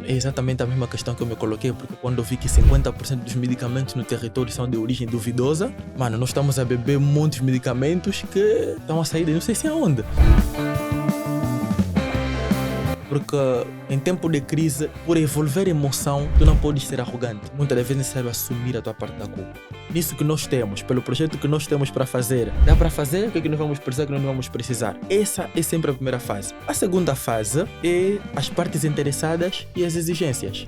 é exatamente a mesma questão que eu me coloquei, porque quando eu vi que 50% dos medicamentos no território são de origem duvidosa, mano, nós estamos a beber muitos medicamentos que estão a sair de não sei se aonde. Porque em tempo de crise, por envolver emoção, tu não podes ser arrogante. Muitas das vezes é necessário assumir a tua parte da culpa. Nisso que nós temos, pelo projeto que nós temos para fazer, dá para fazer? O que é que nós vamos precisar, o que nós não vamos precisar? Essa é sempre a primeira fase. A segunda fase é as partes interessadas e as exigências.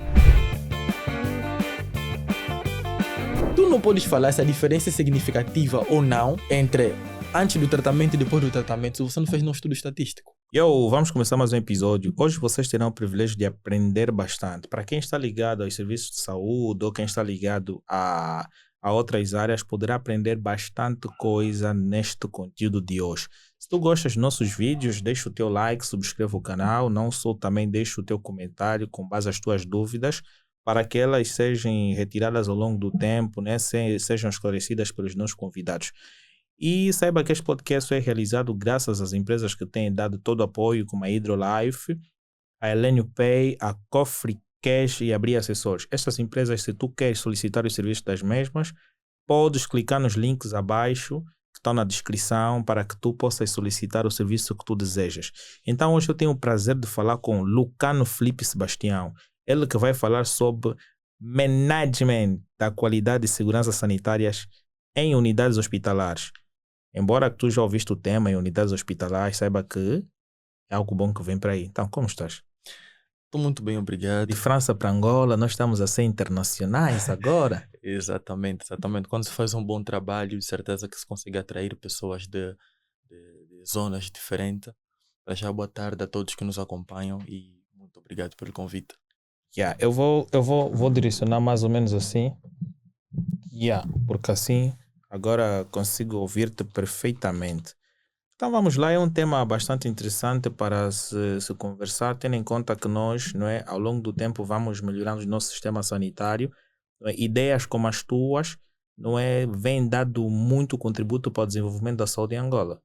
Tu não podes falar se a diferença é significativa ou não entre antes do tratamento e depois do tratamento se você não fez um estudo estatístico. Vamos começar mais um episódio. Hoje vocês terão o privilégio de aprender bastante. Para quem está ligado aos serviços de saúde ou quem está ligado a outras áreas, poderá aprender bastante coisa neste conteúdo de hoje. Se tu gostas dos nossos vídeos, deixa o teu like, subscreva o canal. Não só também deixa o teu comentário com base às tuas dúvidas, para que elas sejam retiradas ao longo do tempo, né? Sejam esclarecidas pelos nossos convidados. E saiba que este podcast é realizado graças às empresas que têm dado todo o apoio, como a Hydrolife, a Elenio Pay, a Cofre Cash e a Bri Assessores. Estas empresas, se tu queres solicitar os serviços das mesmas, podes clicar nos links abaixo, que estão na descrição, para que tu possas solicitar o serviço que tu desejas. Então hoje eu tenho o prazer de falar com Lucano Felipe Sebastião. Ele que vai falar sobre management da qualidade e segurança sanitárias em unidades hospitalares. Embora tu já ouviste o tema em unidades hospitalares, saiba que é algo bom que vem para aí. Então, como estás? Estou muito bem, obrigado. De França para Angola, nós estamos a ser internacionais agora. Exatamente. Quando se faz um bom trabalho, de certeza que se consegue atrair pessoas de zonas diferentes. Já boa tarde a todos que nos acompanham e muito obrigado pelo convite. Eu vou direcionar mais ou menos assim. Porque assim agora consigo ouvir-te perfeitamente. Então vamos lá, é um tema bastante interessante para se conversar, tendo em conta que nós, não é, ao longo do tempo vamos melhorando o nosso sistema sanitário. Não é? Ideias como as tuas, não é, vêm dado muito contributo para o desenvolvimento da saúde em Angola.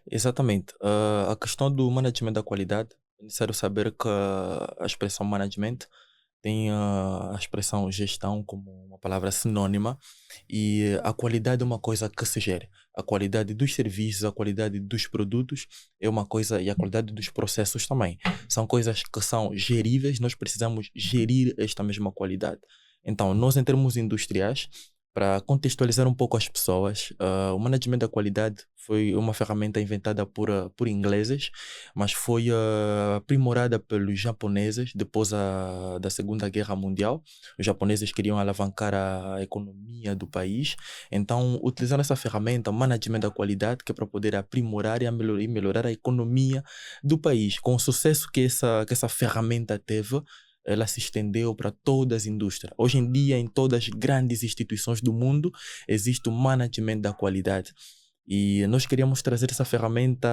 Exatamente. A questão do management da qualidade, é necessário saber que a expressão management tem a expressão gestão como uma palavra sinônima e a qualidade é uma coisa que se gere. A qualidade dos serviços, a qualidade dos produtos é uma coisa e a qualidade dos processos também. São coisas que são geríveis, nós precisamos gerir esta mesma qualidade. Então, nós em termos industriais, para contextualizar um pouco as pessoas, o management da qualidade foi uma ferramenta inventada por ingleses, mas foi aprimorada pelos japoneses depois da Segunda Guerra Mundial. Os japoneses queriam alavancar a economia do país, então utilizaram essa ferramenta, management da qualidade, que é para poder aprimorar e melhorar a economia do país. Com o sucesso que essa ferramenta teve, ela se estendeu para todas as indústrias. Hoje em dia, em todas as grandes instituições do mundo, existe o management da qualidade. E nós queríamos trazer essa ferramenta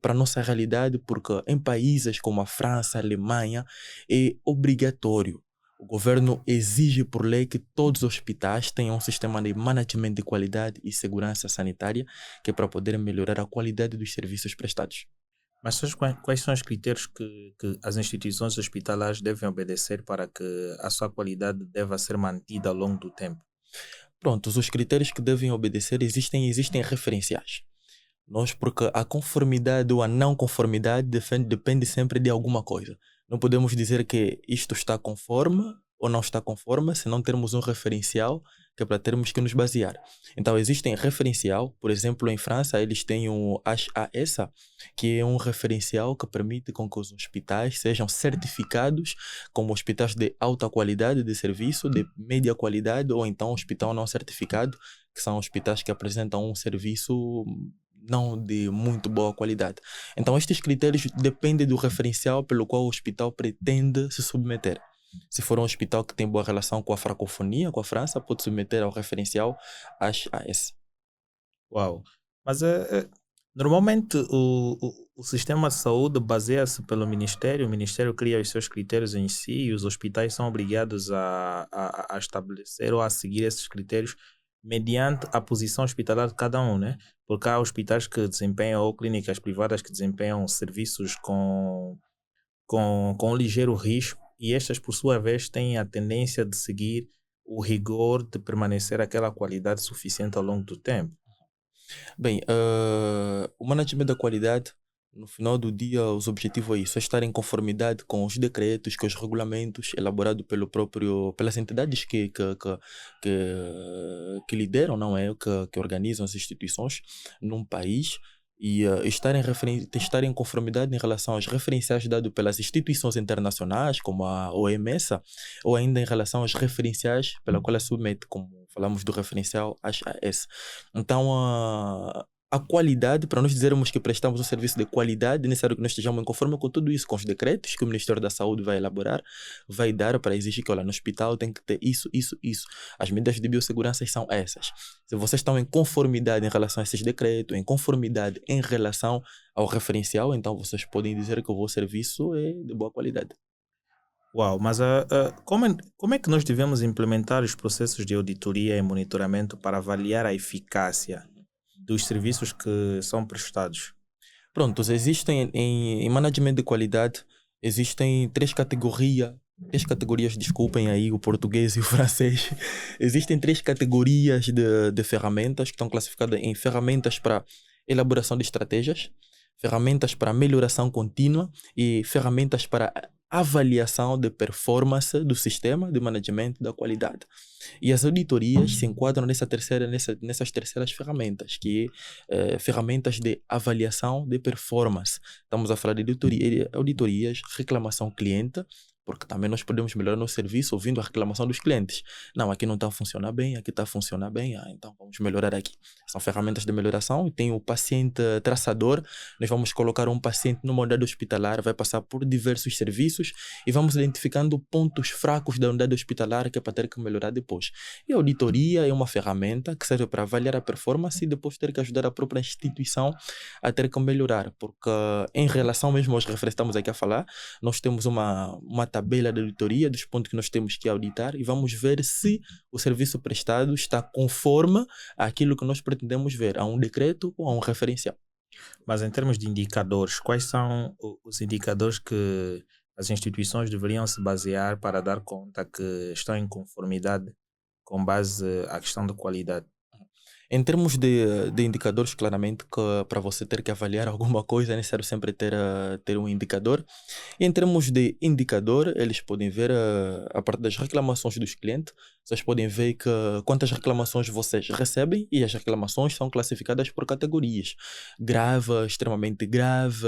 para a nossa realidade, porque em países como a França, a Alemanha, é obrigatório. O governo exige por lei que todos os hospitais tenham um sistema de management de qualidade e segurança sanitária, que é para poder melhorar a qualidade dos serviços prestados. Mas quais são os critérios que as instituições hospitalares devem obedecer para que a sua qualidade deva ser mantida ao longo do tempo? Pronto, os critérios que devem obedecer existem referenciais. Porque a conformidade ou a não conformidade depende sempre de alguma coisa. Não podemos dizer que isto está conforme ou não está conforme se não termos um referencial que é para termos que nos basear. Então, existem referencial, por exemplo, em França, eles têm o HAS, que é um referencial que permite com que os hospitais sejam certificados como hospitais de alta qualidade de serviço, de média qualidade, ou então hospital não certificado, que são hospitais que apresentam um serviço não de muito boa qualidade. Então, estes critérios dependem do referencial pelo qual o hospital pretende se submeter. Se for um hospital que tem boa relação com a francofonia, com a França, pode submeter ao referencial HAS. Uau! Mas normalmente o sistema de saúde baseia-se pelo Ministério. O Ministério cria os seus critérios em si e os hospitais são obrigados a estabelecer ou a seguir esses critérios mediante a posição hospitalar de cada um, né? Porque há hospitais que desempenham, ou clínicas privadas que desempenham serviços com um ligeiro risco e estas, por sua vez, têm a tendência de seguir o rigor de permanecer aquela qualidade suficiente ao longo do tempo. Bem, o management da qualidade, no final do dia, os objetivos é isso, é estar em conformidade com os decretos, com os regulamentos elaborados pelas entidades que lideram, não é? Que organizam as instituições num país e estar em conformidade em relação aos referenciais dados pelas instituições internacionais, como a OMS, ou ainda em relação aos referenciais pela qual ela submete, como falamos do referencial HAS. Então, a qualidade, para nós dizermos que prestamos um serviço de qualidade, é necessário que nós estejamos em conforme com tudo isso, com os decretos que o Ministério da Saúde vai elaborar, vai dar para exigir que, olha, no hospital tem que ter isso, isso, isso. As medidas de biossegurança são essas. Se vocês estão em conformidade em relação a esses decretos, em conformidade em relação ao referencial, então vocês podem dizer que o vosso serviço é de boa qualidade. Uau, mas como é que nós devemos implementar os processos de auditoria e monitoramento para avaliar a eficácia dos serviços que são prestados? Prontos, existem em management de qualidade, existem três categorias, desculpem aí o português e o francês. Existem três categorias de ferramentas que estão classificadas em ferramentas para elaboração de estratégias, ferramentas para melhoração contínua e ferramentas para avaliação de performance do sistema de management da qualidade. E as auditorias se enquadram nessas terceiras ferramentas, que é ferramentas de avaliação de performance. Estamos a falar de auditorias, reclamação cliente, porque também nós podemos melhorar nosso serviço ouvindo a reclamação dos clientes. Não, aqui não está a funcionar bem, aqui está a funcionar bem, então vamos melhorar aqui. São ferramentas de melhoração e tem o paciente traçador. Nós vamos colocar um paciente numa unidade hospitalar, vai passar por diversos serviços e vamos identificando pontos fracos da unidade hospitalar que é para ter que melhorar depois. E a auditoria é uma ferramenta que serve para avaliar a performance e depois ter que ajudar a própria instituição a ter que melhorar, porque em relação mesmo aos referentes que estamos aqui a falar, nós temos uma tabela de auditoria dos pontos que nós temos que auditar e vamos ver se o serviço prestado está conforme àquilo que nós pretendemos ver, a um decreto ou a um referencial. Mas em termos de indicadores, quais são os indicadores que as instituições deveriam se basear para dar conta que estão em conformidade com base à questão da qualidade? Em termos de indicadores, claramente que para você ter que avaliar alguma coisa é necessário sempre ter um indicador. E em termos de indicador, eles podem ver a parte das reclamações dos clientes. Vocês podem ver que quantas reclamações vocês recebem e as reclamações são classificadas por categorias. Grave, extremamente grave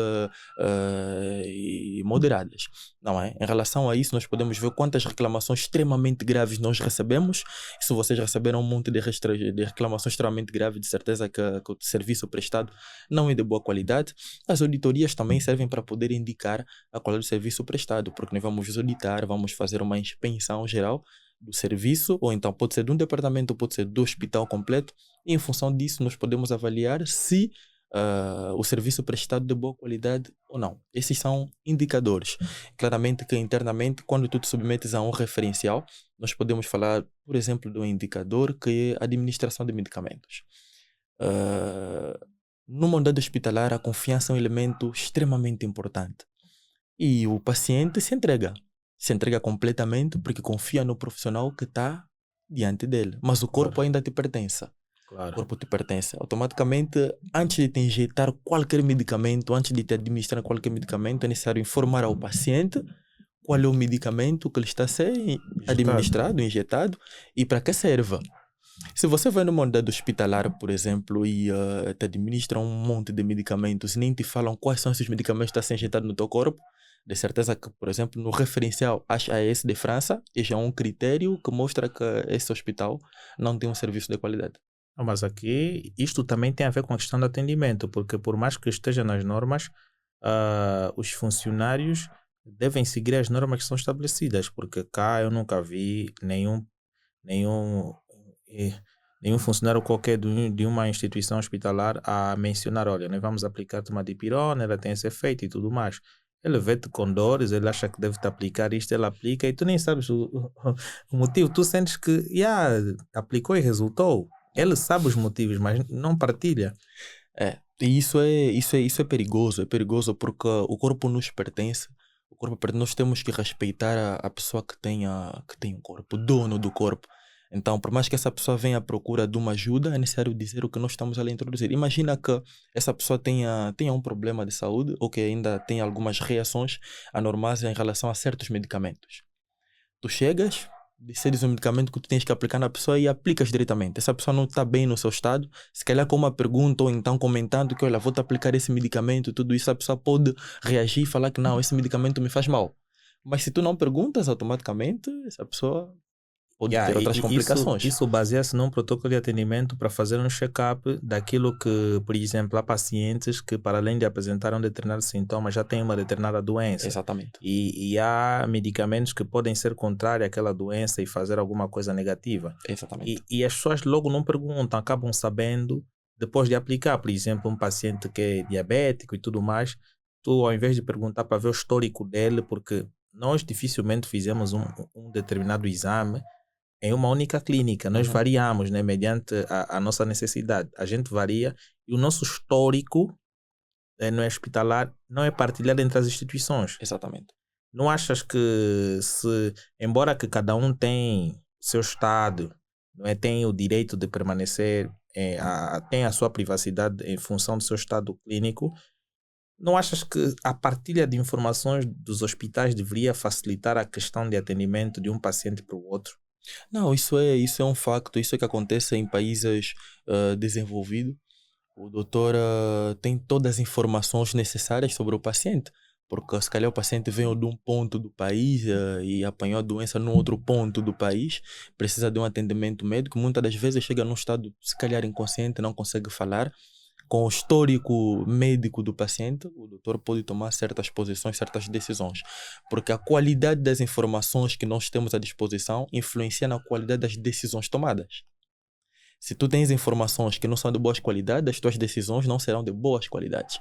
e moderadas. Não é? Em relação a isso, nós podemos ver quantas reclamações extremamente graves nós recebemos. E se vocês receberam um monte de reclamações extremamente graves, de certeza que o serviço prestado não é de boa qualidade. As auditorias também servem para poder indicar a qualidade do serviço prestado, porque nós vamos auditar, vamos fazer uma inspeção geral do serviço, ou então pode ser de um departamento, pode ser do hospital completo, e em função disso nós podemos avaliar se o serviço prestado de boa qualidade ou não. Esses são indicadores. Claramente que internamente, quando tu te submetes a um referencial, nós podemos falar, por exemplo, de um indicador que é a administração de medicamentos. Numa unidade hospitalar, a confiança é um elemento extremamente importante. E o paciente se entrega completamente porque confia no profissional que está diante dele. Mas o corpo ainda te pertence. Claro. O corpo te pertence. Automaticamente, antes de te injetar qualquer medicamento, antes de te administrar qualquer medicamento, é necessário informar ao paciente qual é o medicamento que ele está a ser administrado, injetado e para que serve. Se você vai numa unidade hospitalar, por exemplo, e te administram um monte de medicamentos e nem te falam quais são esses medicamentos que estão a ser injetados no teu corpo, de certeza que, por exemplo, no referencial HAS de França, este é um critério que mostra que esse hospital não tem um serviço de qualidade. Mas aqui, isto também tem a ver com a questão do atendimento, porque por mais que esteja nas normas, os funcionários devem seguir as normas que são estabelecidas, porque cá eu nunca vi nenhum funcionário qualquer de uma instituição hospitalar a mencionar, olha, nós vamos aplicar-te uma dipirona, ela tem esse efeito e tudo mais. Ele vê-te com dores, ele acha que deve te aplicar isto, ele aplica e tu nem sabes o motivo. Tu sentes que aplicou e resultou. Ele sabe os motivos, mas não partilha. E isso é perigoso. É perigoso porque o corpo nos pertence. O corpo perde. Nós temos que respeitar a pessoa que tem um corpo, o dono do corpo. Então, por mais que essa pessoa venha à procura de uma ajuda, é necessário dizer o que nós estamos ali a introduzir. Imagina que essa pessoa tenha um problema de saúde ou que ainda tenha algumas reações anormais em relação a certos medicamentos. Tu chegas, decides o medicamento que tu tens que aplicar na pessoa e aplicas diretamente. Essa pessoa não está bem no seu estado, se calhar com uma pergunta ou então comentando que, olha, vou-te aplicar esse medicamento, tudo isso, a pessoa pode reagir e falar que não, esse medicamento me faz mal. Mas se tu não perguntas, automaticamente, essa pessoa pode ter outras complicações. Isso baseia-se num protocolo de atendimento para fazer um check-up daquilo que, por exemplo, há pacientes que, para além de apresentar um determinado sintoma, já têm uma determinada doença. Exatamente. E há medicamentos que podem ser contrários àquela doença e fazer alguma coisa negativa. Exatamente. E as pessoas logo não perguntam, acabam sabendo depois de aplicar. Por exemplo, um paciente que é diabético e tudo mais, tu, ao invés de perguntar para ver o histórico dele, porque nós dificilmente fizemos um determinado exame em uma única clínica, nós variamos, né, mediante a nossa necessidade. A gente varia e o nosso histórico no hospitalar não é partilhado entre as instituições. Exatamente. Não achas que embora que cada um tem seu estado, não é, tem o direito de permanecer, tem a sua privacidade em função do seu estado clínico, não achas que a partilha de informações dos hospitais deveria facilitar a questão de atendimento de um paciente para o outro? Não, isso é um facto, isso é que acontece em países desenvolvidos. O doutor tem todas as informações necessárias sobre o paciente, porque se calhar o paciente veio de um ponto do país e apanhou a doença num outro ponto do país, precisa de um atendimento médico, muitas das vezes chega num estado se calhar inconsciente, não consegue falar. Com o histórico médico do paciente, o doutor pode tomar certas posições, certas decisões. Porque a qualidade das informações que nós temos à disposição influencia na qualidade das decisões tomadas. Se tu tens informações que não são de boa qualidade, as tuas decisões não serão de boas qualidades.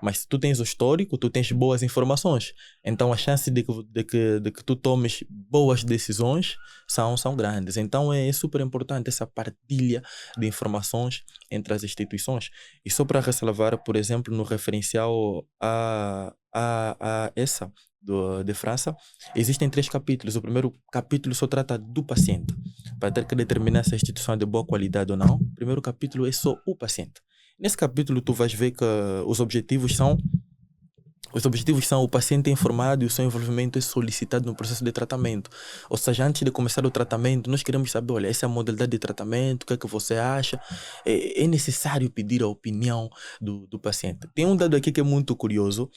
Mas se tu tens o histórico, tu tens boas informações. Então a chance de que tu tomes boas decisões são grandes. Então é super importante essa partilha de informações entre as instituições. E só para ressalvar, por exemplo, no referencial a essa de França, existem 3 capítulos. O primeiro capítulo só trata do paciente, para ter que determinar se a instituição é de boa qualidade ou não. O primeiro capítulo é só o paciente. Nesse capítulo tu vais ver que os objetivos são o paciente é informado e o seu envolvimento é solicitado no processo de tratamento. Ou seja, antes de começar o tratamento, nós queremos saber, olha, essa é a modalidade de tratamento, o que é que você acha? É necessário pedir a opinião do paciente. Tem um dado aqui que é muito curioso,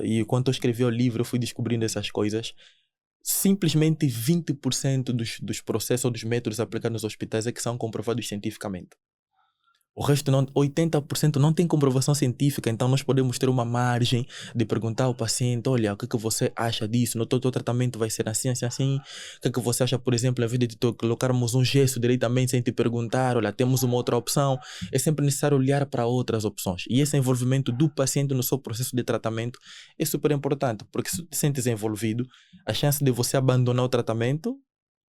e quando eu escrevi o livro eu fui descobrindo essas coisas. Simplesmente 20% dos processos ou dos métodos aplicados nos hospitais é que são comprovados cientificamente. O resto, 80% não tem comprovação científica, então nós podemos ter uma margem de perguntar ao paciente, olha, o que é que você acha disso? No teu tratamento vai ser assim, assim, assim. O que é que você acha, por exemplo, ao invés de colocarmos um gesto diretamente sem te perguntar, olha, temos uma outra opção. É sempre necessário olhar para outras opções. E esse envolvimento do paciente no seu processo de tratamento é super importante, porque se tu te sentes envolvido, a chance de você abandonar o tratamento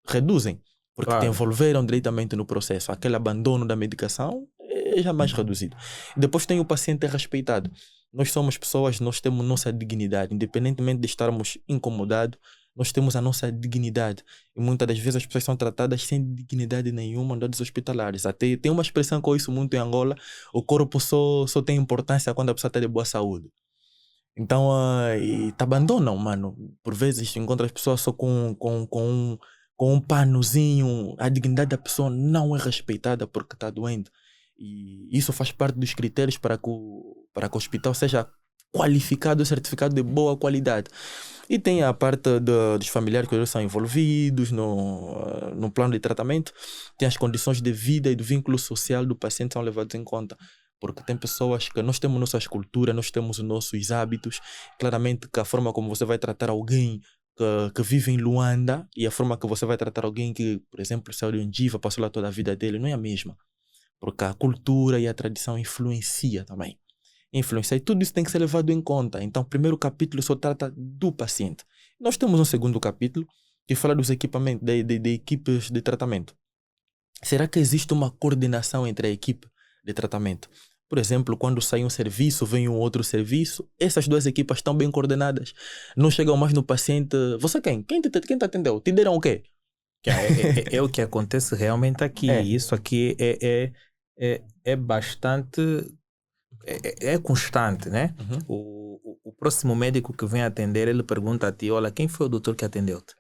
reduzem. Porque te envolveram diretamente no processo. Aquele abandono da medicação é já mais reduzido. Depois tem o paciente respeitado. Nós somos pessoas, nós temos nossa dignidade. Independentemente de estarmos incomodados, nós temos a nossa dignidade. E muitas das vezes as pessoas são tratadas sem dignidade nenhuma nos hospitalares. Até tem uma expressão que eu ouço muito em Angola: o corpo só tem importância quando a pessoa está de boa saúde. Então, e te abandonam, mano. Por vezes encontras as pessoas só com um panozinho, a dignidade da pessoa não é respeitada porque está doente. E isso faz parte dos critérios para que o hospital seja qualificado, certificado de boa qualidade. E tem a parte dos familiares que são envolvidos no plano de tratamento, tem as condições de vida e do vínculo social do paciente são levados em conta. Porque tem pessoas que nós temos nossas culturas, nós temos os nossos hábitos. Claramente que a forma como você vai tratar alguém que vive em Luanda e a forma que você vai tratar alguém que, por exemplo, saiu de um Diva, passou lá toda a vida dele, não é a mesma. Porque a cultura e a tradição influencia também. Influencia. E tudo isso tem que ser levado em conta. Então, o primeiro capítulo só trata do paciente. Nós temos um segundo capítulo que fala dos equipamentos, de equipes de tratamento. Será que existe uma coordenação entre a equipe de tratamento? Por exemplo, quando sai um serviço, vem um outro serviço, essas duas equipas estão bem coordenadas. Não chegam mais no paciente. Você quem? Quem te atendeu? Te deram o quê? É o que acontece realmente aqui. É. Isso aqui é bastante. É constante, né? Uhum. O próximo médico que vem atender, ele pergunta a ti: olha, quem foi o doutor que atendeu-te?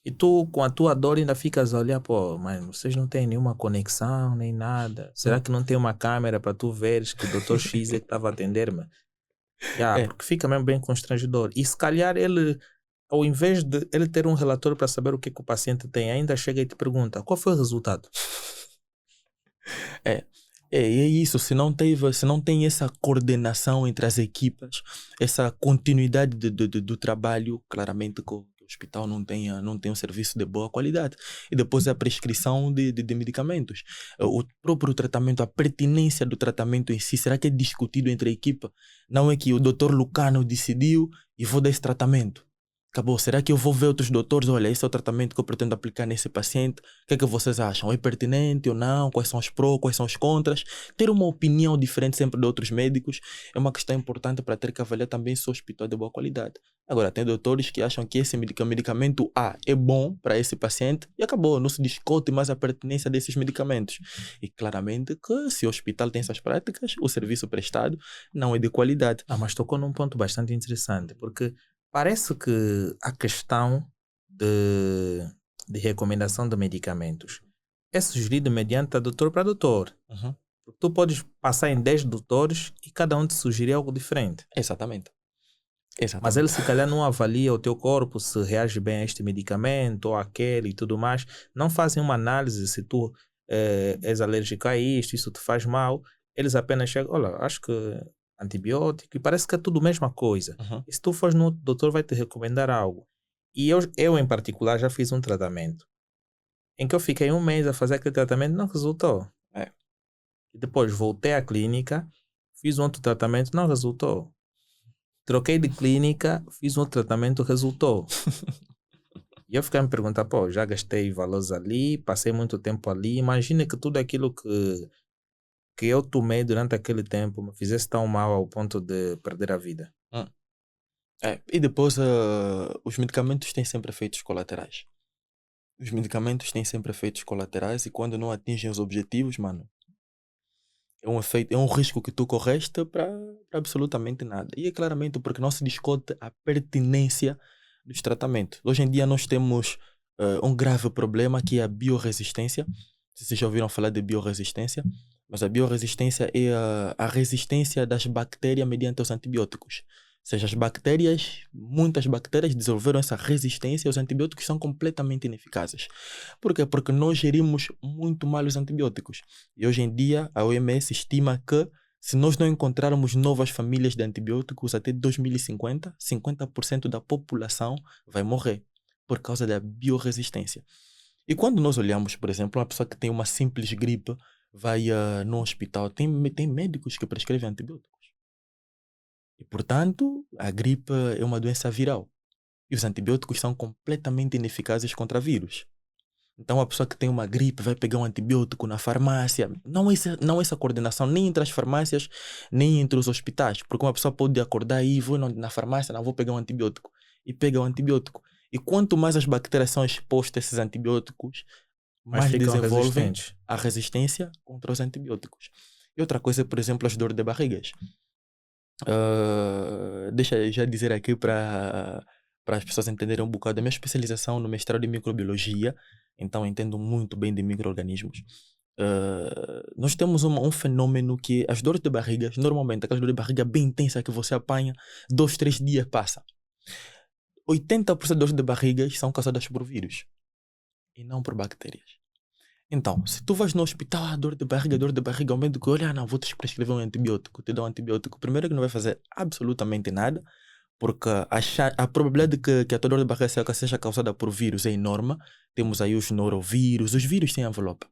E tu, com a tua dor, ainda ficas a olhar: pô, mas vocês não têm nenhuma conexão, nem nada. Será que não tem uma câmera para tu veres que o doutor X é que estava a atender-me? É. Porque fica mesmo bem constrangedor. E se calhar ele, ao invés de ele ter um relatório para saber o que o paciente tem, ainda chega e te pergunta: qual foi o resultado? E é isso, se não tem essa coordenação entre as equipas, essa continuidade do trabalho, claramente que o hospital não tem um serviço de boa qualidade. E depois a prescrição de medicamentos. O próprio tratamento, a pertinência do tratamento em si, será que é discutido entre a equipa? Não é que o doutor Lucano decidiu e vou dar esse tratamento. Acabou. Será que eu vou ver outros doutores? Olha, esse é o tratamento que eu pretendo aplicar nesse paciente. O que é que vocês acham? É pertinente ou não? Quais são os prós, quais são os contras? Ter uma opinião diferente sempre de outros médicos é uma questão importante para ter que avaliar também se o hospital é de boa qualidade. Agora, tem doutores que acham que esse medicamento A é bom para esse paciente e acabou. Não se discute mais a pertinência desses medicamentos. E claramente que se o hospital tem essas práticas, o serviço prestado não é de qualidade. Mas tocou num ponto bastante interessante, porque parece que a questão de recomendação de medicamentos é sugerida mediante a doutor para doutor. Uhum. Porque tu podes passar em 10 doutores e cada um te sugerir algo diferente. Exatamente. Mas ele se calhar não avalia o teu corpo se reage bem a este medicamento ou aquele e tudo mais. Não fazem uma análise se tu és alérgico a isto, isso te faz mal. Eles apenas chegam: olha, acho que antibiótico, e parece que é tudo a mesma coisa. Uhum. E se tu fores no outro doutor, vai te recomendar algo. E eu em particular já fiz um tratamento em que eu fiquei 1 mês a fazer aquele tratamento, não resultou. É. E depois voltei à clínica, fiz um outro tratamento, não resultou. Troquei de clínica, fiz um outro tratamento, resultou. E eu fiquei a me perguntar: pô, já gastei valores ali, passei muito tempo ali, imagina que tudo aquilo que eu tomei durante aquele tempo me fizesse tão mal ao ponto de perder a vida. E depois os medicamentos têm sempre efeitos colaterais. Os medicamentos têm sempre efeitos colaterais e quando não atingem os objetivos, mano, é um risco que tu correste para absolutamente nada. E é claramente porque não se discute a pertinência dos tratamentos. Hoje em dia nós temos um grave problema que é a biorresistência. Não sei se vocês já ouviram falar de biorresistência, mas a biorresistência é a resistência das bactérias mediante os antibióticos. Ou seja, muitas bactérias desenvolveram essa resistência e os antibióticos são completamente ineficazes. Por quê? Porque nós gerimos muito mal os antibióticos. E hoje em dia a OMS estima que se nós não encontrarmos novas famílias de antibióticos até 2050, 50% da população vai morrer por causa da biorresistência. E quando nós olhamos, por exemplo, uma pessoa que tem uma simples gripe vai no hospital, tem médicos que prescrevem antibióticos. E, portanto, a gripe é uma doença viral. E os antibióticos são completamente ineficazes contra vírus. Então, a pessoa que tem uma gripe vai pegar um antibiótico na farmácia. Não essa coordenação nem entre as farmácias, nem entre os hospitais. Porque uma pessoa pode acordar e vou na farmácia, não vou pegar um antibiótico. E pega o antibiótico. E quanto mais as bactérias são expostas a esses antibióticos, mais desenvolvem a resistência contra os antibióticos. E outra coisa, por exemplo, as dores de barrigas. Deixa eu já dizer aqui para as pessoas entenderem um bocado. A minha especialização no mestrado em microbiologia, então entendo muito bem de micro-organismos. Nós temos um fenômeno que as dores de barriga, normalmente aquela dor de barriga bem intensa que você apanha, 2, 3 dias passa. 80% das dores de barriga são causadas por vírus e não por bactérias. Então, se tu vais no hospital, dor de barriga, o médico olha, não, vou te prescrever um antibiótico, te dá um antibiótico. Primeiro que não vai fazer absolutamente nada, porque a probabilidade de que a tua dor de barriga seja causada por vírus é enorme. Temos aí os norovírus, os vírus sem envelope,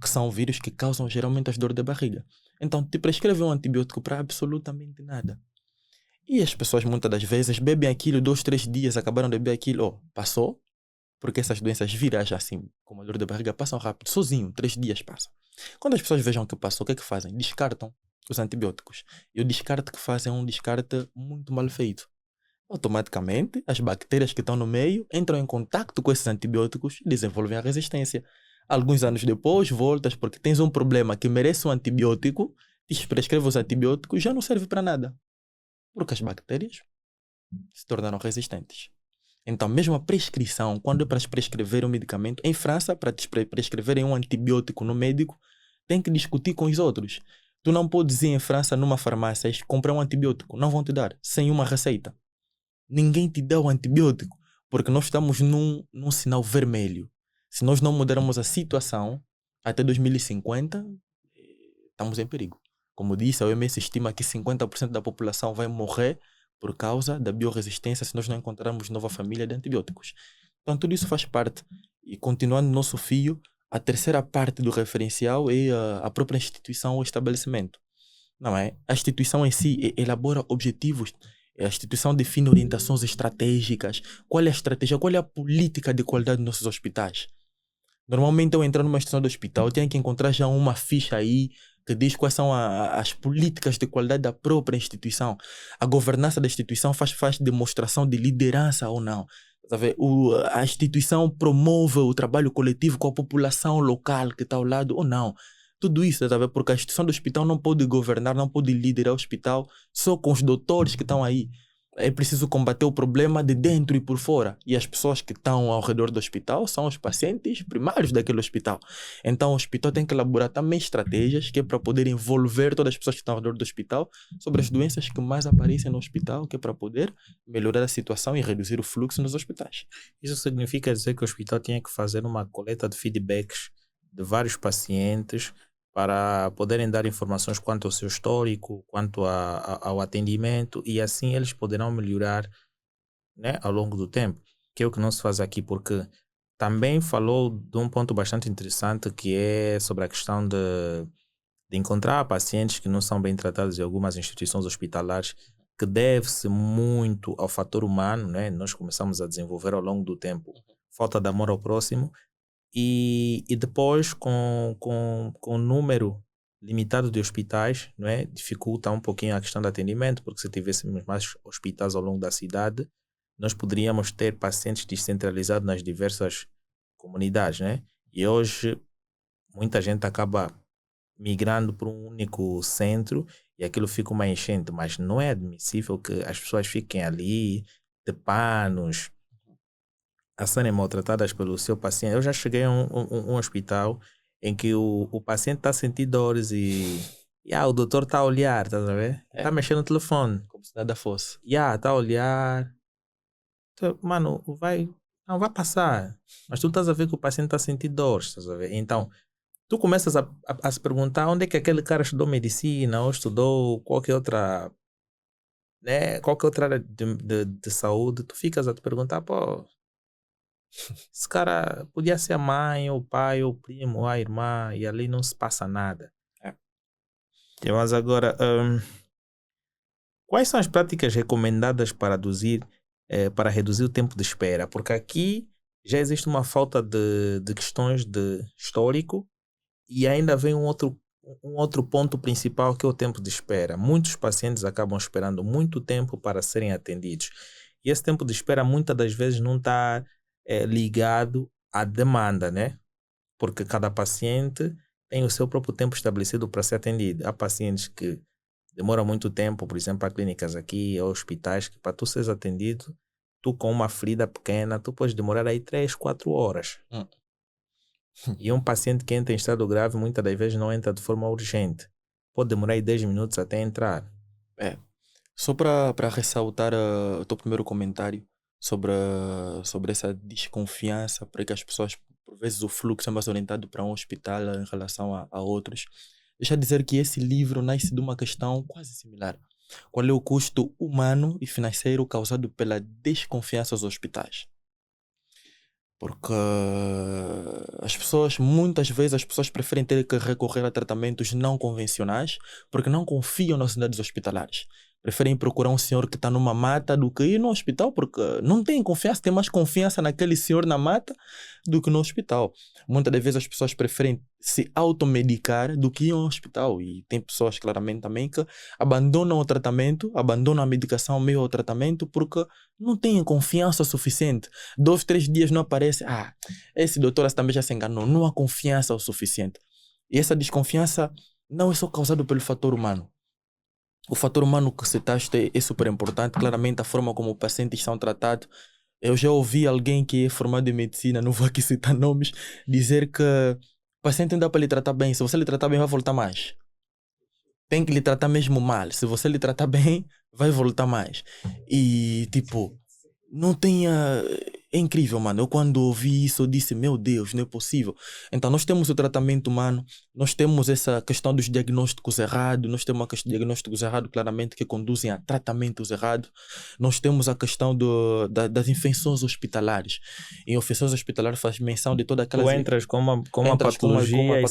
que são vírus que causam geralmente as dores de barriga. Então, te prescreve um antibiótico para absolutamente nada. E as pessoas muitas das vezes bebem aquilo 2, 3 dias, acabaram de beber aquilo, passou, porque essas doenças virais, assim, como a dor de barriga, passam rápido, sozinho, 3 dias passam. Quando as pessoas vejam o que passou, o que é que fazem? Descartam os antibióticos. E o descarte que fazem é um descarte muito mal feito. Automaticamente, as bactérias que estão no meio entram em contato com esses antibióticos e desenvolvem a resistência. Alguns anos depois, voltas porque tens um problema que merece um antibiótico, te prescreve os antibióticos, já não serve para nada. Porque as bactérias se tornaram resistentes. Então, mesmo a prescrição, quando é para prescrever um medicamento, em França, para te prescreverem um antibiótico no médico, tem que discutir com os outros. Tu não podes ir em França, numa farmácia, e comprar um antibiótico. Não vão te dar, sem uma receita. Ninguém te dá o antibiótico, porque nós estamos num sinal vermelho. Se nós não mudarmos a situação, até 2050, estamos em perigo. Como disse, a OMS estima que 50% da população vai morrer por causa da biorresistência se nós não encontrarmos nova família de antibióticos. Então, tudo isso faz parte. E continuando no nosso fio, a terceira parte do referencial é a própria instituição ou estabelecimento. Não é? A instituição em si elabora objetivos. A instituição define orientações estratégicas. Qual é a estratégia? Qual é a política de qualidade dos nossos hospitais? Normalmente, eu entrar numa instituição do hospital, eu tenho que encontrar já uma ficha aí que diz quais são as políticas de qualidade da própria instituição. A governança da instituição faz demonstração de liderança ou não. A instituição promove o trabalho coletivo com a população local que está ao lado ou não. Tudo isso, porque a instituição do hospital não pode governar, não pode liderar o hospital só com os doutores que estão aí. É preciso combater o problema de dentro e por fora. E as pessoas que estão ao redor do hospital são os pacientes primários daquele hospital. Então o hospital tem que elaborar também estratégias que é para poder envolver todas as pessoas que estão ao redor do hospital sobre as doenças que mais aparecem no hospital, que é para poder melhorar a situação e reduzir o fluxo nos hospitais. Isso significa dizer que o hospital tinha que fazer uma coleta de feedbacks de vários pacientes para poderem dar informações quanto ao seu histórico, quanto ao atendimento, e assim eles poderão melhorar, né, ao longo do tempo, que é o que não se faz aqui, porque também falou de um ponto bastante interessante que é sobre a questão de encontrar pacientes que não são bem tratados em algumas instituições hospitalares, que deve-se muito ao fator humano, né? Nós começamos a desenvolver ao longo do tempo falta de amor ao próximo, e depois com o número limitado de hospitais, não é? Dificulta um pouquinho a questão do atendimento, porque se tivéssemos mais hospitais ao longo da cidade, nós poderíamos ter pacientes descentralizados nas diversas comunidades, né? E hoje muita gente acaba migrando para um único centro e aquilo fica uma enchente, mas não é admissível que as pessoas fiquem ali de panos a serem maltratadas pelo seu paciente. Eu já cheguei a um hospital em que o paciente está a sentir dores e o doutor está a olhar, tá a ver? Está mexendo no telefone. Como se nada fosse. Está a olhar. Então, mano, não vai passar. Mas tu estás a ver que o paciente está a sentir dores, estás a ver? Então, tu começas a se perguntar onde é que aquele cara estudou medicina ou estudou qualquer outra, né, qualquer outra área de saúde. Tu ficas a te perguntar, pô, esse cara podia ser a mãe, ou o pai, ou o primo, ou a irmã, e ali não se passa nada. Mas agora, quais são as práticas recomendadas para reduzir o tempo de espera? Porque aqui já existe uma falta de questões de histórico e ainda vem um outro ponto principal, que é o tempo de espera. Muitos pacientes acabam esperando muito tempo para serem atendidos. E esse tempo de espera muitas das vezes não está ligado à demanda, né? Porque cada paciente tem o seu próprio tempo estabelecido para ser atendido. Há pacientes que demoram muito tempo, por exemplo, há clínicas aqui, há hospitais, que para tu seres atendido, tu com uma ferida pequena, tu podes demorar aí 3, 4 horas. E um paciente que entra em estado grave, muitas das vezes não entra de forma urgente. Pode demorar aí 10 minutos até entrar. Só para ressaltar o teu primeiro comentário sobre essa desconfiança, para que as pessoas, por vezes, o fluxo é mais orientado para um hospital em relação a outros. Deixa eu dizer que esse livro nasce de uma questão quase similar. Qual é o custo humano e financeiro causado pela desconfiança aos hospitais? Porque muitas vezes as pessoas preferem ter que recorrer a tratamentos não convencionais porque não confiam nas unidades hospitalares. Preferem procurar um senhor que está numa mata do que ir no hospital, porque não têm confiança, têm mais confiança naquele senhor na mata do que no hospital. Muitas das vezes as pessoas preferem se automedicar do que ir ao hospital. E tem pessoas claramente também que abandonam o tratamento, abandonam a medicação meio ao tratamento porque não têm confiança suficiente. 2, 3 dias não aparece. Esse doutor também já se enganou. Não há confiança o suficiente. E essa desconfiança não é só causada pelo fator humano. O fator humano que citaste é super importante. Claramente a forma como os pacientes são tratados. Eu já ouvi alguém que é formado em medicina, não vou aqui citar nomes, dizer que o paciente não dá para lhe tratar bem. Se você lhe tratar bem, vai voltar mais. Tem que lhe tratar mesmo mal. Se você lhe tratar bem, vai voltar mais. E tipo, não tenha... É incrível, mano. Eu quando ouvi isso, eu disse, meu Deus, não é possível. Então nós temos o tratamento humano, nós temos essa questão dos diagnósticos errados, nós temos diagnósticos errados claramente que conduzem a tratamentos errados. Nós temos a questão das infecções hospitalares. Em infecções hospitalares faz menção de toda aquela... Tu entras com uma patologia e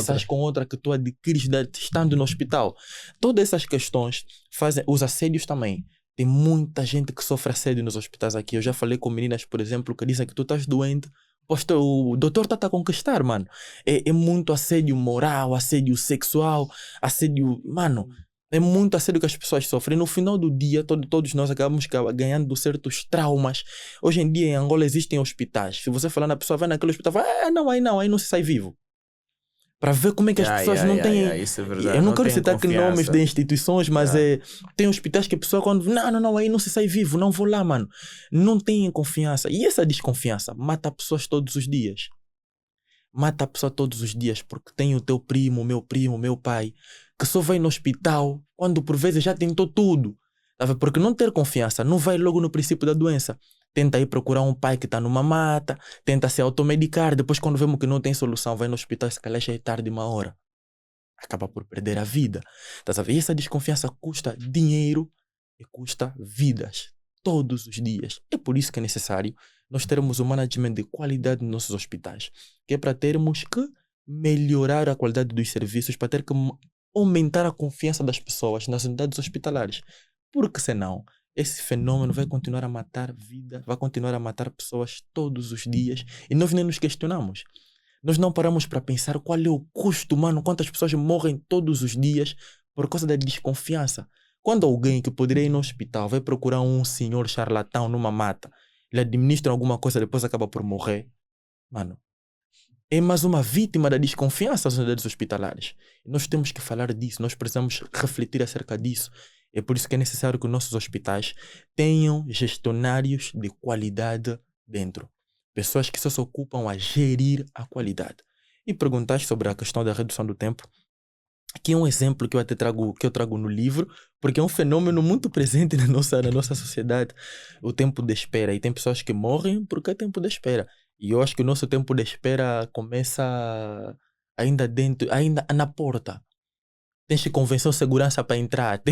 sais com outra que tu adquires estando no hospital. Todas essas questões fazem... Os assédios também. Tem muita gente que sofre assédio nos hospitais aqui. Eu já falei com meninas, por exemplo, que dizem que tu estás doente. O doutor está a conquistar, mano. É muito assédio moral, assédio sexual, assédio... Mano, é muito assédio que as pessoas sofrem. No final do dia, todos nós acabamos ganhando certos traumas. Hoje em dia, em Angola, existem hospitais. Se você falar na pessoa, vai naquele hospital, fala, aí não se sai vivo. Para ver como é que as pessoas não têm... Isso é verdade. Eu não quero citar aqui nomes de instituições, mas tem hospitais que a pessoa quando... Não, aí não se sai vivo, não vou lá, mano. Não têm confiança. E essa desconfiança mata pessoas todos os dias. Mata a pessoa todos os dias, porque tem o teu primo, meu pai, que só vai no hospital quando por vezes já tentou tudo. Porque não ter confiança não vai logo no princípio da doença. Tenta ir procurar um pai que está numa mata, tenta se automedicar, depois quando vemos que não tem solução, vai no hospital, se calhar já é tarde 1 hora. Acaba por perder a vida. E essa desconfiança custa dinheiro e custa vidas, todos os dias. É por isso que é necessário nós termos um management de qualidade nos nossos hospitais, que é para termos que melhorar a qualidade dos serviços, para ter que aumentar a confiança das pessoas nas unidades hospitalares. Porque senão esse fenômeno vai continuar a matar vida, vai continuar a matar pessoas todos os dias e nós nem nos questionamos. Nós não paramos para pensar qual é o custo, mano, quantas pessoas morrem todos os dias por causa da desconfiança. Quando alguém que poderia ir no hospital vai procurar um senhor charlatão numa mata, ele administra alguma coisa, depois acaba por morrer, mano, é mais uma vítima da desconfiança das unidades hospitalares. Nós temos que falar disso, nós precisamos refletir acerca disso. É por isso que é necessário que os nossos hospitais tenham gestionários de qualidade dentro. Pessoas que só se ocupam a gerir a qualidade. E perguntaste sobre a questão da redução do tempo. Aqui é um exemplo que eu trago no livro, porque é um fenômeno muito presente na nossa sociedade. O tempo de espera. E tem pessoas que morrem porque é tempo de espera. E eu acho que o nosso tempo de espera começa ainda na porta. Tens que convencer o segurança para entrar. Até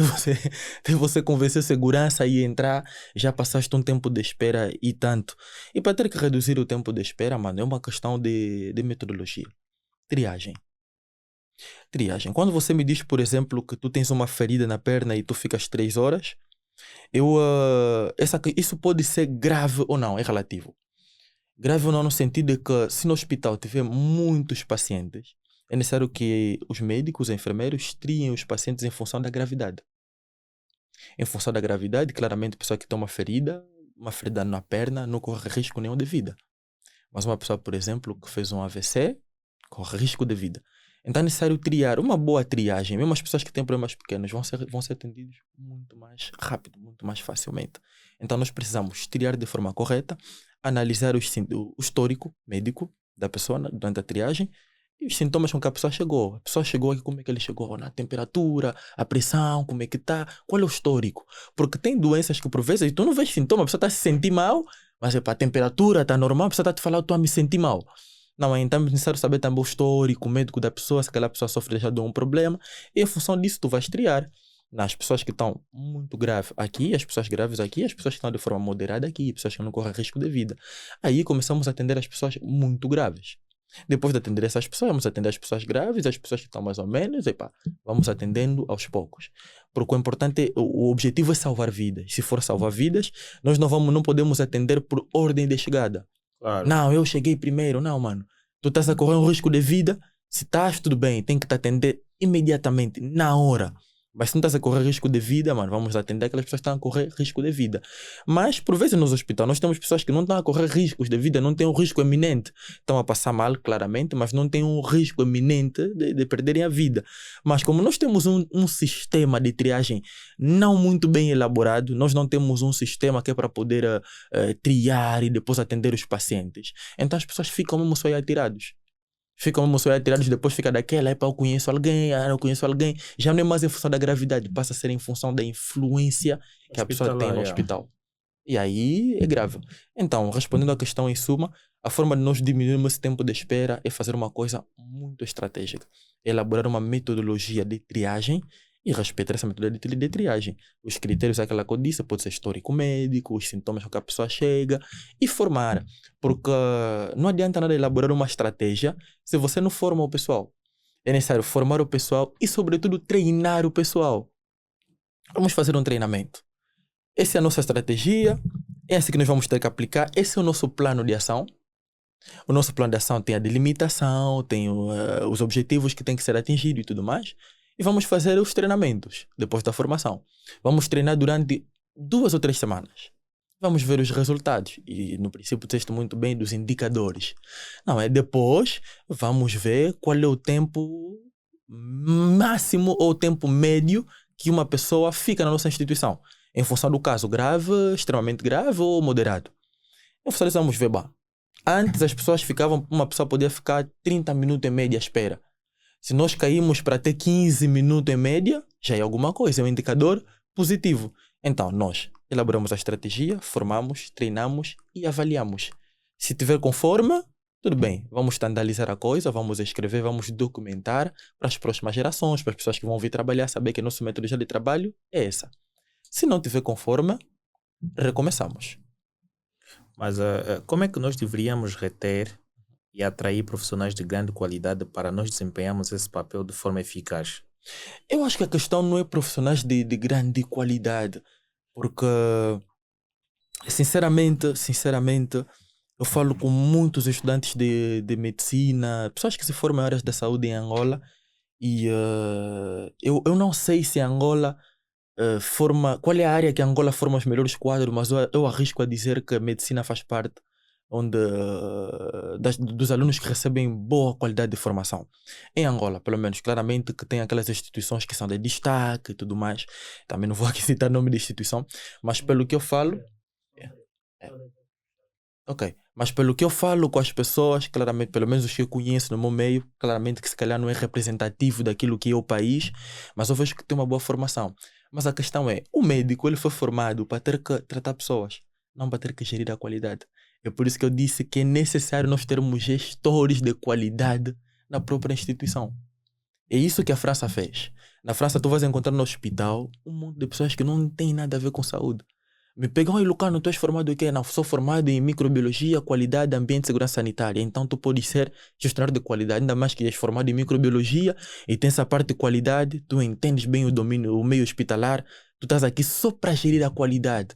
você convencer o segurança e entrar, já passaste um tempo de espera e tanto. E para ter que reduzir o tempo de espera, mano, é uma questão de metodologia. Triagem. Quando você me diz, por exemplo, que tu tens uma ferida na perna e tu ficas 3 horas, isso pode ser grave ou não, é relativo. Grave ou não no sentido de que se no hospital tiver muitos pacientes, é necessário que os médicos, os enfermeiros, triem os pacientes em função da gravidade. Em função da gravidade, claramente, a pessoa que tem uma ferida na perna, não corre risco nenhum de vida. Mas uma pessoa, por exemplo, que fez um AVC, corre risco de vida. Então é necessário triar, uma boa triagem. Mesmo as pessoas que têm problemas pequenos vão ser atendidas muito mais rápido, muito mais facilmente. Então nós precisamos triar de forma correta, analisar o histórico médico da pessoa durante a triagem, e os sintomas com que a pessoa chegou. A pessoa chegou aqui, como é que ele chegou? Na temperatura, a pressão, como é que está? Qual é o histórico? Porque tem doenças que por vezes tu não vês sintomas, a pessoa está a se sentir mal, mas a temperatura está normal, a pessoa está a te falar, eu estou a me sentir mal. Não, então é necessário saber também o histórico, o médico da pessoa, se aquela pessoa sofre já de um problema, e em função disso tu vais triar. Nas pessoas que estão muito graves aqui, as pessoas graves aqui, as pessoas que estão de forma moderada aqui, as pessoas que não correm risco de vida. Aí começamos a atender as pessoas muito graves. Depois de atender essas pessoas, vamos atender as pessoas graves, as pessoas que estão mais ou menos, epá, vamos atendendo aos poucos. Porque o importante é, o objetivo é salvar vidas. Se for salvar vidas, nós não podemos atender por ordem de chegada. Claro. Não, eu cheguei primeiro. Não, mano. Tu estás a correr um risco de vida. Se estás tudo bem, tem que te atender imediatamente, na hora. Mas se não estás a correr risco de vida, mano, vamos atender aquelas pessoas que estão a correr risco de vida. Mas, por vezes, nos hospitais, nós temos pessoas que não estão a correr riscos de vida, não têm um risco eminente. Estão a passar mal, claramente, mas não têm um risco eminente de perderem a vida. Mas como nós temos um sistema de triagem não muito bem elaborado, nós não temos um sistema que é para poder triar e depois atender os pacientes. Então as pessoas ficam mesmo só aí atirados. Ficam mesmo só atirados, depois fica daquela, eu conheço alguém, eu conheço alguém. Já não é mais em função da gravidade, passa a ser em função da influência que a pessoa tem no hospital. E aí é grave. Então, respondendo à questão em suma, a forma de nós diminuirmos esse tempo de espera é fazer uma coisa muito estratégica. Elaborar uma metodologia de triagem e respeitar essa metodologia de triagem. Os critérios, aquela que eu disse, pode ser histórico médico, os sintomas com que a pessoa chega e formar. Porque não adianta nada elaborar uma estratégia se você não forma o pessoal. É necessário formar o pessoal e, sobretudo, treinar o pessoal. Vamos fazer um treinamento. Essa é a nossa estratégia, é assim que nós vamos ter que aplicar, esse é o nosso plano de ação. O nosso plano de ação tem a delimitação, tem os objetivos que têm que ser atingidos e tudo mais. E vamos fazer os treinamentos depois da formação. Vamos treinar durante 2 ou 3 semanas. Vamos ver os resultados. E no princípio teste muito bem dos indicadores. Não, depois vamos ver qual é o tempo máximo ou o tempo médio que uma pessoa fica na nossa instituição. Em função do caso grave, extremamente grave ou moderado. Em função disso vamos ver, antes as pessoas ficavam, uma pessoa podia ficar 30 minutos em média à espera. Se nós caímos para ter 15 minutos em média, já é alguma coisa, é um indicador positivo. Então, nós elaboramos a estratégia, formamos, treinamos e avaliamos. Se tiver conforme, tudo bem, vamos standardizar a coisa, vamos escrever, vamos documentar para as próximas gerações, para as pessoas que vão vir trabalhar, saber que a nossa metodologia de trabalho é essa. Se não tiver conforme, recomeçamos. Mas como é que nós deveríamos reter e atrair profissionais de grande qualidade para nós desempenharmos esse papel de forma eficaz? Eu acho que a questão não é profissionais de grande qualidade, porque, sinceramente, eu falo com muitos estudantes de medicina, pessoas que se formam em áreas da saúde em Angola, e eu não sei se Angola qual é a área que Angola forma os melhores quadros, mas eu arrisco a dizer que a medicina faz parte onde, dos alunos que recebem boa qualidade de formação. Em Angola, pelo menos, claramente que tem aquelas instituições que são de destaque e tudo mais. Também não vou aqui citar nome de instituição, mas pelo que eu falo... Ok, mas pelo que eu falo com as pessoas, claramente, pelo menos os que eu conheço no meu meio, claramente que se calhar não é representativo daquilo que é o país, mas eu vejo que tem uma boa formação. Mas a questão é, o médico ele foi formado para ter que tratar pessoas, não para ter que gerir a qualidade. É por isso que eu disse que é necessário nós termos gestores de qualidade na própria instituição. É isso que a França fez. Na França tu vais encontrar no hospital um monte de pessoas que não têm nada a ver com saúde. Me pegam e Lucano, tu és formado em quê? Não, sou formado em microbiologia, qualidade, ambiente e segurança sanitária. Então tu podes ser gestionário de qualidade, ainda mais que és formado em microbiologia e tem essa parte de qualidade, tu entendes bem o domínio, o meio hospitalar, tu estás aqui só para gerir a qualidade.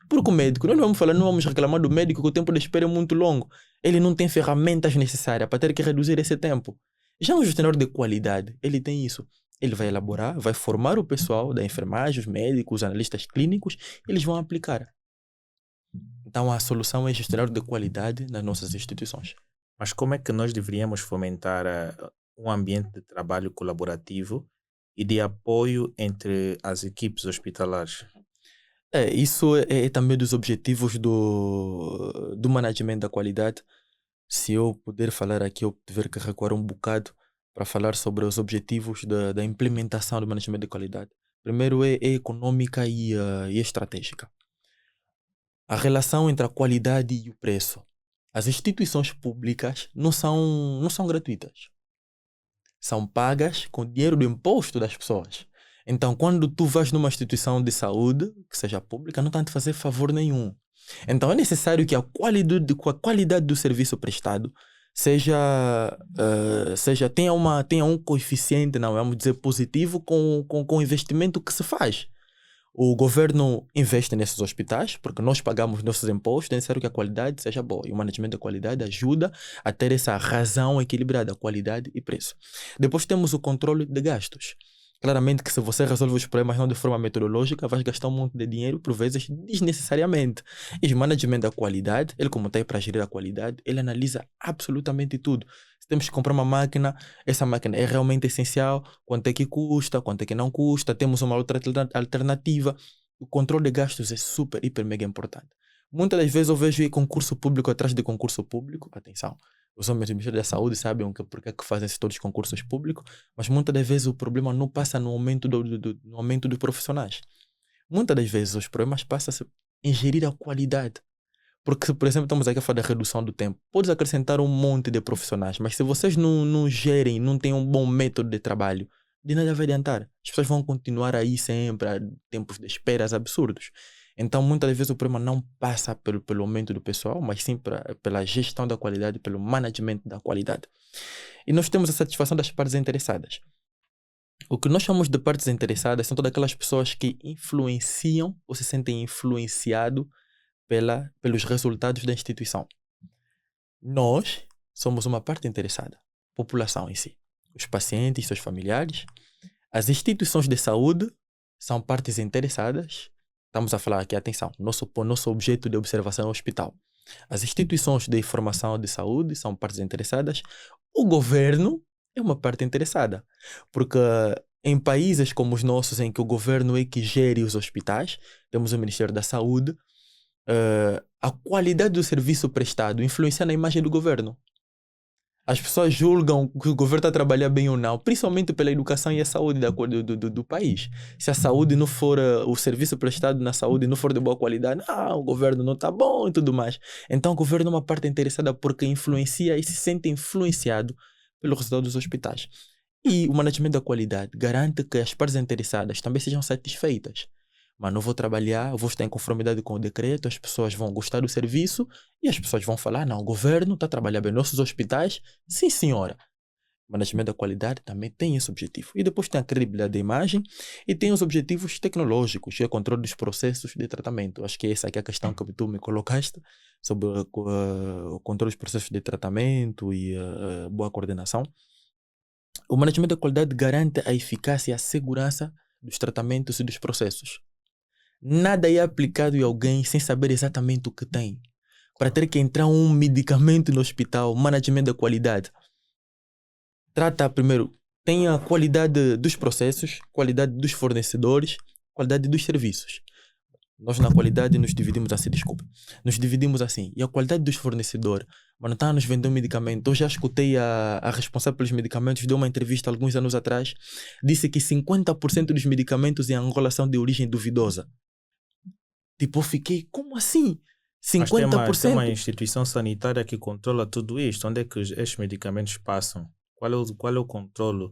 Porque o médico, nós não vamos reclamar do médico que o tempo de espera é muito longo. Ele não tem ferramentas necessárias para ter que reduzir esse tempo. Já um gestionário de qualidade, ele tem isso. Ele vai elaborar, vai formar o pessoal da enfermagem, os médicos, os analistas clínicos, eles vão aplicar. Então a solução é gestionário de qualidade nas nossas instituições. Mas como é que nós deveríamos fomentar um ambiente de trabalho colaborativo e de apoio entre as equipes hospitalares? Isso é também dos objetivos do management da qualidade. Se eu puder falar aqui, eu tiver que recuar um bocado para falar sobre os objetivos da implementação do management de qualidade. Primeiro é econômica e estratégica. A relação entre a qualidade e o preço. As instituições públicas não são gratuitas. São pagas com dinheiro do imposto das pessoas. Então, quando tu vais numa instituição de saúde, que seja pública, não está a te fazer favor nenhum. Então, é necessário que a qualidade do serviço prestado tenha um coeficiente, não, vamos dizer, positivo com o investimento que se faz. O governo investe nesses hospitais, porque nós pagamos nossos impostos, é necessário que a qualidade seja boa. E o management da qualidade ajuda a ter essa razão equilibrada, qualidade e preço. Depois temos o controle de gastos. Claramente que se você resolve os problemas não de forma metodológica, vai gastar um monte de dinheiro, por vezes, desnecessariamente. E o management da qualidade, ele como está aí para gerir a qualidade, ele analisa absolutamente tudo. Se temos que comprar uma máquina, essa máquina é realmente essencial, quanto é que custa, quanto é que não custa, temos uma outra alternativa. O controle de gastos é super, hiper, mega importante. Muitas das vezes eu vejo aí concurso público atrás de concurso público, atenção. Os homens do Ministério da Saúde sabem porque é que fazem todos os concursos públicos, mas muitas das vezes o problema não passa no aumento no aumento dos profissionais. Muitas das vezes os problemas passam em gerir a qualidade. Porque, por exemplo, estamos aqui a falar da redução do tempo. Podes acrescentar um monte de profissionais, mas se vocês não gerem, não têm um bom método de trabalho, de nada vai adiantar. As pessoas vão continuar aí sempre a tempos de esperas absurdos. Então, muitas das vezes o problema não passa pelo aumento do pessoal, mas sim pela gestão da qualidade, pelo management da qualidade. E nós temos a satisfação das partes interessadas. O que nós chamamos de partes interessadas são todas aquelas pessoas que influenciam ou se sentem influenciados pelos resultados da instituição. Nós somos uma parte interessada, a população em si. Os pacientes, seus familiares. As instituições de saúde são partes interessadas. Estamos a falar aqui, atenção, nosso objeto de observação é o hospital. As instituições de informação de saúde são partes interessadas. O governo é uma parte interessada. Porque em países como os nossos, em que o governo é que gere os hospitais, temos o Ministério da Saúde, a qualidade do serviço prestado influencia na imagem do governo. As pessoas julgam que o governo está a trabalhar bem ou não, principalmente pela educação e a saúde do país. Se a saúde não for, o serviço prestado na saúde não for de boa qualidade, o governo não está bom e tudo mais. Então o governo é uma parte interessada porque influencia e se sente influenciado pelo resultado dos hospitais. E o management da qualidade garante que as partes interessadas também sejam satisfeitas. Mas não vou trabalhar, vou estar em conformidade com o decreto, as pessoas vão gostar do serviço e as pessoas vão falar, não, o governo está a trabalhar bem. Nossos hospitais, sim senhora. O management da qualidade também tem esse objetivo. E depois tem a credibilidade da imagem e tem os objetivos tecnológicos, que é o controle dos processos de tratamento. Acho que essa aqui é a questão que tu me colocaste sobre o controle dos processos de tratamento e boa coordenação. O management da qualidade garante a eficácia e a segurança dos tratamentos e dos processos. Nada é aplicado em alguém sem saber exatamente o que tem. Para ter que entrar um medicamento no hospital, management da qualidade. Trata primeiro, tem a qualidade dos processos, qualidade dos fornecedores, qualidade dos serviços. Nós na qualidade nos dividimos assim, Nos dividimos assim. E a qualidade dos fornecedores, mas não está a nos vender um medicamento. Eu já escutei a responsável pelos medicamentos, deu uma entrevista alguns anos atrás, disse que 50% dos medicamentos em Angola são de origem duvidosa. Tipo, eu fiquei, como assim? 50%? Mas tem uma instituição sanitária que controla tudo isto. Onde é que estes medicamentos passam? Qual é o controle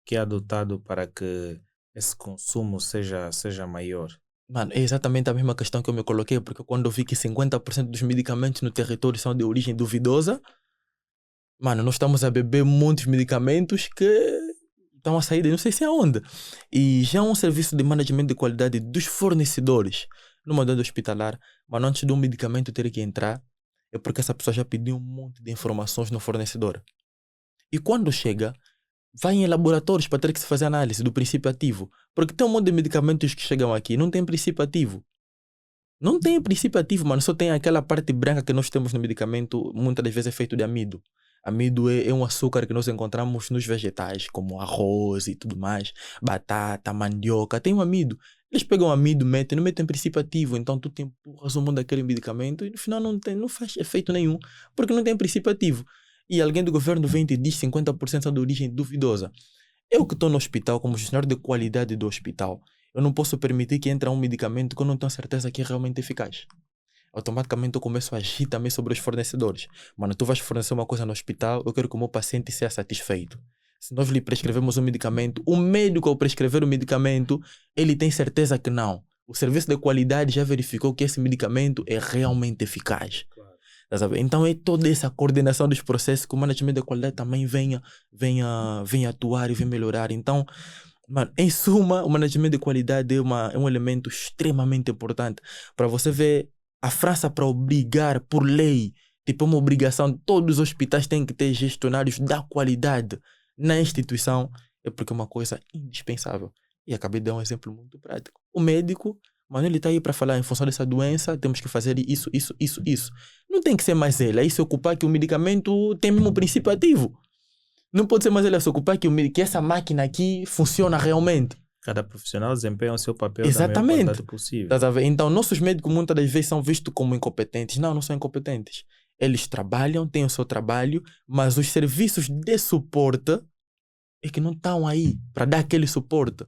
que é adotado para que esse consumo seja maior? Mano, é exatamente a mesma questão que eu me coloquei, porque quando eu vi que 50% dos medicamentos no território são de origem duvidosa, mano, nós estamos a beber muitos medicamentos que estão a sair de não sei se aonde. E já um serviço de management de qualidade dos fornecedores no modelo hospitalar, mas antes de um medicamento ter que entrar, é porque essa pessoa já pediu um monte de informações no fornecedor. E quando chega, vai em laboratórios para ter que se fazer análise do princípio ativo. Porque tem um monte de medicamentos que chegam aqui, não tem princípio ativo. Não tem princípio ativo, mano. Só tem aquela parte branca que nós temos no medicamento, muitas das vezes é feito de amido. Amido é um açúcar que nós encontramos nos vegetais, como arroz e tudo mais, batata, mandioca, tem um amido. Eles pegam o amido, não metem princípio ativo, então tu te empurras o mundo daquele medicamento e no final não faz efeito nenhum, porque não tem princípio ativo. E alguém do governo vem e te diz 50% são de origem duvidosa. Eu que estou no hospital, como gestionário de qualidade do hospital, eu não posso permitir que entre um medicamento que eu não tenho certeza que é realmente eficaz. Automaticamente eu começo a agir também sobre os fornecedores. Mano, tu vais fornecer uma coisa no hospital, eu quero que o meu paciente seja satisfeito. Se nós lhe prescrevemos um medicamento, o médico ao prescrever o medicamento, ele tem certeza que não. O serviço de qualidade já verificou que esse medicamento é realmente eficaz. Claro. Estás a ver? Então é toda essa coordenação dos processos que o management da qualidade também venha atuar e venha melhorar. Então, mano, em suma, o management de qualidade é um elemento extremamente importante. Para você ver, a França, para obrigar por lei, tipo, é uma obrigação, todos os hospitais têm que ter gestionários da qualidade na instituição, é porque é uma coisa indispensável. E acabei de dar um exemplo muito prático. O médico, mano, ele está aí para falar em função dessa doença, temos que fazer isso, isso, isso, isso. Não tem que ser mais ele, aí se ocupar que o medicamento tem mesmo princípio ativo. Não pode ser mais ele a se ocupar que essa máquina aqui funciona realmente. Cada profissional desempenha o seu papel da melhor Exatamente. qualidade possível. Estás a ver? Então, nossos médicos muitas das vezes são vistos como incompetentes. Não, não são incompetentes. Eles trabalham, têm o seu trabalho, mas os serviços de suporte é que não estão aí para dar aquele suporte.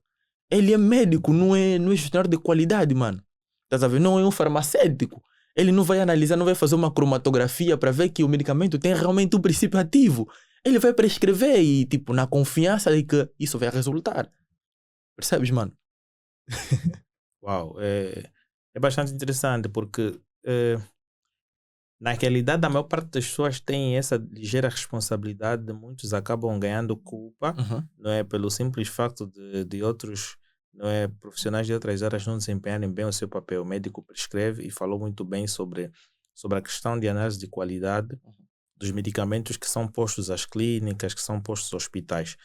Ele é médico, não é gestionário de qualidade, mano. Estás a ver? Não é um farmacêutico. Ele não vai analisar, não vai fazer uma cromatografia para ver que o medicamento tem realmente um princípio ativo. Ele vai prescrever e, tipo, na confiança de que isso vai resultar. Percebes, mano? Uau, é bastante interessante porque na realidade a maior parte das pessoas tem essa ligeira responsabilidade, muitos acabam ganhando culpa, Uhum. não é, pelo simples facto de outros, não é, profissionais de outras áreas não desempenharem bem o seu papel. O médico prescreve e falou muito bem sobre a questão de análise de qualidade dos medicamentos que são postos às clínicas, que são postos aos hospitais.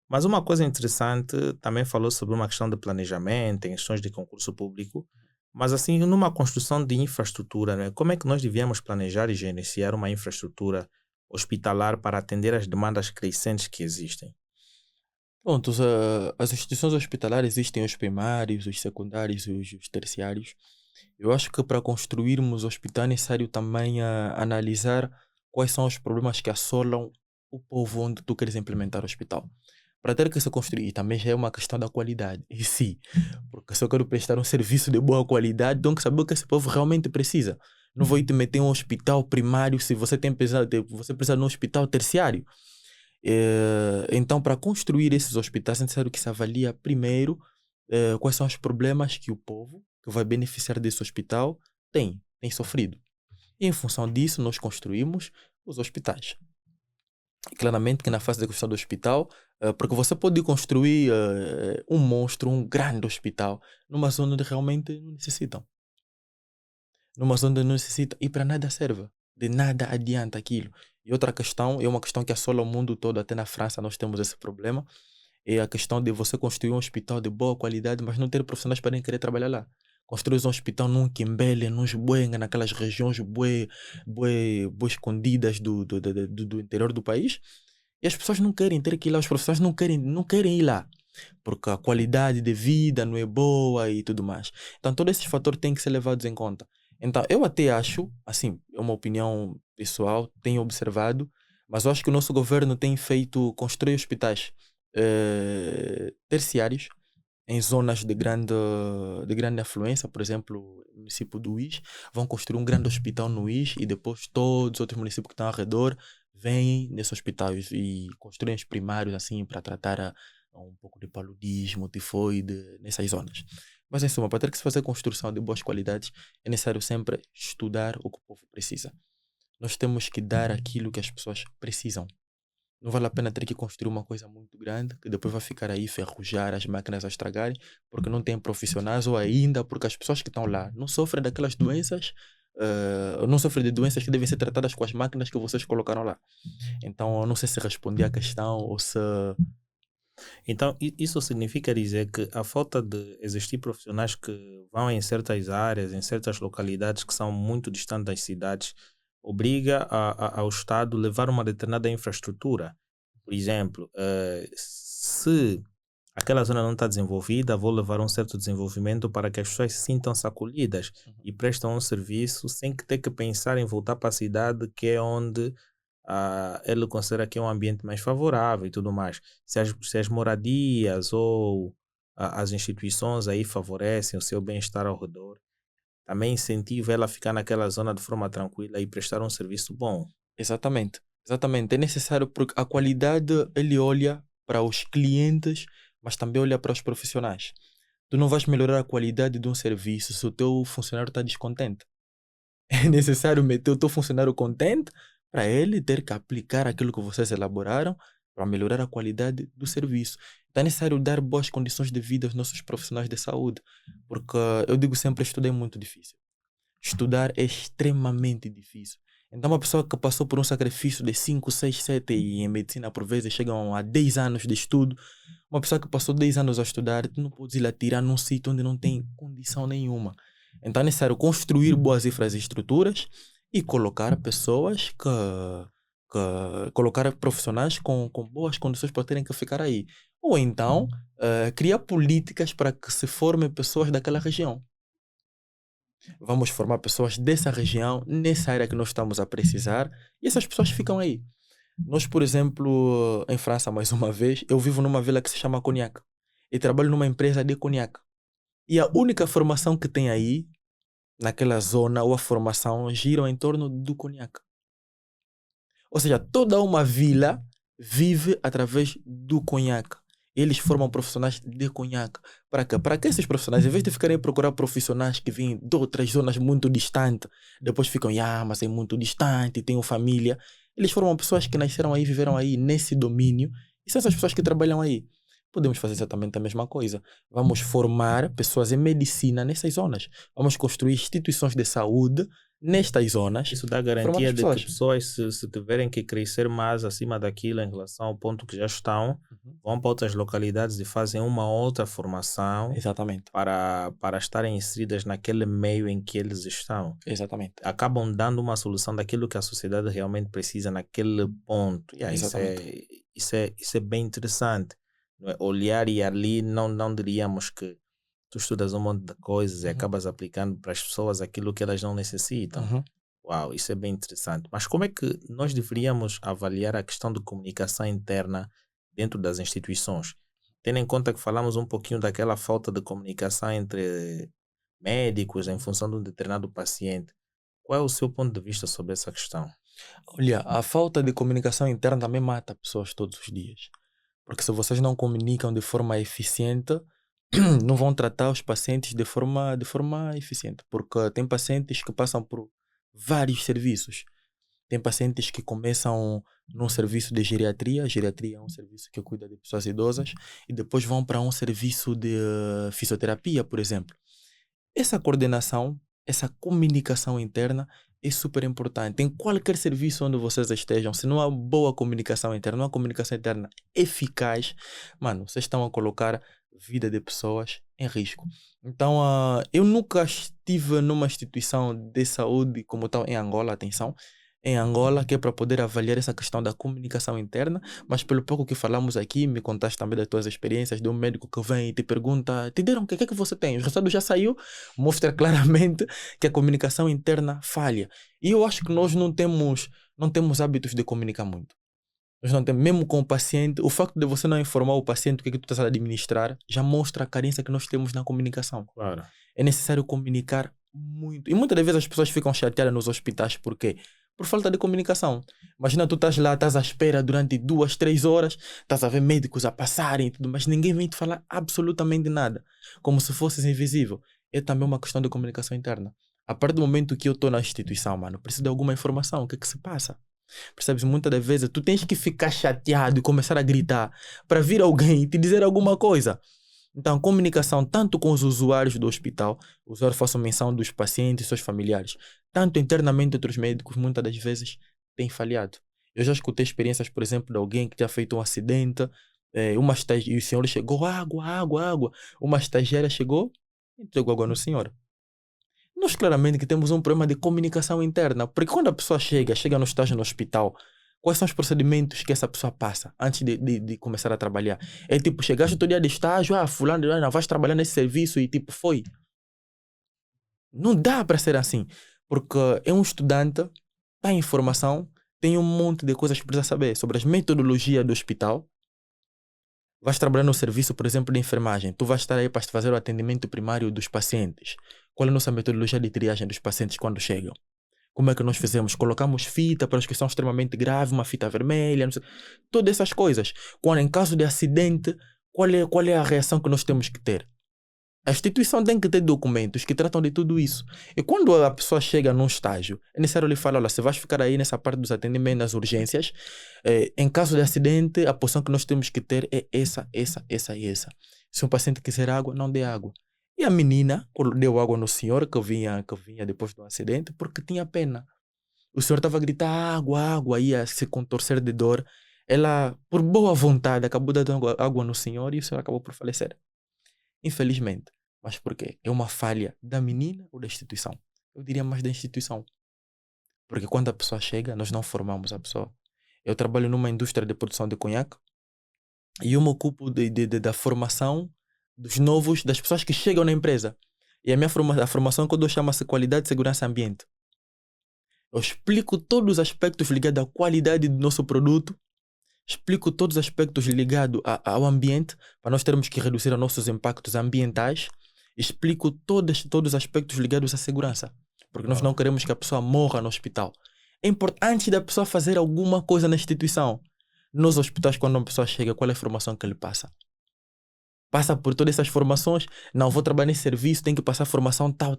Mas uma coisa interessante, também falou sobre uma questão de planejamento, em questões de concurso público, mas assim, numa construção de infraestrutura, né? Como é que nós devíamos planejar e gerenciar uma infraestrutura hospitalar para atender às demandas crescentes que existem? Pronto, as instituições hospitalares existem os primários, os secundários e os terciários. Eu acho que para construirmos hospital é necessário também analisar quais são os problemas que assolam o povo onde tu queres implementar o hospital. Para ter que se construir, e também já é uma questão da qualidade. E sim, porque se eu quero prestar um serviço de boa qualidade, tenho que saber o que esse povo realmente precisa. Não vou te meter em um hospital primário se você você precisa de um hospital terciário. Então, para construir esses hospitais, é necessário que se avalie primeiro quais são os problemas que o povo que vai beneficiar desse hospital tem sofrido. E em função disso, nós construímos os hospitais. E claramente que na fase de construção do hospital, porque você pode construir um monstro, um grande hospital, numa zona onde realmente não necessitam. Numa zona onde não necessita e para nada serve. De nada adianta aquilo. E outra questão, é uma questão que assola o mundo todo, até na França nós temos esse problema, é a questão de você construir um hospital de boa qualidade, mas não ter profissionais para nem querer trabalhar lá. Construir um hospital num Quimbele, num Buenga, naquelas regiões bué escondidas do interior do país, e as pessoas não querem ter que ir lá, os profissionais não querem ir lá, porque a qualidade de vida não é boa e tudo mais. Então, todos esses fatores têm que ser levados em conta. Então, eu até acho, assim, é uma opinião pessoal, tenho observado, mas eu acho que o nosso governo tem feito construir hospitais terciários em zonas de grande afluência, por exemplo, o município do Uís, vão construir um grande hospital no Uís e depois todos os outros municípios que estão ao redor vêm nesses hospitais e construem os primários assim para tratar um pouco de paludismo, tifoide, nessas zonas. Mas em suma, para ter que se fazer construção de boas qualidades, é necessário sempre estudar o que o povo precisa. Nós temos que dar aquilo que as pessoas precisam. Não vale a pena ter que construir uma coisa muito grande que depois vai ficar aí ferrujar, as máquinas a estragarem, porque não tem profissionais ou ainda porque as pessoas que estão lá não sofrem daquelas doenças, não sofrem de doenças que devem ser tratadas com as máquinas que vocês colocaram lá. Então, eu não sei se respondi à questão ou se. Então, isso significa dizer que a falta de existir profissionais que vão em certas áreas, em certas localidades que são muito distantes das cidades, obriga ao Estado levar uma determinada infraestrutura. Por exemplo, se aquela zona não está desenvolvida, vou levar um certo desenvolvimento para que as pessoas se sintam-se acolhidas e prestam um serviço sem que ter que pensar em voltar para a cidade, que é onde ele considera que é um ambiente mais favorável e tudo mais. Se as moradias ou as instituições aí favorecem o seu bem-estar ao redor, também incentiva ela a ficar naquela zona de forma tranquila e prestar um serviço bom. Exatamente. Exatamente. É necessário porque a qualidade ele olha para os clientes, mas também olha para os profissionais. Tu não vais melhorar a qualidade de um serviço se o teu funcionário está descontente. É necessário meter o teu funcionário contente para ele ter que aplicar aquilo que vocês elaboraram para melhorar a qualidade do serviço. Então é necessário dar boas condições de vida aos nossos profissionais de saúde, porque eu digo sempre, estudar é muito difícil. Estudar é extremamente difícil. Então uma pessoa que passou por um sacrifício de 5, 6, 7 e em medicina por vezes chegam a 10 anos de estudo, uma pessoa que passou 10 anos a estudar, tu não podes ir lá tirar num sítio onde não tem condição nenhuma. Então é necessário construir boas infraestruturas e colocar pessoas colocar profissionais com boas condições para terem que ficar aí. Ou então, criar políticas para que se formem pessoas daquela região. Vamos formar pessoas dessa região, nessa área que nós estamos a precisar, e essas pessoas ficam aí. Nós, por exemplo, em França, mais uma vez, eu vivo numa vila que se chama Cognac e trabalho numa empresa de Cognac. E a única formação que tem aí, naquela zona, ou a formação, gira em torno do Cognac. Ou seja, toda uma vila vive através do Cognac. Eles formam profissionais de Cognac. Para quê? Para que esses profissionais, em vez de ficarem a procurar profissionais que vêm de outras zonas muito distantes, depois ficam, mas é muito distante, tenho família. Eles formam pessoas que nasceram aí, viveram aí nesse domínio, e são essas pessoas que trabalham aí. Podemos fazer exatamente a mesma coisa. Vamos formar pessoas em medicina nessas zonas. Vamos construir instituições de saúde nestas zonas. Isso dá garantia de que pessoas, se tiverem que crescer mais acima daquilo em relação ao ponto que já estão, vão para outras localidades e fazem uma outra formação. Exatamente. Para estarem inseridas naquele meio em que eles estão. Exatamente. Acabam dando uma solução daquilo que a sociedade realmente precisa naquele ponto. Isso é bem interessante. Olhar e ali não diríamos que tu estudas um monte de coisas e acabas aplicando para as pessoas aquilo que elas não necessitam. Uau, isso é bem interessante. Mas como é que nós deveríamos avaliar a questão de comunicação interna dentro das instituições? Tendo em conta que falamos um pouquinho daquela falta de comunicação entre médicos em função de um determinado paciente. Qual é o seu ponto de vista sobre essa questão? Olha, a falta de comunicação interna também mata pessoas todos os dias. Porque se vocês não comunicam de forma eficiente, não vão tratar os pacientes de forma eficiente. Porque tem pacientes que passam por vários serviços. Tem pacientes que começam num serviço de geriatria. A geriatria é um serviço que cuida de pessoas idosas. E depois vão para um serviço de fisioterapia, por exemplo. Essa coordenação, essa comunicação interna é super importante. Em qualquer serviço onde vocês estejam, se não há boa comunicação interna, não há comunicação interna eficaz, mano, vocês estão a colocar a vida de pessoas em risco. Então, eu nunca estive numa instituição de saúde como tal em Angola, atenção, em Angola, que é para poder avaliar essa questão da comunicação interna, mas pelo pouco que falamos aqui, me contaste também das tuas experiências de um médico que vem e te pergunta, te deram o que é que você tem? O resultado já saiu, mostra claramente que a comunicação interna falha. E eu acho que nós não temos hábitos de comunicar muito. Nós não temos, mesmo com o paciente, o facto de você não informar o paciente o que é que tu estás a administrar, já mostra a carência que nós temos na comunicação. Claro. É necessário comunicar muito. E muitas das vezes as pessoas ficam chateadas nos hospitais, por quê? Por falta de comunicação. Imagina, tu estás lá, estás à espera durante 2, 3 horas, estás a ver médicos a passarem e tudo, mas ninguém vem te falar absolutamente nada, como se fosses invisível. É também uma questão de comunicação interna. A partir do momento que eu estou na instituição, mano, preciso de alguma informação, o que é que se passa? Percebes? Muitas das vezes tu tens que ficar chateado e começar a gritar para vir alguém e te dizer alguma coisa. Então, comunicação tanto com os usuários do hospital, os usuários façam menção dos pacientes e seus familiares, tanto internamente entre os médicos, muitas das vezes tem falhado. Eu já escutei experiências, por exemplo, de alguém que já feito um acidente, e o senhor chegou, água. Uma estagiária chegou e entregou água no senhor. Nós claramente que temos um problema de comunicação interna, porque quando a pessoa chega no estágio no hospital, quais são os procedimentos que essa pessoa passa antes de começar a trabalhar? É tipo, chegaste todo dia de estágio, fulano, vais trabalhar nesse serviço e tipo, foi. Não dá para ser assim, porque é um estudante, está em formação, tem um monte de coisas que precisa saber sobre as metodologias do hospital. Vais trabalhar no serviço, por exemplo, de enfermagem. Tu vais estar aí para fazer o atendimento primário dos pacientes. Qual é a nossa metodologia de triagem dos pacientes quando chegam? Como é que nós fizemos? Colocamos fita para os que são extremamente graves, uma fita vermelha, não sei, todas essas coisas. Quando em caso de acidente, qual é a reação que nós temos que ter? A instituição tem que ter documentos que tratam de tudo isso. E quando a pessoa chega num estágio, é necessário lhe falar, olha, você vai ficar aí nessa parte dos atendimentos, nas urgências. Em caso de acidente, a posição que nós temos que ter é essa e essa. Se um paciente quiser água, não dê água. E a menina deu água no senhor que vinha depois do acidente porque tinha pena. O senhor estava a gritar água, ia se contorcer de dor. Ela, por boa vontade, acabou dando água no senhor e o senhor acabou por falecer. Infelizmente. Mas por quê? É uma falha da menina ou da instituição? Eu diria mais da instituição. Porque quando a pessoa chega, nós não formamos a pessoa. Eu trabalho numa indústria de produção de conhaque e eu me ocupo da formação dos novos, das pessoas que chegam na empresa. E a formação que eu dou chama-se Qualidade, Segurança e Ambiente. Eu explico todos os aspectos ligados à qualidade do nosso produto, explico todos os aspectos ligados ao ambiente, para nós termos que reduzir os nossos impactos ambientais, explico todos os aspectos ligados à segurança, porque nós não queremos que a pessoa morra no hospital. É importante, antes da pessoa fazer alguma coisa na instituição, nos hospitais, quando uma pessoa chega, qual é a formação que ele passa? Passa por todas essas formações. Não, vou trabalhar nesse serviço, tem que passar formação tal,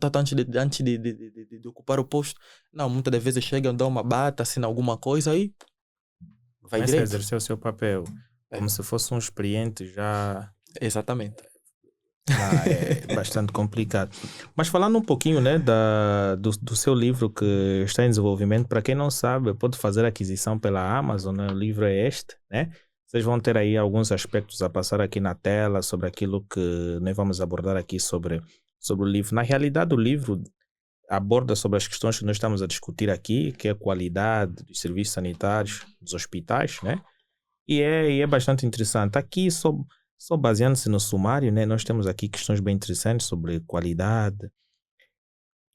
antes de ocupar o posto. Não, muitas das vezes chegam, dão uma bata, assinam alguma coisa aí vai Começa a direito. exercer o seu papel como se fosse um experiente já. Exatamente. É bastante complicado. Mas falando um pouquinho, né, do seu livro que está em desenvolvimento, para quem não sabe, pode fazer aquisição pela Amazon, né? O livro é este, né? Vocês vão ter aí alguns aspectos a passar aqui na tela sobre aquilo que nós vamos abordar aqui sobre o livro. Na realidade, o livro aborda sobre as questões que nós estamos a discutir aqui, que é a qualidade dos serviços sanitários dos hospitais, né? E é bastante interessante. Aqui, só baseando-se no sumário, né, nós temos aqui questões bem interessantes sobre qualidade.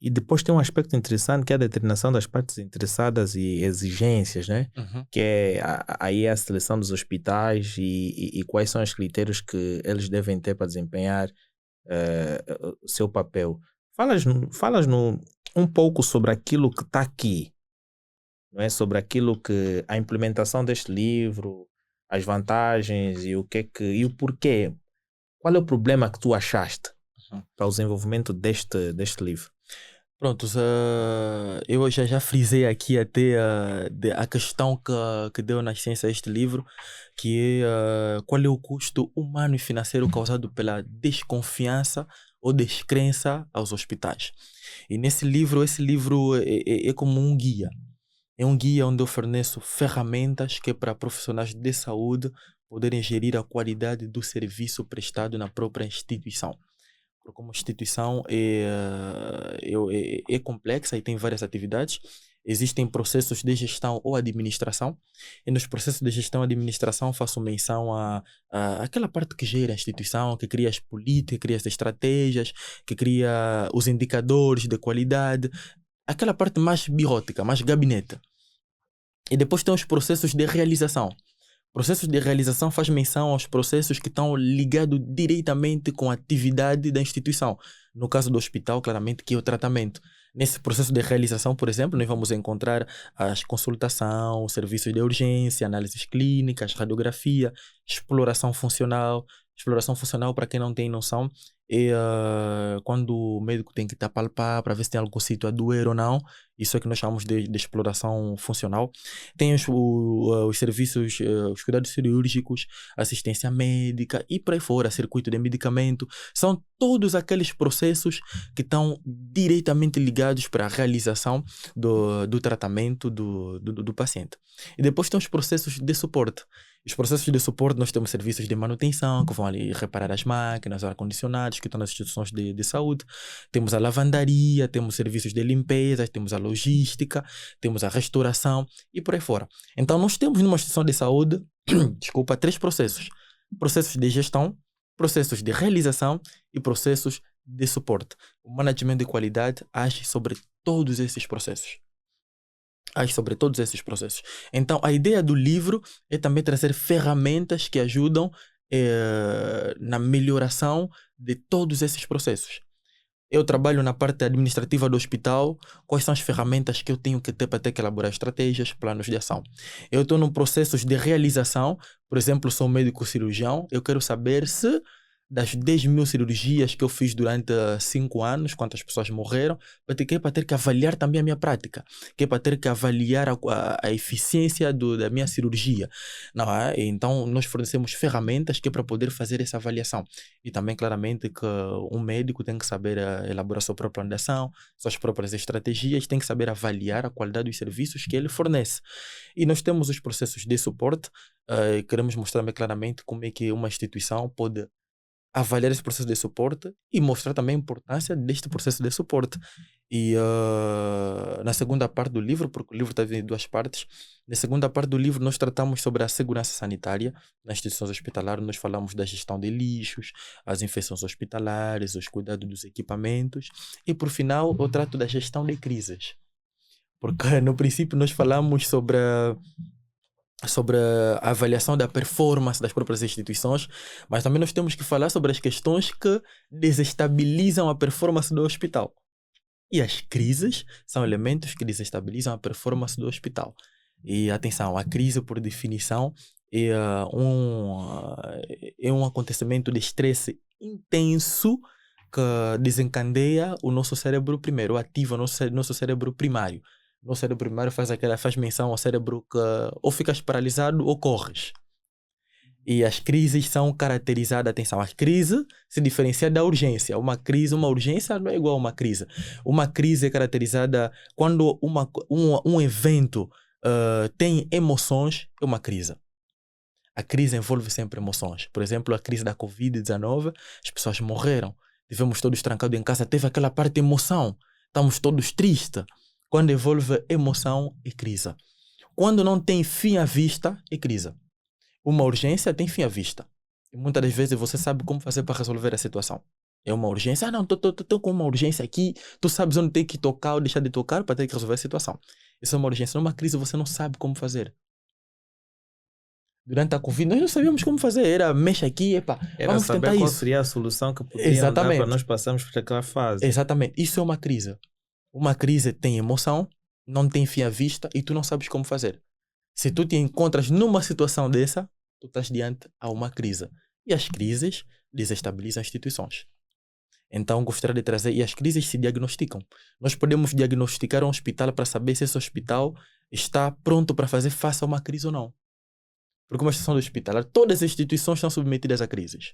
E depois tem um aspecto interessante que é a determinação das partes interessadas e exigências, né? Uhum. Que é aí a seleção dos hospitais e quais são os critérios que eles devem ter para desempenhar o seu papel. Falas um pouco sobre aquilo que está aqui, não é? Sobre aquilo que a implementação deste livro, as vantagens e o porquê. Qual é o problema que tu achaste para o desenvolvimento deste livro? Prontos, eu já frisei aqui até a questão que deu na ciência este livro, que é qual é o custo humano e financeiro causado pela desconfiança ou descrença aos hospitais. E esse livro é como um guia. É um guia onde eu forneço ferramentas que é para profissionais de saúde poderem gerir a qualidade do serviço prestado na própria instituição. Porque como instituição é complexa e tem várias atividades, existem processos de gestão ou administração, e nos processos de gestão e administração faço menção àquela parte que gera a instituição, que cria as políticas, cria as estratégias, que cria os indicadores de qualidade, aquela parte mais birótica, mais gabinete. E depois tem os processos de realização. Processos de realização faz menção aos processos que estão ligados diretamente com a atividade da instituição. No caso do hospital, claramente, que é o tratamento. Nesse processo de realização, por exemplo, nós vamos encontrar as consultação, serviços de urgência, análises clínicas, radiografia, exploração funcional. Exploração funcional, para quem não tem noção, é quando o médico tem que estar a palpar para ver se tem algum sítio a doer ou não. Isso é que nós chamamos de exploração funcional. Tem os serviços, os cuidados cirúrgicos, assistência médica e por aí fora, circuito de medicamento. São todos aqueles processos que estão diretamente ligados para a realização do tratamento do paciente. E depois tem os processos de suporte. Os processos de suporte, nós temos serviços de manutenção, que vão ali reparar as máquinas, ar-condicionados, que estão nas instituições de saúde. Temos a lavandaria, temos serviços de limpeza, temos a logística, temos a restauração e por aí fora. Então, nós temos numa instituição de saúde, três processos. Processos de gestão, processos de realização e processos de suporte. O management de qualidade age sobre todos esses processos. Então, a ideia do livro é também trazer ferramentas que ajudam na melhoração de todos esses processos. Eu trabalho na parte administrativa do hospital. Quais são as ferramentas que eu tenho que ter para ter que elaborar estratégias, planos de ação? Eu estou num processo de realização. Por exemplo, sou médico cirurgião. Eu quero saber se das 10 mil cirurgias que eu fiz durante 5 anos, quantas pessoas morreram, que é para ter que avaliar também a minha prática, que é para ter que avaliar a eficiência da minha cirurgia. Não é? Então, nós fornecemos ferramentas que é para poder fazer essa avaliação. E também, claramente, que um médico tem que saber elaborar sua própria plano de ação, suas próprias estratégias, tem que saber avaliar a qualidade dos serviços que ele fornece. E nós temos os processos de suporte, queremos mostrar bem claramente como é que uma instituição pode avaliar esse processo de suporte e mostrar também a importância deste processo de suporte. E na segunda parte do livro, porque o livro está em 2 partes, na segunda parte do livro nós tratamos sobre a segurança sanitária nas instituições hospitalares, nós falamos da gestão de lixos, as infecções hospitalares, os cuidados dos equipamentos e por final eu trato da gestão de crises. Porque no princípio nós falamos sobre a avaliação da performance das próprias instituições, mas também nós temos que falar sobre as questões que desestabilizam a performance do hospital. E as crises são elementos que desestabilizam a performance do hospital. E atenção, a crise, por definição, é um acontecimento de estresse intenso que desencadeia o nosso cérebro primeiro, ativa o nosso cérebro primário. O cérebro primário faz menção ao cérebro que ou ficas paralisado ou corres. E as crises são caracterizadas, atenção, a crise se diferencia da urgência. Uma urgência não é igual a uma crise. Uma crise é caracterizada quando um evento tem emoções, é uma crise. A crise envolve sempre emoções. Por exemplo, a crise da Covid-19, as pessoas morreram. Tivemos todos trancados em casa, teve aquela parte de emoção. Estamos todos tristes. Quando envolve emoção, é crise. Quando não tem fim à vista, é crise. Uma urgência tem fim à vista. E muitas das vezes você sabe como fazer para resolver a situação. É uma urgência. Não, estou com uma urgência aqui. Tu sabes onde tem que tocar ou deixar de tocar para ter que resolver a situação. Isso é uma urgência. Numa crise você não sabe como fazer. Durante a Covid, nós não sabíamos como fazer. Era, mexe aqui, vamos saber tentar qual isso. seria a solução que podia dar para nós passarmos por aquela fase. Exatamente. Isso é uma crise. Uma crise tem emoção, não tem fim à vista e tu não sabes como fazer. Se tu te encontras numa situação dessa, tu estás diante a uma crise. E as crises desestabilizam instituições. Então, gostaria de trazer... E as crises se diagnosticam. Nós podemos diagnosticar um hospital para saber se esse hospital está pronto para fazer face a uma crise ou não. Porque uma instituição hospitalar, todas as instituições estão submetidas a crises.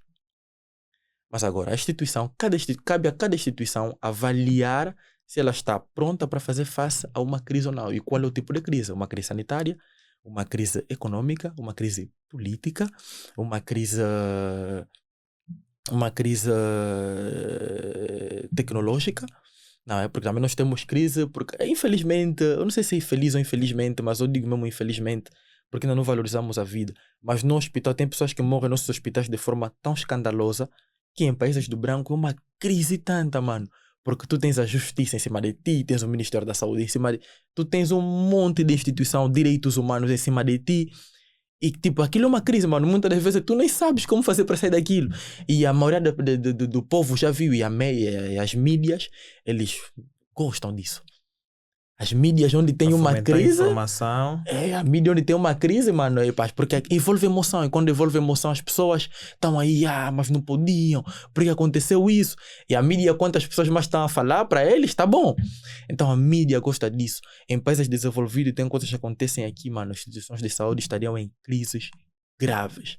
Mas agora, a instituição, cabe a cada instituição avaliar se ela está pronta para fazer face a uma crise ou não. E qual é o tipo de crise? Uma crise sanitária, uma crise econômica, uma crise política, uma crise tecnológica. Não é? Porque também nós temos crise, porque infelizmente, eu não sei se é infeliz ou infelizmente, mas eu digo mesmo infelizmente, porque ainda não valorizamos a vida. Mas no hospital tem pessoas que morrem nos hospitais de forma tão escandalosa que em países do branco é uma crise tanta, mano. Porque tu tens a justiça em cima de ti, tens o Ministério da Saúde em cima de ti, tu tens um monte de instituição, direitos humanos em cima de ti. E tipo, aquilo é uma crise, mano. Muitas das vezes tu nem sabes como fazer para sair daquilo. E a maioria do povo já viu, e as mídias, eles gostam disso. As mídias onde tem uma crise... informação. A mídia onde tem uma crise, mano, porque envolve emoção. E quando envolve emoção, as pessoas estão aí, mas não podiam, porque aconteceu isso. E a mídia, quantas pessoas mais estão a falar para eles, tá bom. Então a mídia gosta disso. Em países desenvolvidos tem coisas que acontecem aqui, mano. As instituições de saúde estariam em crises graves.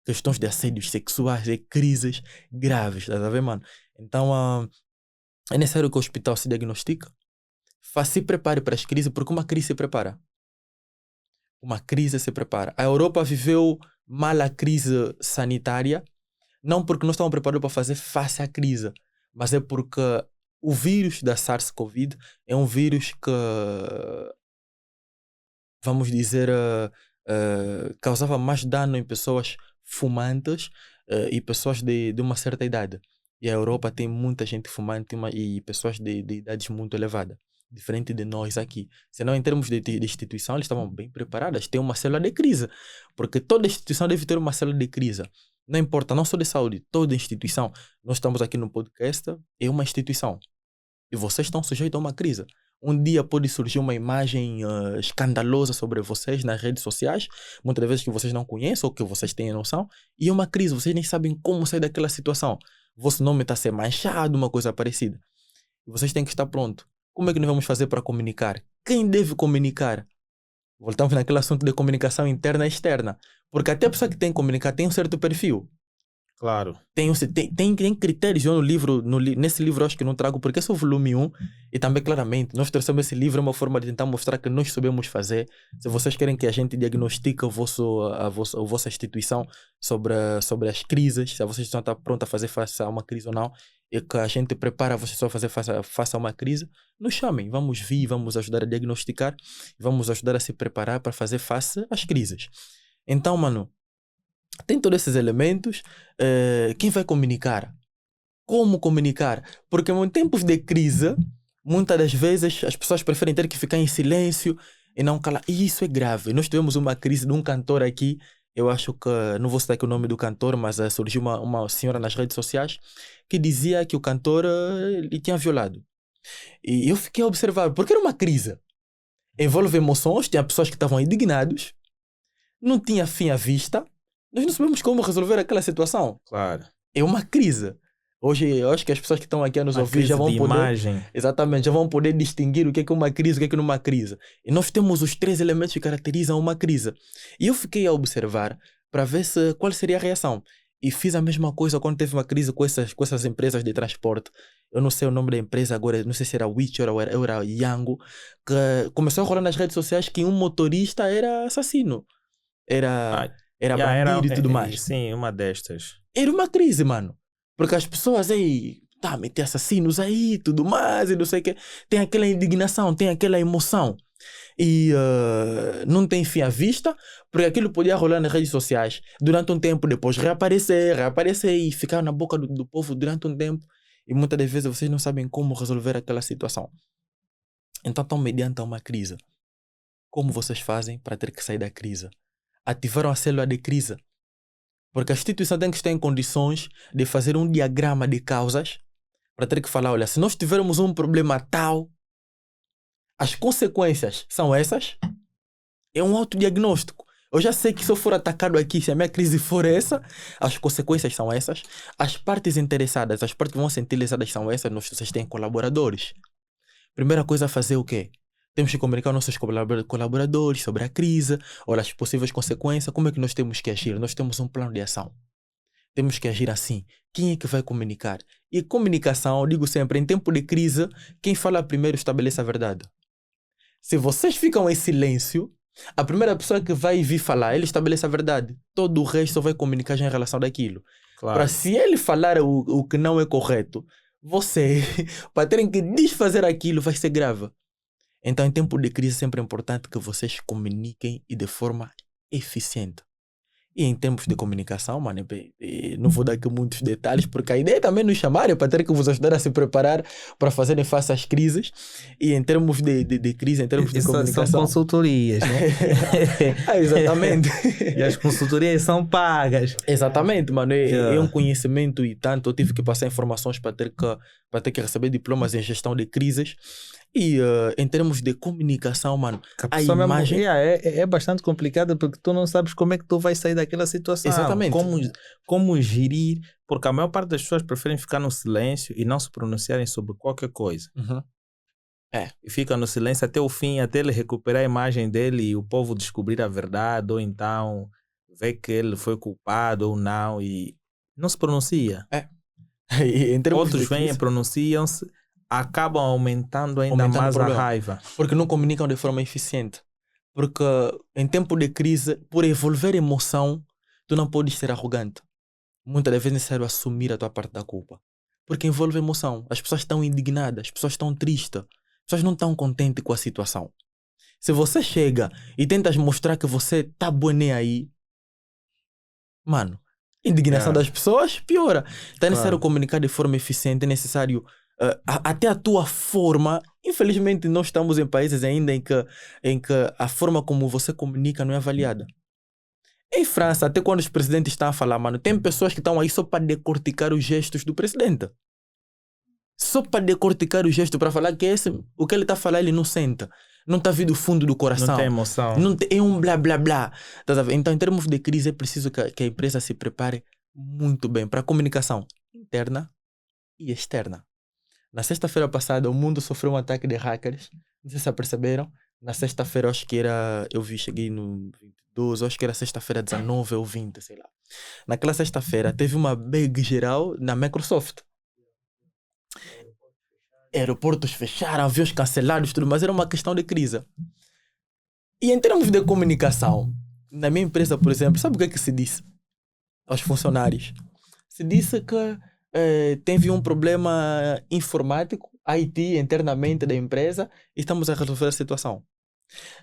Questões de assédios sexuais, de crises graves, tá a ver, mano? Então é necessário que o hospital se diagnostique. Se prepare para as crises, porque uma crise se prepara. Uma crise se prepara. A Europa viveu mal a crise sanitária, não porque não estavam preparados para fazer face à crise, mas é porque o vírus da SARS-CoV é um vírus que, vamos dizer, causava mais dano em pessoas fumantes e pessoas de uma certa idade. E a Europa tem muita gente fumante e pessoas de idades muito elevadas. Diferente de nós aqui. Senão, em termos de instituição, eles estavam bem preparadas. Tem uma célula de crise. Porque toda instituição deve ter uma célula de crise. Não importa, não só de saúde, toda instituição. Nós estamos aqui no podcast, é uma instituição. E vocês estão sujeitos a uma crise. Um dia pode surgir uma imagem escandalosa sobre vocês nas redes sociais, muitas vezes que vocês não conhecem ou que vocês têm noção, e é uma crise, vocês nem sabem como sair daquela situação. Vosso nome está a ser manchado, uma coisa parecida. E vocês têm que estar pronto. Como é que nós vamos fazer para comunicar? Quem deve comunicar? Voltamos naquele assunto de comunicação interna e externa. Porque até a pessoa que tem que comunicar tem um certo perfil. Claro. Tem critérios. Eu nesse livro acho que não trago, porque esse é o volume 1 e também claramente nós trouxemos esse livro, é uma forma de tentar mostrar que nós sabemos fazer. Se vocês querem que a gente diagnostique a vossa instituição sobre as crises, se vocês estão prontos a fazer face a uma crise ou não, e que a gente prepara vocês só a fazer face a uma crise, nos chamem, vamos vir, vamos ajudar a diagnosticar, vamos ajudar a se preparar para fazer face às crises. Então, mano, tem todos esses elementos. Quem vai comunicar? Como comunicar? Porque em tempos de crise, muitas das vezes as pessoas preferem ter que ficar em silêncio e não calar. E isso é grave. Nós tivemos uma crise de um cantor aqui. Eu acho que, não vou citar aqui o nome do cantor, mas surgiu uma senhora nas redes sociais que dizia que o cantor lhe tinha violado. E eu fiquei a observar, porque era uma crise. Envolve emoções, tinha pessoas que estavam indignados, não tinha fim à vista. Nós não sabemos como resolver aquela situação. Claro. É uma crise. Hoje, eu acho que as pessoas que estão aqui a nos ouvir já vão poder... imagem. Exatamente, já vão poder distinguir o que é uma crise, o que é não é uma crise. E nós temos os 3 elementos que caracterizam uma crise. E eu fiquei a observar para ver qual seria a reação. E fiz a mesma coisa quando teve uma crise com essas empresas de transporte. Eu não sei o nome da empresa agora, não sei se era Witcher ou era Yango, que começou a rolar nas redes sociais que um motorista era assassino. Era bandido e tudo mais. Sim, uma destas. Era uma crise, mano. Porque as pessoas aí, meter assassinos aí, tudo mais, e não sei o que. Tem aquela indignação, tem aquela emoção. E não tem fim à vista, porque aquilo podia rolar nas redes sociais durante um tempo, depois reaparecer e ficar na boca do povo durante um tempo. E muitas das vezes vocês não sabem como resolver aquela situação. Então estão mediante uma crise. Como vocês fazem para ter que sair da crise? Ativaram a célula de crise. Porque a instituição tem que estar em condições de fazer um diagrama de causas para ter que falar, olha, se nós tivermos um problema tal, as consequências são essas. É um autodiagnóstico. Eu já sei que se eu for atacado aqui, se a minha crise for essa, as consequências são essas. As partes interessadas, as partes que vão ser utilizadas são essas. Vocês têm colaboradores. Primeira coisa a fazer o quê? Temos que comunicar aos nossos colaboradores sobre a crise, ou as possíveis consequências, como é que nós temos que agir. Nós temos um plano de ação. Temos que agir assim. Quem é que vai comunicar? E comunicação, eu digo sempre, em tempo de crise, quem fala primeiro estabelece a verdade. Se vocês ficam em silêncio, a primeira pessoa que vai vir falar, ele estabelece a verdade. Todo o resto só vai comunicar já em relação daquilo. Claro. Para se ele falar o que não é correto, você, para terem que desfazer aquilo, vai ser grave. Então, em tempo de crise, sempre é importante que vocês comuniquem e de forma eficiente. E em tempos de comunicação, mano, não vou dar aqui muitos detalhes, porque a ideia é também nos chamarem para ter que vos ajudar a se preparar para fazerem face às crises. E em termos de crise, em termos de comunicação... São consultorias, né? Exatamente. E as consultorias são pagas. Exatamente, mano. É um conhecimento e tanto. Eu tive que passar informações para ter que receber diplomas em gestão de crises. E em termos de comunicação, mano, a imagem... É bastante complicado porque tu não sabes como é que tu vais sair daquela situação. Exatamente. Como gerir, porque a maior parte das pessoas preferem ficar no silêncio e não se pronunciarem sobre qualquer coisa. Uhum. E fica no silêncio até o fim, até ele recuperar a imagem dele e o povo descobrir a verdade, ou então ver que ele foi culpado ou não, e não se pronuncia. Outros vêm e pronunciam-se, acabam aumentando ainda mais a raiva. Porque não comunicam de forma eficiente. Porque em tempo de crise, por envolver emoção, tu não podes ser arrogante. Muitas vezes é necessário assumir a tua parte da culpa. Porque envolve emoção. As pessoas estão indignadas, as pessoas estão tristes, as pessoas não estão contentes com a situação. Se você chega e tentas mostrar que você está bom nem aí, mano, a indignação das pessoas piora. Então é necessário comunicar de forma eficiente, é necessário... até a tua forma, infelizmente nós estamos em países ainda em que a forma como você comunica não é avaliada. Em França, até quando os presidentes estão a falar, mano, tem pessoas que estão aí só para decorticar os gestos do presidente. Só para decorticar o gesto, para falar que o que ele está a falar, ele não senta. Não está vindo do fundo do coração. Não tem emoção. É um blá blá blá. Tá a ver? Então, em termos de crise, é preciso que a empresa se prepare muito bem para a comunicação interna e externa. Na sexta-feira passada, o mundo sofreu um ataque de hackers. Não sei se perceberam. Na sexta-feira, acho que era. Cheguei no 22, acho que era sexta-feira 19 ou 20, sei lá. Naquela sexta-feira, teve uma bug geral na Microsoft. Aeroportos fecharam, aviões cancelados, tudo, mas era uma questão de crise. E em termos de comunicação, na minha empresa, por exemplo, sabe o que se disse aos funcionários? Se disse que teve um problema informático, IT, internamente da empresa, e estamos a resolver a situação.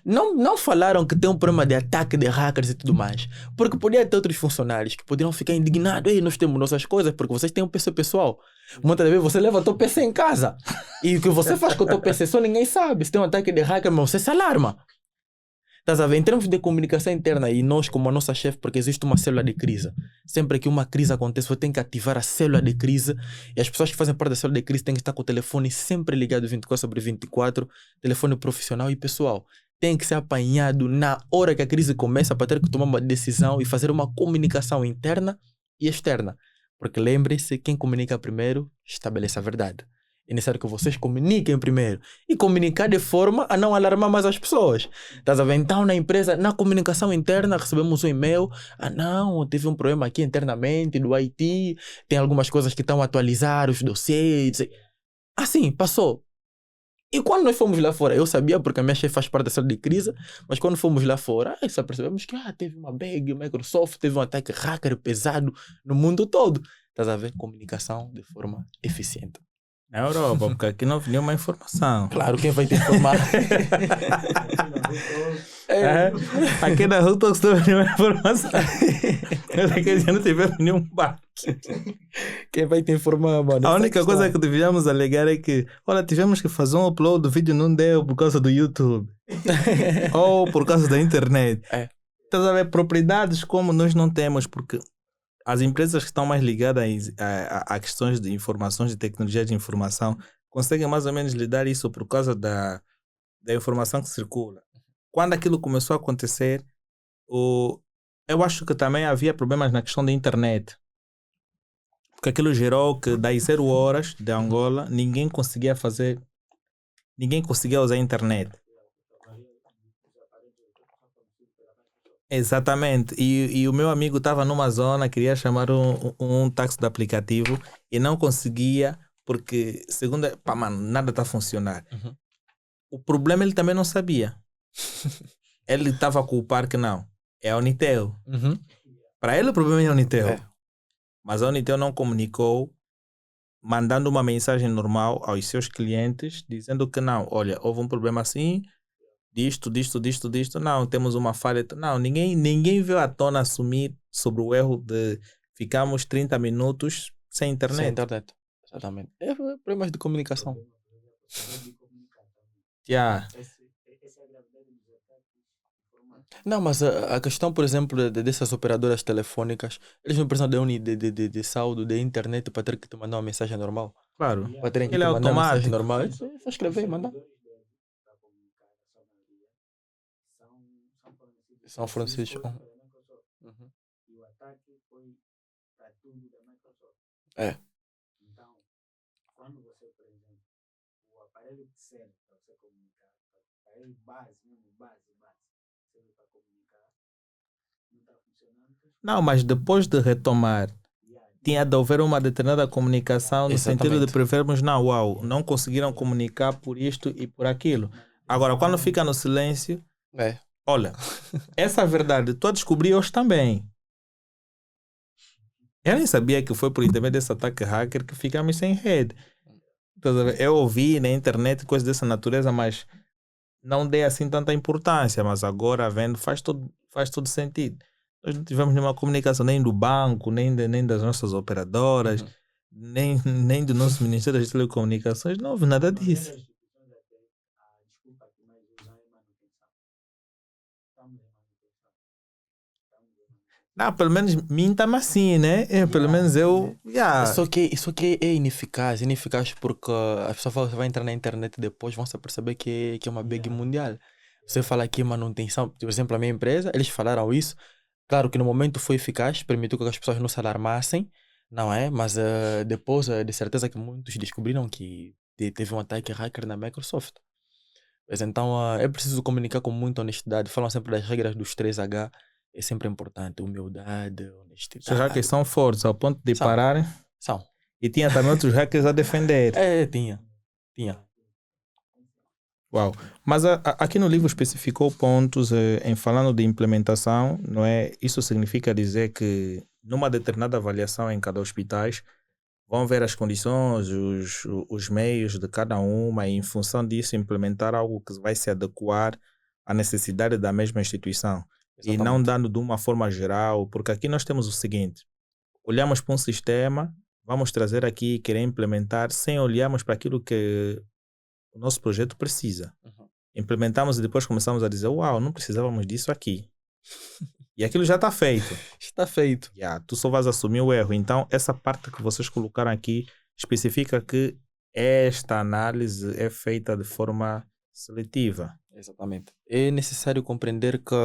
Não falaram que tem um problema de ataque de hackers e tudo mais. Porque podia ter outros funcionários que poderiam ficar indignados. Ei, nós temos nossas coisas, porque vocês têm um PC pessoal. Muitas vezes você leva o teu PC em casa. E o que você faz com o teu PC só ninguém sabe. Se tem um ataque de hacker, mas você se alarma. Estás a ver? Em termos de comunicação interna, e nós, como a nossa chefe, porque existe uma célula de crise. Sempre que uma crise acontece, você tem que ativar a célula de crise. E as pessoas que fazem parte da célula de crise têm que estar com o telefone sempre ligado 24/24, telefone profissional e pessoal. Tem que ser apanhado na hora que a crise começa para ter que tomar uma decisão e fazer uma comunicação interna e externa. Porque lembre-se, quem comunica primeiro estabelece a verdade. É necessário que vocês comuniquem primeiro. E comunicar de forma a não alarmar mais as pessoas. Estás a ver? Então, na empresa, na comunicação interna, recebemos um e-mail. Não, teve um problema aqui internamente do IT. Tem algumas coisas que estão a atualizar, os dossiês. Assim, passou. E quando nós fomos lá fora, eu sabia porque a minha chefe faz parte da sala de crise, mas quando fomos lá fora, só percebemos que teve uma bug, Microsoft teve um ataque hacker pesado no mundo todo. Estás a ver? Comunicação de forma eficiente. Na Europa, porque aqui não vinha uma informação. Claro, quem vai te informar? Aqui na rua todos não vinha uma informação. Aqui já não tivemos nenhum barco. Quem vai te informar, mano? A única coisa que devíamos alegar é que, olha, tivemos que fazer um upload do vídeo, não deu por causa do YouTube. Ou por causa da internet. Estás a ver? Propriedades como nós não temos, porque as empresas que estão mais ligadas a questões de informações, de tecnologia de informação, conseguem mais ou menos lidar isso por causa da informação que circula. Quando aquilo começou a acontecer, eu acho que também havia problemas na questão da internet. Porque aquilo gerou que das 0 horas de Angola, ninguém conseguia usar a internet. Exatamente, e o meu amigo estava numa zona, queria chamar um táxi de aplicativo e não conseguia porque, segundo, mano, nada está a funcionar. Uhum. O problema ele também não sabia. Ele estava a culpar que não, é a Unitel. Uhum. Para ele o problema é a Unitel. Mas a Unitel não comunicou, mandando uma mensagem normal aos seus clientes, dizendo que não, olha, houve um problema assim, disto, não, temos uma falha. Não, ninguém veio à tona assumir sobre o erro de ficarmos 30 minutos sem internet. Sem internet, exatamente. É problemas de comunicação. Não, mas a questão, por exemplo, dessas operadoras telefônicas, eles não precisam de saldo, de internet para ter que te mandar uma mensagem normal. Claro. Para terem que Ele te é mandar uma mensagem automático. normal. É só escrever e mandar. São Francisco. Uhum. E o ataque foi para tudo da Microsoft. Então, quando você, por exemplo, o aparelho que serve para você comunicar, o aparelho base, serve para comunicar, não está funcionando. Não, mas depois de retomar, tinha de haver uma determinada comunicação no sentido de prevermos, não conseguiram comunicar por isto e por aquilo. Agora, quando fica no silêncio, olha, essa verdade tu a descobri hoje também. Eu nem sabia que foi por intermédio desse ataque hacker que ficamos sem rede. Eu ouvi na internet coisas dessa natureza, mas não dei assim tanta importância. Mas agora vendo, faz todo sentido. Nós não tivemos nenhuma comunicação nem do banco, nem das nossas operadoras, nem do nosso Ministério das Telecomunicações. Não houve nada disso. Não, pelo menos minta-me assim, né? Pelo menos eu... Só que é ineficaz. Ineficaz porque as pessoas vão entrar na internet depois, vão se perceber que é uma bag mundial. Você fala aqui manutenção, por exemplo, a minha empresa, eles falaram isso. Claro que no momento foi eficaz, permitiu que as pessoas não se alarmassem, não é? Mas depois, de certeza que muitos descobriram que teve um ataque hacker na Microsoft. Mas então é preciso comunicar com muita honestidade. Falam sempre das regras dos 3H. É sempre importante. Humildade, Os honestidade. hackers são fortes ao ponto de São. pararem. São. E tinha também outros hackers a defender. Tinha. Uau. Mas aqui no livro especificou pontos em falando de implementação, não é? Isso significa dizer que numa determinada avaliação em cada hospital vão ver as condições, os meios de cada uma e em função disso implementar algo que vai se adequar à necessidade da mesma instituição. Exatamente. E não dando de uma forma geral, porque aqui nós temos o seguinte, olhamos para um sistema, vamos trazer aqui e querer implementar sem olharmos para aquilo que o nosso projeto precisa. Uhum. Implementamos e depois começamos a dizer, uau, não precisávamos disso aqui. E aquilo já está feito. Está feito. Tu só vais assumir o erro. Então, essa parte que vocês colocaram aqui especifica que esta análise é feita de forma seletiva. Exatamente. É necessário compreender que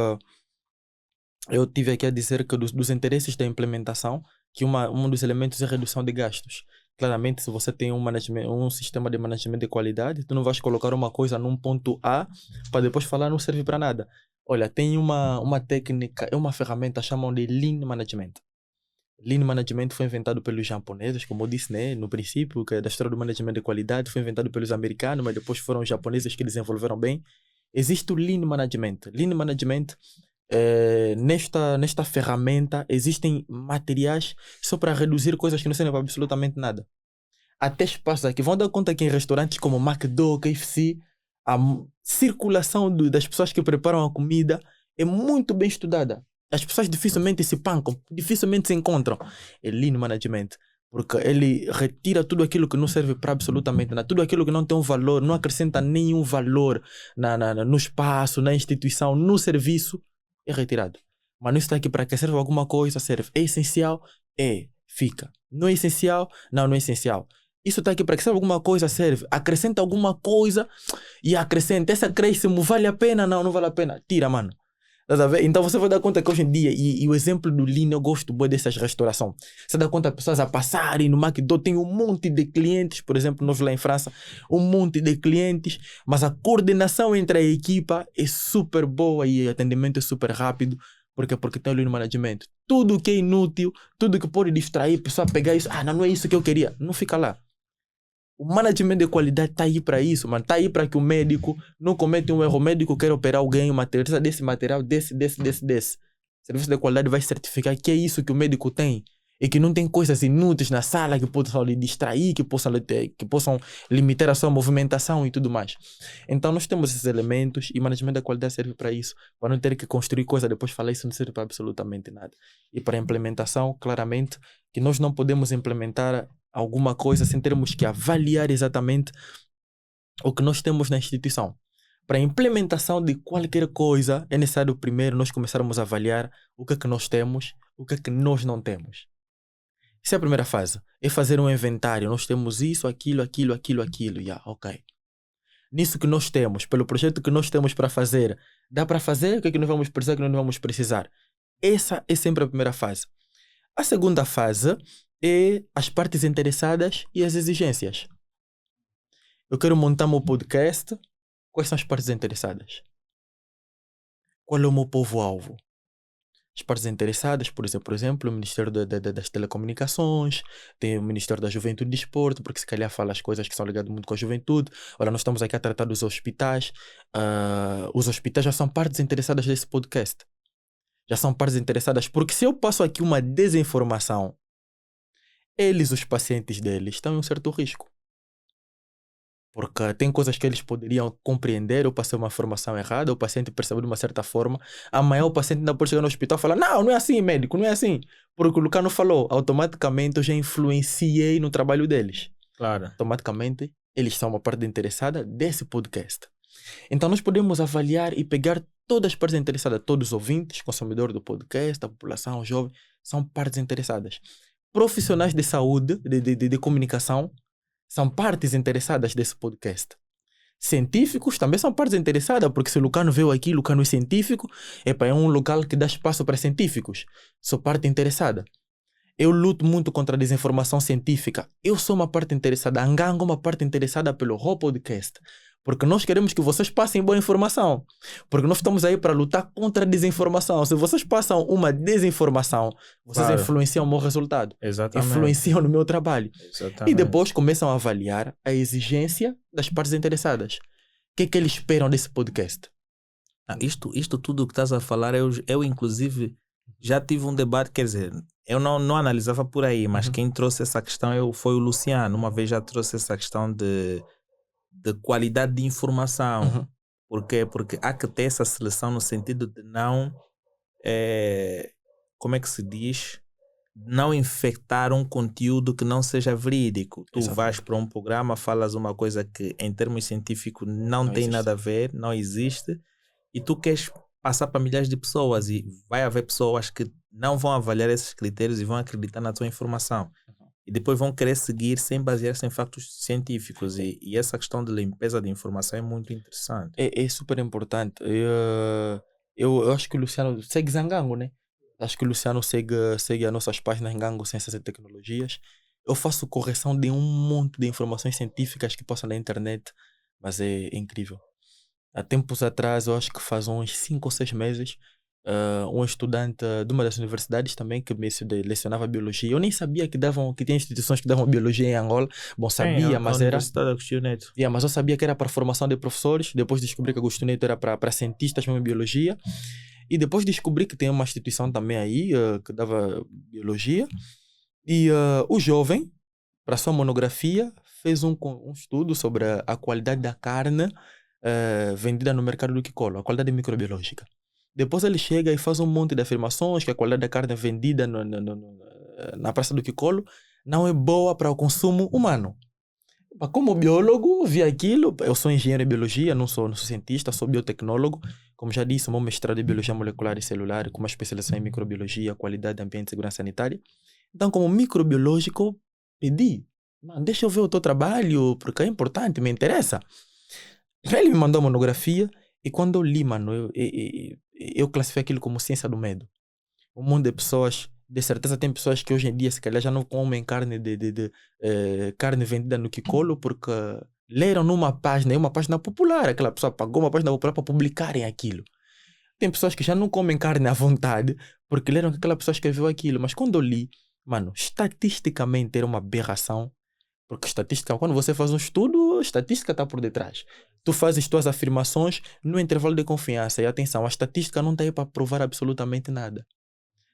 eu tive aqui a dizer que dos interesses da implementação, que um dos elementos é a redução de gastos. Claramente, se você tem um sistema de management de qualidade, tu não vais colocar uma coisa num ponto A para depois falar não serve para nada. Olha, tem uma técnica, é uma ferramenta, chamam de Lean Management. Lean Management foi inventado pelos japoneses, como eu disse, né, no princípio, que é da história do management de qualidade, foi inventado pelos americanos, mas depois foram os japoneses que desenvolveram bem. Existe o Lean Management. Lean Management, nesta ferramenta, existem materiais só para reduzir coisas que não servem para absolutamente nada. Até espaços aqui. Vão dar conta que em restaurantes como McDonald's, KFC, a circulação das pessoas que preparam a comida é muito bem estudada. As pessoas dificilmente se pancam, dificilmente se encontram. É Lean Management, porque ele retira tudo aquilo que não serve para absolutamente nada, tudo aquilo que não tem um valor, não acrescenta nenhum valor no espaço, na instituição, no serviço, é retirado. Mas não está aqui para que serve alguma coisa, serve. É essencial? Fica. Não é essencial? Não é essencial. Isso está aqui para que serve alguma coisa, serve. Acrescenta alguma coisa e acrescenta. Esse acréscimo vale a pena? Não vale a pena. Tira, mano. Então você vai dar conta que hoje em dia, e o exemplo do Lean, eu gosto muito dessas restaurações. Você dá conta de pessoas a passarem no McDonald's, tem um monte de clientes, por exemplo, nós lá em França, um monte de clientes, mas a coordenação entre a equipa é super boa e o atendimento é super rápido. Porque tem o Lean Management. Tudo que é inútil, tudo que pode distrair, a pessoa pegar isso, não é isso que eu queria, não fica lá. O management de qualidade está aí para isso, mano. Está aí para que o médico não cometa um erro. O médico quer operar alguém, uma material desse material, desse. O serviço de qualidade vai certificar que é isso que o médico tem. E que não tem coisas inúteis na sala que possam lhe distrair, que possam limitar a sua movimentação e tudo mais. Então nós temos esses elementos e o management da qualidade serve para isso. Para não ter que construir coisa depois falar isso não serve para absolutamente nada. E para a implementação, claramente, que nós não podemos implementar alguma coisa sem termos que avaliar exatamente o que nós temos na instituição. Para a implementação de qualquer coisa, é necessário primeiro nós começarmos a avaliar o que é que nós temos, o que é que nós não temos. Essa é a primeira fase. É fazer um inventário. Nós temos isso, aquilo. Ok. Nisso que nós temos, pelo projeto que nós temos para fazer, dá para fazer? O que é que nós vamos precisar, o que nós não vamos precisar? Essa é sempre a primeira fase. A segunda fase é as partes interessadas e as exigências. Eu quero montar meu podcast. Quais são as partes interessadas? Qual é o meu povo-alvo? As partes interessadas, por exemplo, o Ministério das Telecomunicações, tem o Ministério da Juventude e Desporto, porque se calhar fala as coisas que são ligadas muito com a juventude. Ora, nós estamos aqui a tratar dos hospitais. Os hospitais já são partes interessadas desse podcast. Já são partes interessadas, porque se eu passo aqui uma desinformação, eles, os pacientes deles, estão em um certo risco. Porque tem coisas que eles poderiam compreender, eu passei uma formação errada, o paciente percebeu de uma certa forma, amanhã o paciente ainda pode chegar no hospital e falar, não é assim, médico, não é assim. Porque o Lucano falou, automaticamente eu já influenciei no trabalho deles. Claro. Automaticamente, eles são uma parte interessada desse podcast. Então nós podemos avaliar e pegar todas as partes interessadas, todos os ouvintes, consumidores do podcast, a população, jovem, são partes interessadas. Profissionais de saúde, de comunicação, são partes interessadas desse podcast. Científicos também são partes interessadas, porque se o Lucano veio aqui, Lucano é científico, é um local que dá espaço para científicos. Sou parte interessada. Eu luto muito contra a desinformação científica. Eu sou uma parte interessada. A Ngango é uma parte interessada pelo Raw Podcast. Porque nós queremos que vocês passem boa informação. Porque nós estamos aí para lutar contra a desinformação. Se vocês passam uma desinformação, vocês influenciam o meu resultado. Exatamente. Influenciam no meu trabalho. Exatamente. E depois começam a avaliar a exigência das partes interessadas. O que é que eles esperam desse podcast? Isto tudo que estás a falar, eu inclusive já tive um debate, quer dizer, eu não analisava por aí, mas quem trouxe essa questão foi o Luciano. Uma vez já trouxe essa questão de qualidade de informação. Por quê? Porque há que ter essa seleção no sentido de não, como é que se diz? Não infectar um conteúdo que não seja verídico. Tu vais para um programa, falas uma coisa que em termos científicos não tem existe. nada a ver, não existe, e tu queres passar para milhares de pessoas, e vai haver pessoas que não vão avaliar esses critérios e vão acreditar na tua informação. E depois vão querer seguir sem basear-se em fatos científicos. E essa questão de limpeza de informação é muito interessante. É super importante. Eu acho que o Luciano segue Zangango, né? Acho que o Luciano segue as nossas páginas Ngango Ciências e Tecnologias. Eu faço correção de um monte de informações científicas que passam na internet, mas é incrível. Há tempos atrás, eu acho que faz uns 5 ou 6 meses, um estudante de uma das universidades também que lecionava biologia. Eu nem sabia que tinha instituições que davam biologia em Angola. Bom, sabia, mas era... mas eu sabia que era para formação de professores. Depois descobri que Agostinho Neto era para cientistas mesmo em biologia. E depois descobri que tem uma instituição também aí que dava biologia. E o jovem, para sua monografia, fez um estudo sobre a qualidade da carne vendida no mercado do Kikolo, a qualidade microbiológica. Depois ele chega e faz um monte de afirmações que a qualidade da carne vendida na praça do Kikolo não é boa para o consumo humano. Como biólogo, vi aquilo. Eu sou engenheiro em biologia, não sou cientista, sou biotecnólogo. Como já disse, meu mestrado em biologia molecular e celular, com uma especialização em microbiologia, qualidade, ambiente e segurança sanitária. Então, como microbiológico, pedi, deixa eu ver o teu trabalho, porque é importante, me interessa. Ele me mandou a monografia e quando eu li, mano, eu classifiquei aquilo como ciência do medo. Um monte de pessoas, de certeza tem pessoas que hoje em dia se calhar já não comem carne carne vendida no Kikolo porque leram numa página, uma página popular, aquela pessoa pagou uma página popular para publicarem aquilo. Tem pessoas que já não comem carne à vontade porque leram que aquela pessoa escreveu aquilo, mas quando eu li, mano, estatisticamente era uma aberração. Porque estatística, quando você faz um estudo, a estatística está por detrás. Tu fazes tuas afirmações no intervalo de confiança. E atenção, a estatística não está aí para provar absolutamente nada.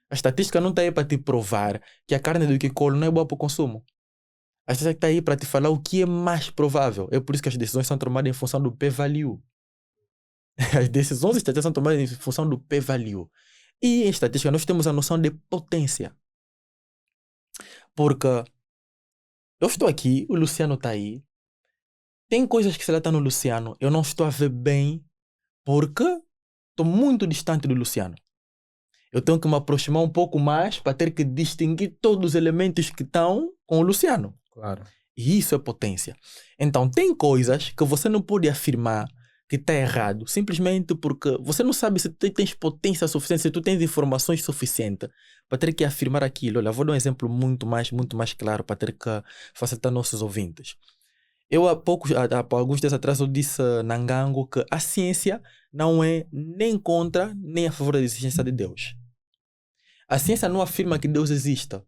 A estatística não está aí para te provar que a carne do Kikolo não é boa para o consumo. A estatística está aí para te falar o que é mais provável. É por isso que as decisões são tomadas em função do P-value. As decisões estatísticas são tomadas em função do P-value. E em estatística nós temos a noção de potência. Porque eu estou aqui, o Luciano está aí. Tem coisas que se ela está no Luciano, eu não estou a ver bem porque estou muito distante do Luciano. Eu tenho que me aproximar um pouco mais para ter que distinguir todos os elementos que estão com o Luciano. Claro. E isso é potência. Então, tem coisas que você não pode afirmar que está errado, simplesmente porque você não sabe se tu tens potência suficiente, se tu tens informações suficientes para ter que afirmar aquilo. Olha, vou dar um exemplo muito mais claro para ter que facilitar nossos ouvintes. Eu há alguns dias atrás eu disse na Ngango que a ciência não é nem contra nem a favor da existência de Deus. A ciência não afirma que Deus exista,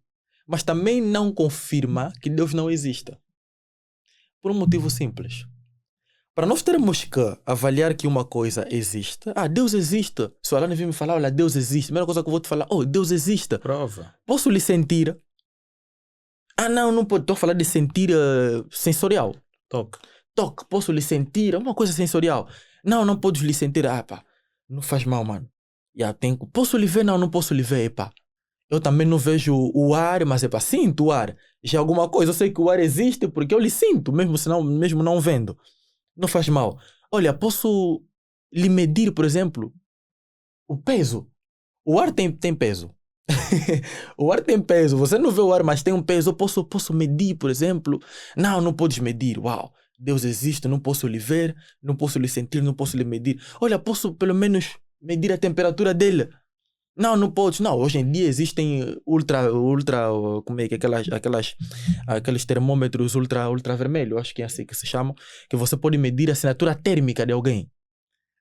mas também não confirma que Deus não exista. Por um motivo simples. Para nós termos que avaliar que uma coisa existe, Deus existe. Se o Alan vir me falar, olha, Deus existe, a primeira coisa que eu vou te falar, Deus existe. Prova. Posso lhe sentir? Não pode. Estou a falar de sentir sensorial. Toque, posso lhe sentir? É uma coisa sensorial. Não podes lhe sentir. Não faz mal, mano. Posso lhe ver? Não posso lhe ver, Eu também não vejo o ar, mas sinto o ar. Já alguma coisa, eu sei que o ar existe porque eu lhe sinto, mesmo não vendo. Não faz mal. Olha, posso lhe medir, por exemplo, o peso. O ar tem peso. O ar tem peso. Você não vê o ar, mas tem um peso. Eu posso medir, por exemplo. Não, não podes medir. Uau, Deus existe, não posso lhe ver, não posso lhe sentir, não posso lhe medir. Olha, posso pelo menos medir a temperatura dele. Não, não podes. Não, hoje em dia existem como é que aqueles termômetros ultra vermelho, acho que é assim que se chamam, que você pode medir a assinatura térmica de alguém.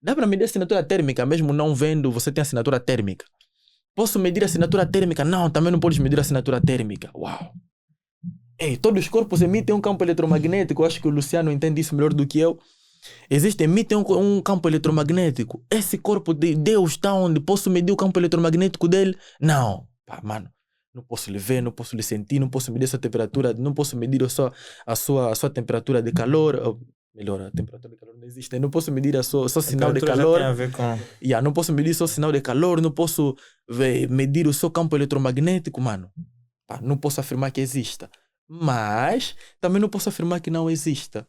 Dá para medir a assinatura térmica, mesmo não vendo, você tem assinatura térmica. Posso medir a assinatura térmica? Não, também não podes medir a assinatura térmica. Uau! Ei, todos os corpos emitem um campo eletromagnético, acho que o Luciano entende isso melhor do que eu. Emitem um campo eletromagnético. Esse corpo de Deus está onde? Posso medir o campo eletromagnético dele? Não. Pá, mano, não posso lhe ver, não posso lhe sentir, não posso medir a sua temperatura, não posso medir a sua temperatura de calor. Ou, melhor, a temperatura de calor não existe. Eu não posso medir o seu sinal de calor. Já tem a ver com... Não posso medir o seu sinal de calor, não posso medir o seu campo eletromagnético, mano. Pá, não posso afirmar que exista. Mas também não posso afirmar que não exista.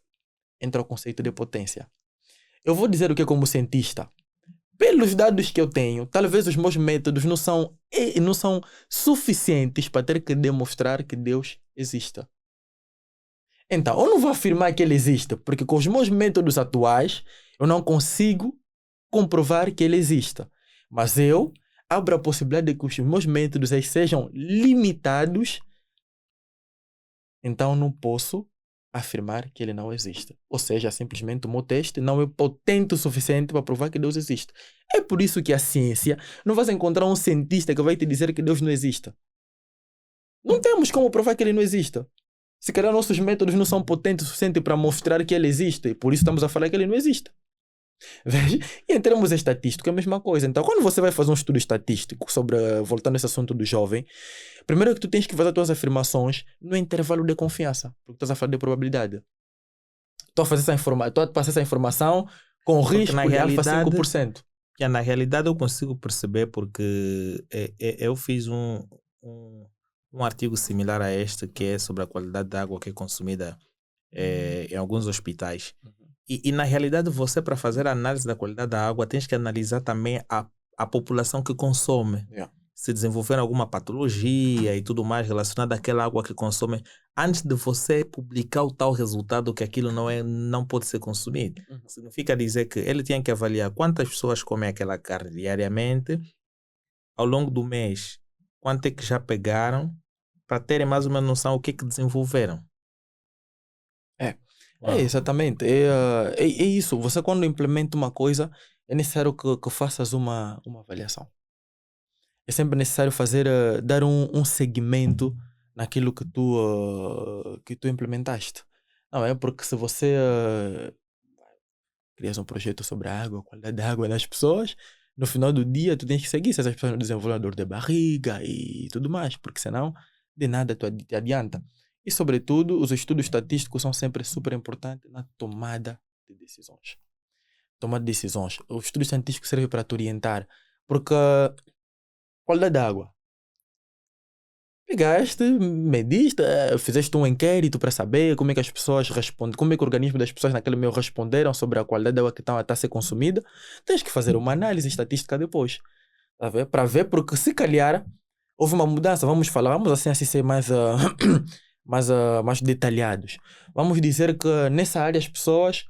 Entra o conceito de potência. Eu vou dizer o que como cientista. Pelos dados que eu tenho, talvez os meus métodos não são suficientes para ter que demonstrar que Deus exista. Então, eu não vou afirmar que ele existe, porque com os meus métodos atuais, eu não consigo comprovar que ele exista. Mas eu abro a possibilidade de que os meus métodos sejam limitados, então não posso afirmar que ele não existe. Ou seja, simplesmente o meu teste não é potente o suficiente para provar que Deus existe. É por isso que a ciência não vai encontrar um cientista que vai te dizer que Deus não existe. Não temos como provar que ele não existe. Se calhar nossos métodos não são potentes o suficiente para mostrar que ele existe, e por isso estamos a falar que ele não existe. Veja? E em termos estatísticos é a mesma coisa. Então, quando você vai fazer um estudo estatístico sobre, voltando a esse assunto do jovem, primeiro que tu tens que fazer as tuas afirmações no intervalo de confiança, porque tu estás a falar de probabilidade. Tu a passar essa informação com risco de alfa 5%. Na realidade eu consigo perceber porque eu fiz um artigo similar a este que é sobre a qualidade da água que é consumida em alguns hospitais. E na realidade você, para fazer a análise da qualidade da água, tens que analisar também a população que consome. Yeah. Se desenvolver alguma patologia e tudo mais relacionado àquela água que consome, antes de você publicar o tal resultado que aquilo não pode ser consumido. Significa dizer que ele tinha que avaliar quantas pessoas comem aquela carne diariamente, ao longo do mês, quanto é que já pegaram, para terem mais ou menos noção o que desenvolveram. Exatamente. É isso. Você, quando implementa uma coisa, é necessário que faças uma avaliação. É sempre necessário dar um segmento naquilo que tu implementaste. Não é porque se você crias um projeto sobre a água, a qualidade da água das pessoas, no final do dia tu tens que seguir se essas pessoas não desenvolvem dor de barriga e tudo mais, porque senão de nada te adianta. E, sobretudo, os estudos estatísticos são sempre super importantes na tomada de decisões. O estudo estatístico serve para te orientar. Porque qualidade da água. Pegaste, mediste, fizeste um inquérito para saber como é que as pessoas respondem, como é que o organismo das pessoas naquele meio responderam sobre a qualidade da água que está a ser consumida. Tens que fazer uma análise estatística depois. Para ver, porque se calhar houve uma mudança. Vamos assim ser mais detalhados. Vamos dizer que nessa área as pessoas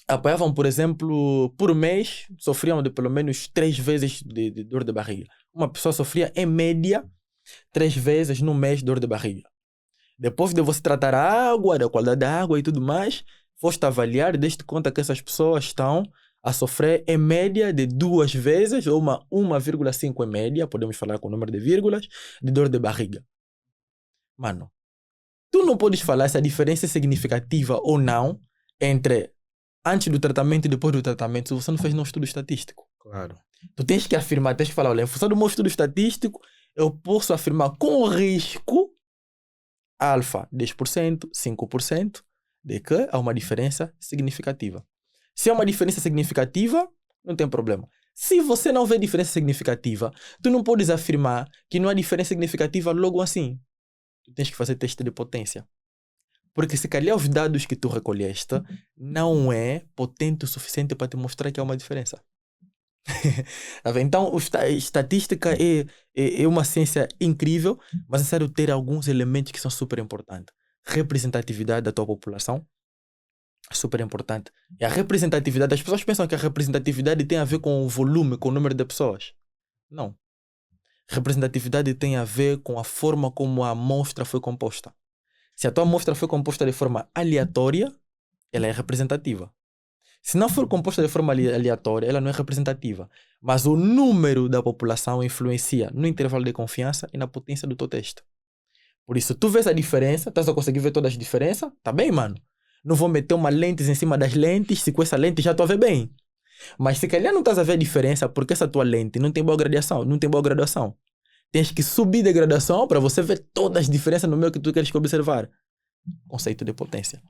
apoiavam, por exemplo, por mês, sofriam de pelo menos 3 vezes de dor de barriga. Uma pessoa sofria, em média, 3 vezes no mês de dor de barriga. Depois de você tratar a água, da qualidade da água e tudo mais, foste avaliar e deste conta que essas pessoas estão a sofrer, em média, de 2 vezes, ou 1,5 em média, podemos falar com o número de vírgulas, de dor de barriga. Mano, tu não podes falar se a diferença é significativa ou não entre antes do tratamento e depois do tratamento se você não fez um estudo estatístico. Claro. Tu tens que afirmar, tens que falar, olha, em função do meu estudo estatístico, eu posso afirmar com risco alfa 10%, 5%, de que há uma diferença significativa. Se há uma diferença significativa, não tem problema. Se você não vê diferença significativa, tu não podes afirmar que não há diferença significativa logo assim. Tu tens que fazer teste de potência. Porque se calhar os dados que tu recolheste não é potente o suficiente para te mostrar que há uma diferença. Tá vendo? Então, estatística é uma ciência incrível, mas é necessário ter alguns elementos que são super importantes. Representatividade da tua população, super importante. E a representatividade, as pessoas pensam que a representatividade tem a ver com o volume, com o número de pessoas. Não. Representatividade tem a ver com a forma como a amostra foi composta. Se a tua amostra foi composta de forma aleatória, ela é representativa. Se não for composta de forma aleatória, ela não é representativa. Mas o número da população influencia no intervalo de confiança e na potência do teu teste. Por isso, tu vês a diferença, estás a conseguir ver todas as diferenças, tá bem, mano? Não vou meter uma lente em cima das lentes, se com essa lente já estou a ver bem. Mas se calhar não estás a ver a diferença porque essa tua lente não tem boa graduação. Tens que subir de graduação para você ver todas as diferenças no meio que tu queres observar. Conceito de potência.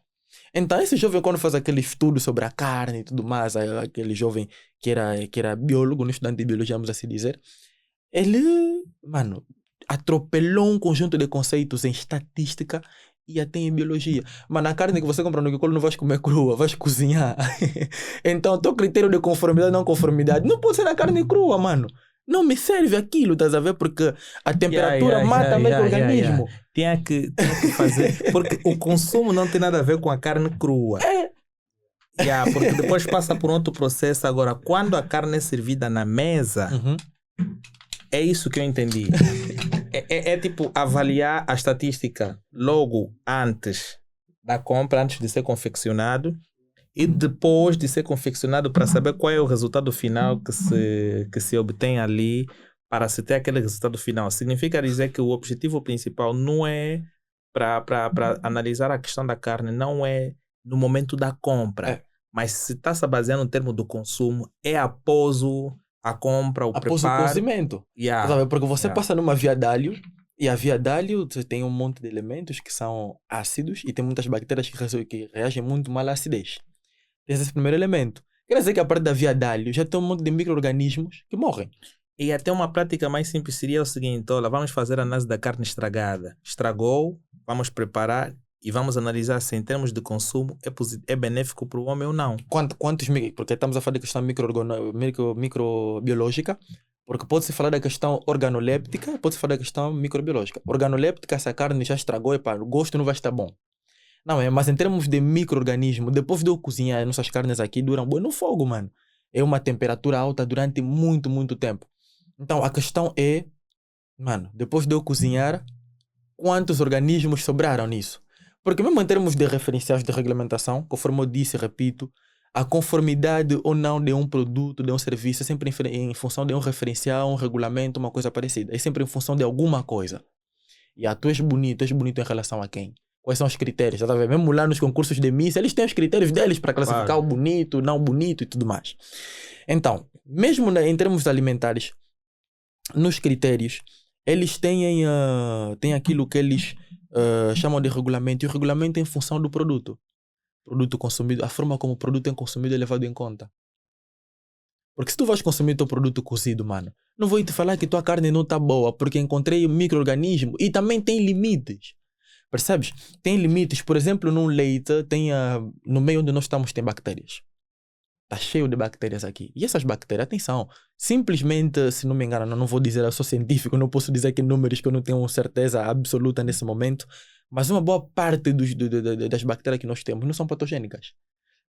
Então, esse jovem, quando faz aquele estudo sobre a carne e tudo mais, aquele jovem que era biólogo, um estudante de biologia, vamos assim dizer, ele, mano, atropelou um conjunto de conceitos em estatística e até em biologia. Mas a carne que você compra no Kikolo não vais comer crua, vais cozinhar. Então, teu critério de conformidade não conformidade não pode ser a carne crua, mano. Não me serve aquilo, estás a ver? Porque a temperatura mata mesmo o organismo. Tinha que fazer, porque o consumo não tem nada a ver com a carne crua. Porque depois passa por outro processo. Agora, quando a carne é servida na mesa, é isso que eu entendi. É tipo avaliar a estatística logo antes da compra, antes de ser confeccionado, e depois de ser confeccionado para saber qual é o resultado final que se obtém ali para se ter aquele resultado final. Significa dizer que o objetivo principal não é para analisar a questão da carne, não é no momento da compra, mas se está se baseando no termo do consumo, é após a compra, após preparo. O cozimento. Porque você passa numa via d'alho e a via d'alho tem um monte de elementos que são ácidos e tem muitas bactérias que reagem muito mal à acidez. Esse é o primeiro elemento. Quer dizer que a parte da via d'alho já tem um monte de micro-organismos que morrem. E até uma prática mais simples seria o seguinte: olha, vamos fazer a análise da carne estragada. Estragou, vamos preparar e vamos analisar se em termos de consumo é benéfico para o homem ou não. Quantos porque estamos a falar da questão microbiológica, porque pode-se falar da questão organoléptica, pode-se falar da questão microbiológica. Organoléptica, se a carne já estragou, o gosto não vai estar bom. Não, mas em termos de micro-organismo, depois de eu cozinhar, nossas carnes aqui duram no fogo, mano. É uma temperatura alta durante muito, muito tempo. Então, a questão é, mano, depois de eu cozinhar, quantos organismos sobraram nisso? Porque mesmo em termos de referenciais de regulamentação, conforme eu disse e repito, a conformidade ou não de um produto, de um serviço, é sempre em função de um referencial, um regulamento, uma coisa parecida. É sempre em função de alguma coisa. E tu és bonito em relação a quem? Quais são os critérios? Tá vendo? Mesmo lá nos concursos de Miss, eles têm os critérios deles para classificar o bonito, não bonito e tudo mais. Então, mesmo em termos alimentares, nos critérios, eles têm aquilo que eles chamam de regulamento. E o regulamento é em função do produto. Produto consumido, a forma como o produto é consumido é levado em conta. Porque se tu vais consumir teu produto cozido, mano, não vou te falar que tua carne não está boa, porque encontrei micro-organismo e também tem limites. Percebes? Tem limites. Por exemplo, num leite, no meio onde nós estamos tem bactérias. Está cheio de bactérias aqui. E essas bactérias, atenção, simplesmente, se não me engano, não vou dizer, eu sou científico, não posso dizer que números que eu não tenho certeza absoluta nesse momento, mas uma boa parte das bactérias que nós temos não são patogênicas.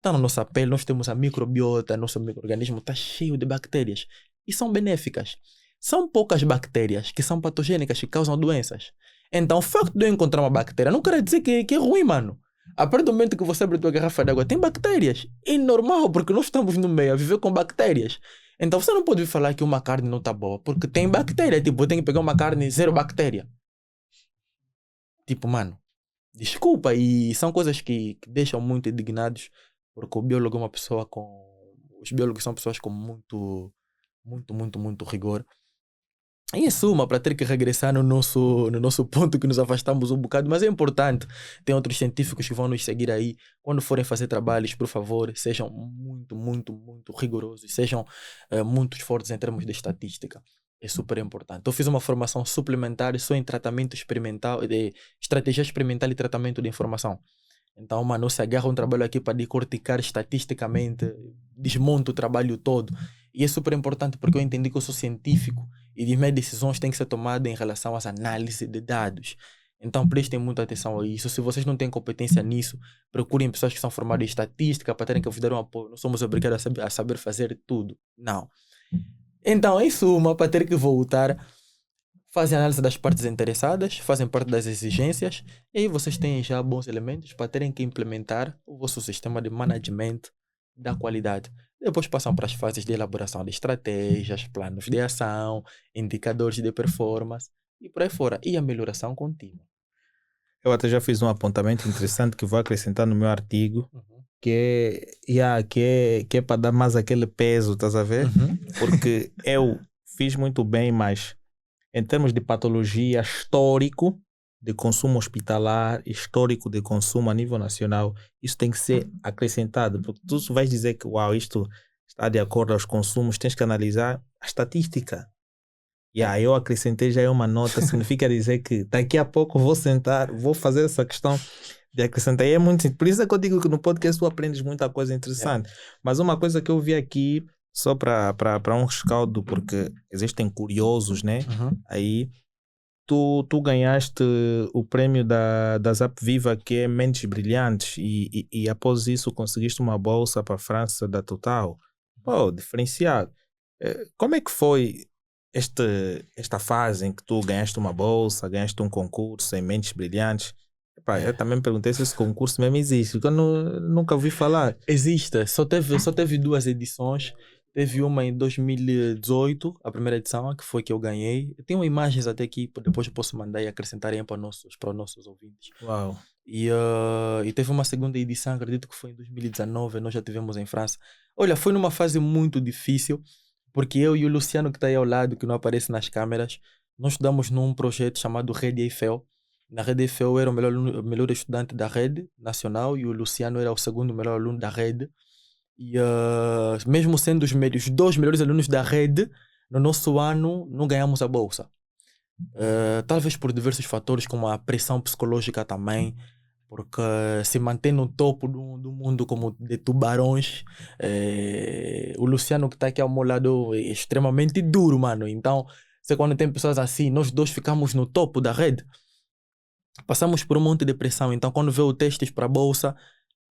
Então, na nossa pele, nós temos a microbiota, nosso micro-organismo está cheio de bactérias. E são benéficas. São poucas bactérias que são patogênicas, que causam doenças. Então, o facto de eu encontrar uma bactéria não quer dizer que é ruim, mano. A partir do momento que você abre a tua garrafa de água, tem bactérias. É normal, porque nós estamos no meio a viver com bactérias. Então, você não pode falar que uma carne não está boa, porque tem bactéria. Tipo, eu tenho que pegar uma carne zero bactéria. Tipo, mano, desculpa. E são coisas que deixam muito indignados, porque o biólogo é uma pessoa com... Os biólogos são pessoas com muito rigor. E em suma, para ter que regressar no nosso ponto que nos afastamos um bocado, mas é importante. Tem outros científicos que vão nos seguir aí. Quando forem fazer trabalhos, por favor, sejam muito rigorosos, sejam muito fortes em termos de estatística. É super importante. Eu fiz uma formação suplementar só em tratamento experimental, de estratégia experimental e tratamento de informação. Então, mano, eu se agarro um trabalho aqui para decorticar estatisticamente, desmonto o trabalho todo. E é super importante porque eu entendi que eu sou científico e as minhas decisões têm que ser tomadas em relação às análises de dados. Então, prestem muita atenção a isso. Se vocês não têm competência nisso, procurem pessoas que são formadas em estatística para terem que vos dar um apoio. Não somos obrigados a saber fazer tudo. Não. Então, em suma, para ter que voltar, fazem análise das partes interessadas, fazem parte das exigências, e aí vocês têm já bons elementos para terem que implementar o vosso sistema de management da qualidade. Depois passam para as fases de elaboração de estratégias, planos de ação, indicadores de performance e por aí fora. E a melhoração contínua. Eu até já fiz um apontamento interessante que vou acrescentar no meu artigo, que é para dar mais aquele peso, estás a ver? Porque eu fiz muito bem, mas em termos de patologia, histórico de consumo hospitalar, histórico de consumo a nível nacional, isso tem que ser acrescentado, porque tu vais dizer que isto está de acordo aos consumos, tens que analisar a estatística. Eu acrescentei já uma nota, significa dizer que daqui a pouco vou sentar, vou fazer essa questão de acrescentar. E é muito, por isso é que eu digo que no podcast tu aprendes muita coisa interessante. Mas uma coisa que eu vi aqui, só para um rescaldo, porque existem curiosos, né? Aí tu ganhaste o prêmio da Zap Viva, que é Mentes Brilhantes, e após isso conseguiste uma bolsa para a França da Total. Pô, diferenciado. Como é que foi esta fase em que tu ganhaste uma bolsa, ganhaste um concurso em Mentes Brilhantes? Eu também me perguntei se esse concurso mesmo existe, porque eu nunca ouvi falar. Existe, só teve 2 edições. Teve uma em 2018, a primeira edição, que foi que eu ganhei. Eu tenho imagens até aqui, depois eu posso mandar e acrescentar aí para os nossos ouvintes. Uau! E teve uma segunda edição, acredito que foi em 2019, nós já tivemos em França. Olha, foi numa fase muito difícil, porque eu e o Luciano, que está aí ao lado, que não aparece nas câmeras, nós estudamos num projeto chamado Rede Eiffel. Na Rede Eiffel eu era o melhor estudante da rede nacional e o Luciano era o segundo melhor aluno da rede. E mesmo sendo os 2 melhores alunos da rede, no nosso ano não ganhamos a bolsa. Talvez por diversos fatores, como a pressão psicológica também, porque se manter no topo do mundo como de tubarões, o Luciano que está aqui ao meu lado é extremamente duro, mano. Então, quando tem pessoas assim, nós dois ficamos no topo da rede. Passamos por um monte de pressão, então quando veio o testes para a bolsa,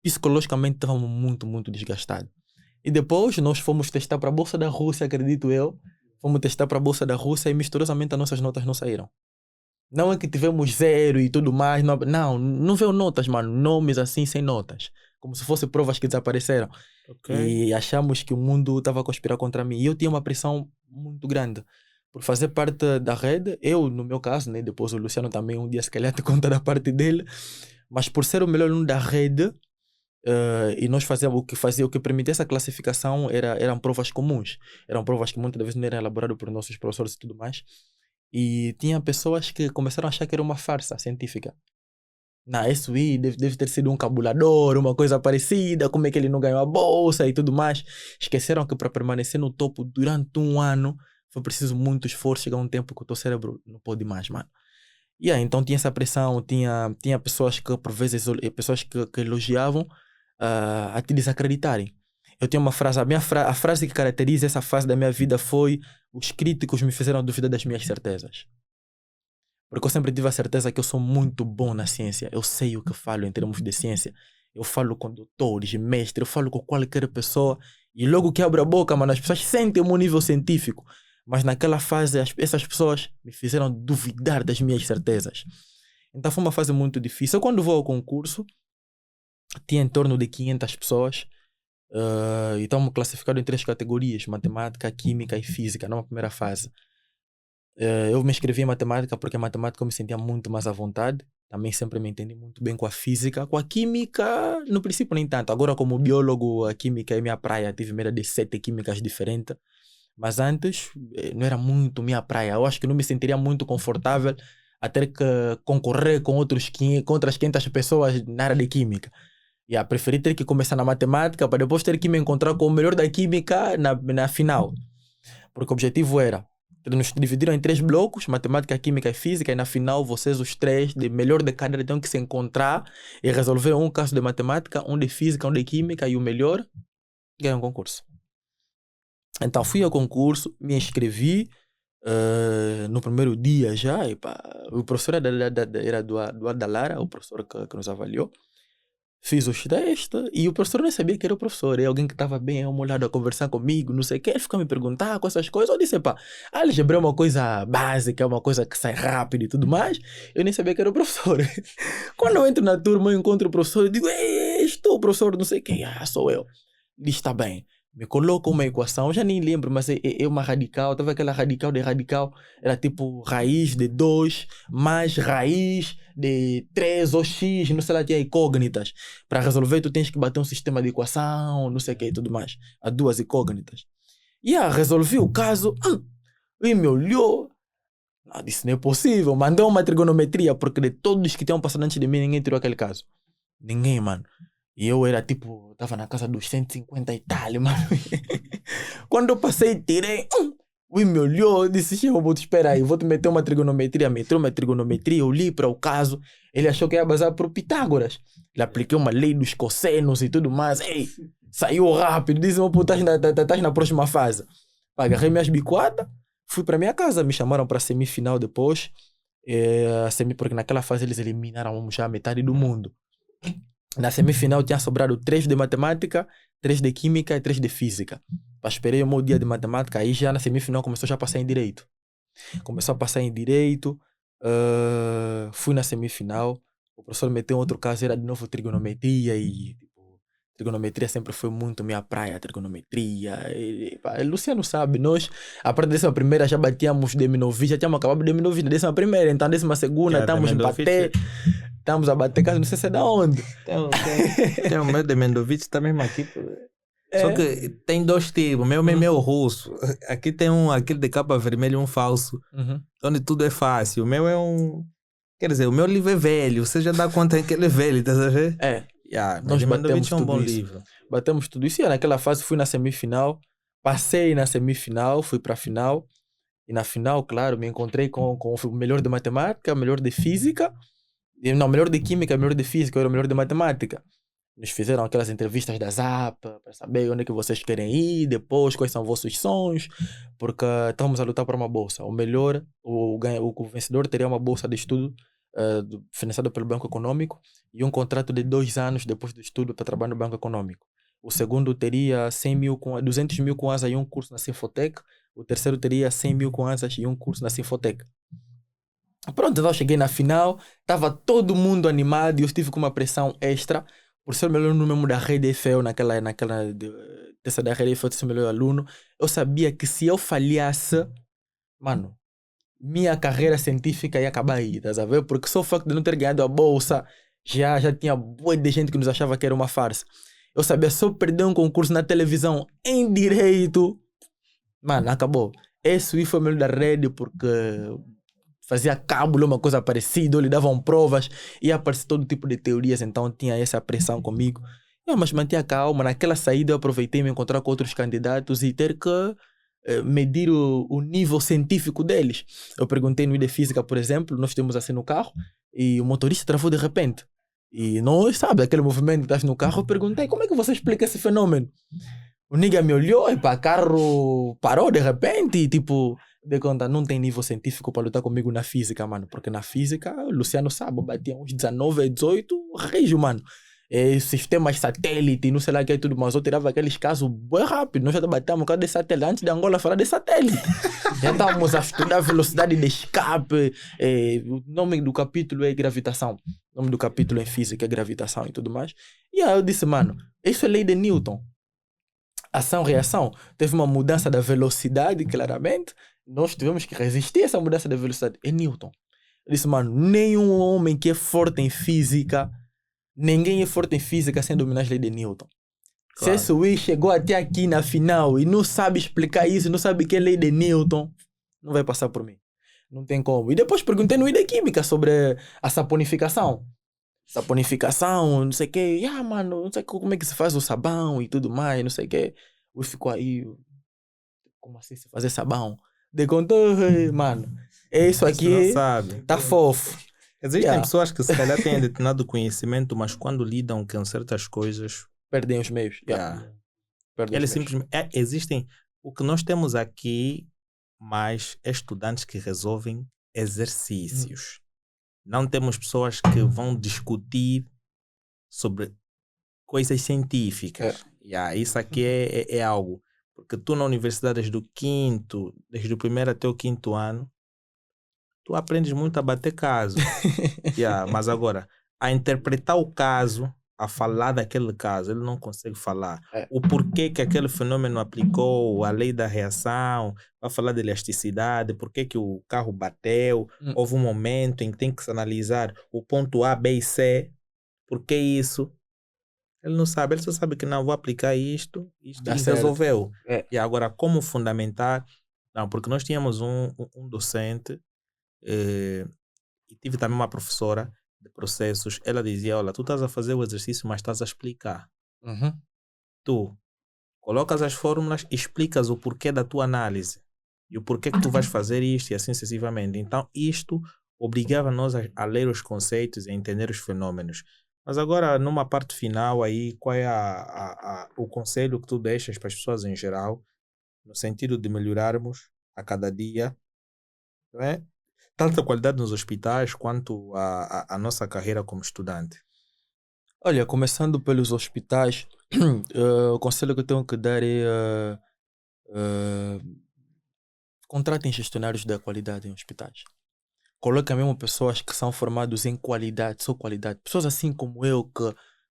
psicologicamente estávamos muito, muito desgastados. E depois nós fomos testar para a Bolsa da Rússia, acredito eu. Fomos testar para a Bolsa da Rússia e misteriosamente as nossas notas não saíram. Não é que tivemos 0 e tudo mais. Não veio notas, mano. Nomes assim, sem notas. Como se fossem provas que desapareceram. Okay. E achamos que o mundo estava a conspirar contra mim. E eu tinha uma pressão muito grande. Por fazer parte da rede, eu, no meu caso, né? Depois o Luciano também um dia se calhar te conta da parte dele. Mas por ser o melhor aluno da rede, e nós fazíamos o que permitia essa classificação eram provas comuns. Eram provas que muitas vezes não eram elaboradas por nossos professores e tudo mais. E tinha pessoas que começaram a achar que era uma farsa científica. Isso aí deve ter sido um cabulador, uma coisa parecida, como é que ele não ganhou a bolsa e tudo mais. Esqueceram que para permanecer no topo durante um ano foi preciso muito esforço. Chega um tempo que o teu cérebro não pode mais, mano. Então tinha essa pressão, tinha pessoas que por vezes pessoas que elogiavam a te desacreditarem. Eu tenho uma frase, a frase que caracteriza essa fase da minha vida foi: os críticos me fizeram duvidar das minhas certezas. Porque eu sempre tive a certeza que eu sou muito bom na ciência. Eu sei o que falo em termos de ciência. Eu falo com doutores, mestres, eu falo com qualquer pessoa. E logo que abro a boca, mano, as pessoas sentem o meu nível científico. Mas naquela fase, essas pessoas me fizeram duvidar das minhas certezas. Então foi uma fase muito difícil. Quando vou ao concurso, tinha em torno de 500 pessoas. E estamos classificados em 3 categorias: matemática, química e física, numa primeira fase. Eu me inscrevi em matemática porque a matemática eu me sentia muito mais à vontade. Também sempre me entendi muito bem com a física. Com a química, no princípio nem tanto. Agora, como biólogo, a química é minha praia. Tive medo de 7 químicas diferentes. Mas antes, não era muito minha praia. Eu acho que não me sentiria muito confortável a ter que concorrer com outras 500 pessoas na área de química. Preferi ter que começar na matemática para depois ter que me encontrar com o melhor da química na final. Porque o objetivo era Nos dividiram em 3 blocos, matemática, química e física, e na final vocês os 3, de melhor de cada área, têm que se encontrar e resolver um caso de matemática, um de física, um de química, e o melhor ganha um concurso. Então fui ao concurso, me inscrevi no primeiro dia já, e pá, o professor era do Adalara, o professor que nos avaliou. Fiz os testes e o professor nem sabia que era o professor. É alguém que estava bem molhado a conversar comigo, não sei o que. Ele ficou me perguntar com essas coisas. Eu disse, pá, álgebra é uma coisa básica, é uma coisa que sai rápido e tudo mais. Eu nem sabia que era o professor. Quando eu entro na turma, eu encontro o professor, eu digo, estou o professor, não sei o que. Sou eu. Diz, está bem. Me coloca uma equação, eu já nem lembro, mas é uma radical. Estava aquela radical de radical, era tipo raiz de 2 mais raiz de 3 ou x, não sei lá, tinha incógnitas. Para resolver, tu tens que bater um sistema de equação, não sei o que e tudo mais. Há 2 incógnitas. E resolvi o caso, e me olhou. Disse, não é possível. Mandou uma trigonometria, porque de todos que tinham passado antes de mim, ninguém tirou aquele caso. Ninguém, mano. E eu era tipo, tava na casa dos 150 e tal, mano. Quando eu passei, tirei. O me olhou, disse, espera aí, vou te meter uma trigonometria. Meteu uma trigonometria, eu li para o caso. Ele achou que ia basar por Pitágoras. Ele aplicou uma lei dos cossenos e tudo mais. Ei, saiu rápido. Disse, estás na próxima fase. Agarrei minhas biquadas, fui para minha casa. Me chamaram para a semifinal depois. Porque naquela fase eles eliminaram já metade do mundo. Na semifinal tinha sobrado 3 de matemática, 3 de química e 3 de física. Esperei o meu dia de matemática, aí já na semifinal começou já a passar em direito. Começou a passar em direito, fui na semifinal, o professor meteu outro caso, era de novo trigonometria e trigonometria sempre foi muito minha praia, trigonometria. Luciano sabe, nós, a partir dessa primeira já batíamos Deminovich, já tínhamos acabado Deminovich na 11ª, então na 12ª estamos a bater. Estamos a bater caso, não sei se é da onde. Tem o meu de Mendovich, tá mesmo aqui. Só que tem 2 tipos. O meu é meu russo. Aqui tem aquele de capa vermelha, um falso. Onde tudo é fácil. O meu é um... Quer dizer, o meu livro é velho. Você já dá conta que ele é velho, tá sabendo? Nós batemos é um bom isso. livro. Batemos tudo isso. E naquela fase fui na semifinal. Passei na semifinal, fui para a final. E na final, claro, me encontrei com o melhor de matemática, o melhor de física. Não, melhor de química, melhor de física, eu era o melhor de matemática. Nos fizeram aquelas entrevistas da ZAP para saber onde é que vocês querem ir, depois quais são vossos sonhos, porque estamos a lutar por uma bolsa. O melhor, o vencedor teria uma bolsa de estudo financiada pelo Banco Econômico e um contrato de 2 anos depois do estudo para trabalhar no Banco Econômico. O segundo teria 200 mil com asa e um curso na Sinfotec. O terceiro teria 100 mil com asas e um curso na Sinfotec. Pronto, então eu cheguei na final, estava todo mundo animado e eu estive com uma pressão extra por ser o melhor aluno mesmo da rede EFEL, dessa da rede EFEL, de ser o melhor aluno. Eu sabia que se eu falhasse, mano, minha carreira científica ia acabar aí, tá a ver? Porque só o facto de não ter ganhado a bolsa, já tinha boa de gente que nos achava que era uma farsa. Eu sabia, só perder um concurso na televisão em direito, mano, acabou. Esse foi o melhor da rede porque... fazia cábulo, uma coisa parecida, lhe davam provas, ia aparecer todo tipo de teorias, então tinha essa pressão comigo. Mas mantinha calma, naquela saída eu aproveitei me encontrar com outros candidatos e ter que medir o nível científico deles. Eu perguntei no I de Física, por exemplo, nós temos assim no carro, e o motorista travou de repente. E nós, sabe, aquele movimento que estás no carro, eu perguntei, como é que você explica esse fenômeno? O nigga me olhou e o carro parou de repente e tipo... de conta, não tem nível científico para lutar comigo na física, mano. Porque na física, o Luciano sabe, eu batia uns 19, 18, rejo, mano. Sistemas satélite, não sei lá o que é tudo, mas eu tirava aqueles casos bem rápido. Nós já batemos um caso de satélite, antes de Angola falar de satélite. Já estávamos a estudar velocidade de escape. O nome do capítulo é gravitação. O nome do capítulo em física é gravitação e tudo mais. E aí eu disse, mano, isso é lei de Newton. Ação-reação. Teve uma mudança da velocidade, claramente. Nós tivemos que resistir a essa mudança de velocidade. É Newton. Eu disse, mano, nenhum homem que é forte em física, ninguém é forte em física sem dominar as leis de Newton. Claro. Se esse Wii chegou até aqui na final e não sabe explicar isso, não sabe o que é lei de Newton, não vai passar por mim. Não tem como. E depois perguntei no I de Química sobre a saponificação. Saponificação, não sei o que. Mano, não sei como é que se faz o sabão e tudo mais, não sei o que. O ficou aí, como assim se fazer sabão? De conta, mano, é isso Mas tu não aqui, sabe. tá fofo. Existem Yeah. pessoas que se calhar têm determinado conhecimento, mas quando lidam com certas coisas, Perdem os meios. Yeah. yeah, Perdem eles os meios. simplesmente. Existem. O que nós temos aqui, mais é estudantes que resolvem exercícios. Não temos pessoas que vão discutir sobre coisas científicas. Yeah, isso aqui é algo. Porque tu na universidade, desde o primeiro até o quinto ano, tu aprendes muito a bater caso. Yeah, mas agora, a interpretar o caso, a falar daquele caso, ele não consegue falar. É. O porquê que aquele fenômeno aplicou, a lei da reação, vai falar de elasticidade, porquê que o carro bateu, houve um momento em que tem que se analisar o ponto A, B e C, porquê isso. Ele não sabe, ele só sabe que não, vou aplicar isto Dá e certo. resolveu. É. E agora, como fundamentar? Não, porque nós tínhamos um docente e tive também uma professora de processos, ela dizia, olha, tu estás a fazer o exercício, mas estás a explicar. Uhum. Tu colocas as fórmulas, explicas o porquê da tua análise e o porquê que tu vais fazer isto e assim sucessivamente. Então, isto obrigava nós a ler os conceitos e a entender os fenômenos. Mas agora, numa parte final aí, qual é o conselho que tu deixas para as pessoas em geral, no sentido de melhorarmos a cada dia, não é? Tanto a qualidade nos hospitais quanto a nossa carreira como estudante? Olha, começando pelos hospitais, o conselho que eu tenho que dar é contratem gestionários da qualidade em hospitais. Coloquem mesmo pessoas que são formadas em qualidade, só qualidade. Pessoas assim como eu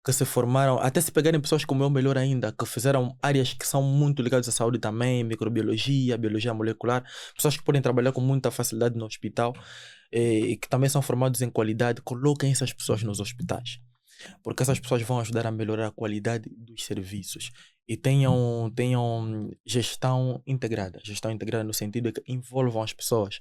que se formaram, até se pegarem pessoas como eu, melhor ainda, que fizeram áreas que são muito ligadas à saúde também, microbiologia, biologia molecular, pessoas que podem trabalhar com muita facilidade no hospital e que também são formados em qualidade, coloquem essas pessoas nos hospitais. Porque essas pessoas vão ajudar a melhorar a qualidade dos serviços e tenham gestão integrada no sentido de que envolvam as pessoas,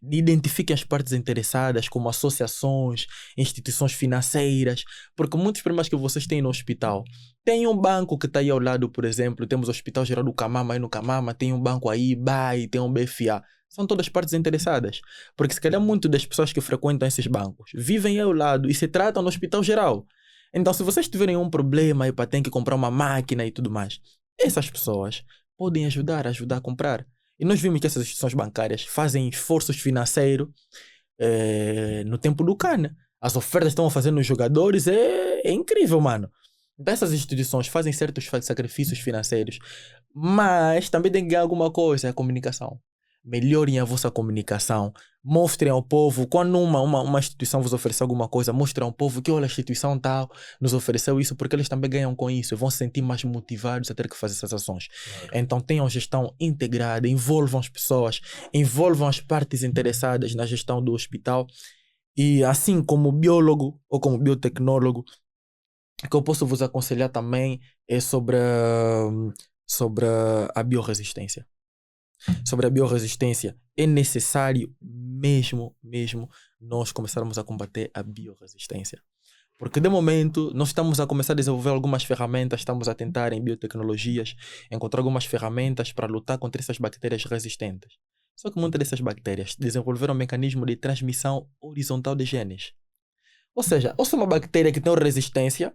identifiquem as partes interessadas como associações, instituições financeiras, porque muitos problemas que vocês têm no hospital, tem um banco que está aí ao lado, por exemplo, temos o Hospital Geral do Camama, aí no Camama tem um banco aí, BAI, tem um BFA, são todas partes interessadas, porque se calhar muito das pessoas que frequentam esses bancos vivem ao lado e se tratam no Hospital Geral. Então, se vocês tiverem um problema e têm que comprar uma máquina e tudo mais, essas pessoas podem ajudar a comprar. E nós vimos que essas instituições bancárias fazem esforços financeiros no tempo do CAN. As ofertas que estão a fazer nos jogadores é incrível, mano. Então, essas instituições fazem certos sacrifícios financeiros, mas também tem que ganhar alguma coisa, é a comunicação. Melhorem a vossa comunicação, mostrem ao povo, quando uma instituição vos oferecer alguma coisa, mostrem ao povo que olha, a instituição tal nos ofereceu isso, porque eles também ganham com isso e vão se sentir mais motivados a ter que fazer essas ações. Claro. Então tenham gestão integrada, envolvam as pessoas, envolvam as partes interessadas na gestão do hospital e assim como biólogo ou como biotecnólogo, o que eu posso vos aconselhar também é sobre a biorresistência. Sobre a biorresistência, é necessário mesmo nós começarmos a combater a biorresistência. Porque de momento nós estamos a começar a desenvolver algumas ferramentas, estamos a tentar em biotecnologias encontrar algumas ferramentas para lutar contra essas bactérias resistentes. Só que muitas dessas bactérias desenvolveram um mecanismo de transmissão horizontal de genes. Ou seja, ou se uma bactéria que tem resistência,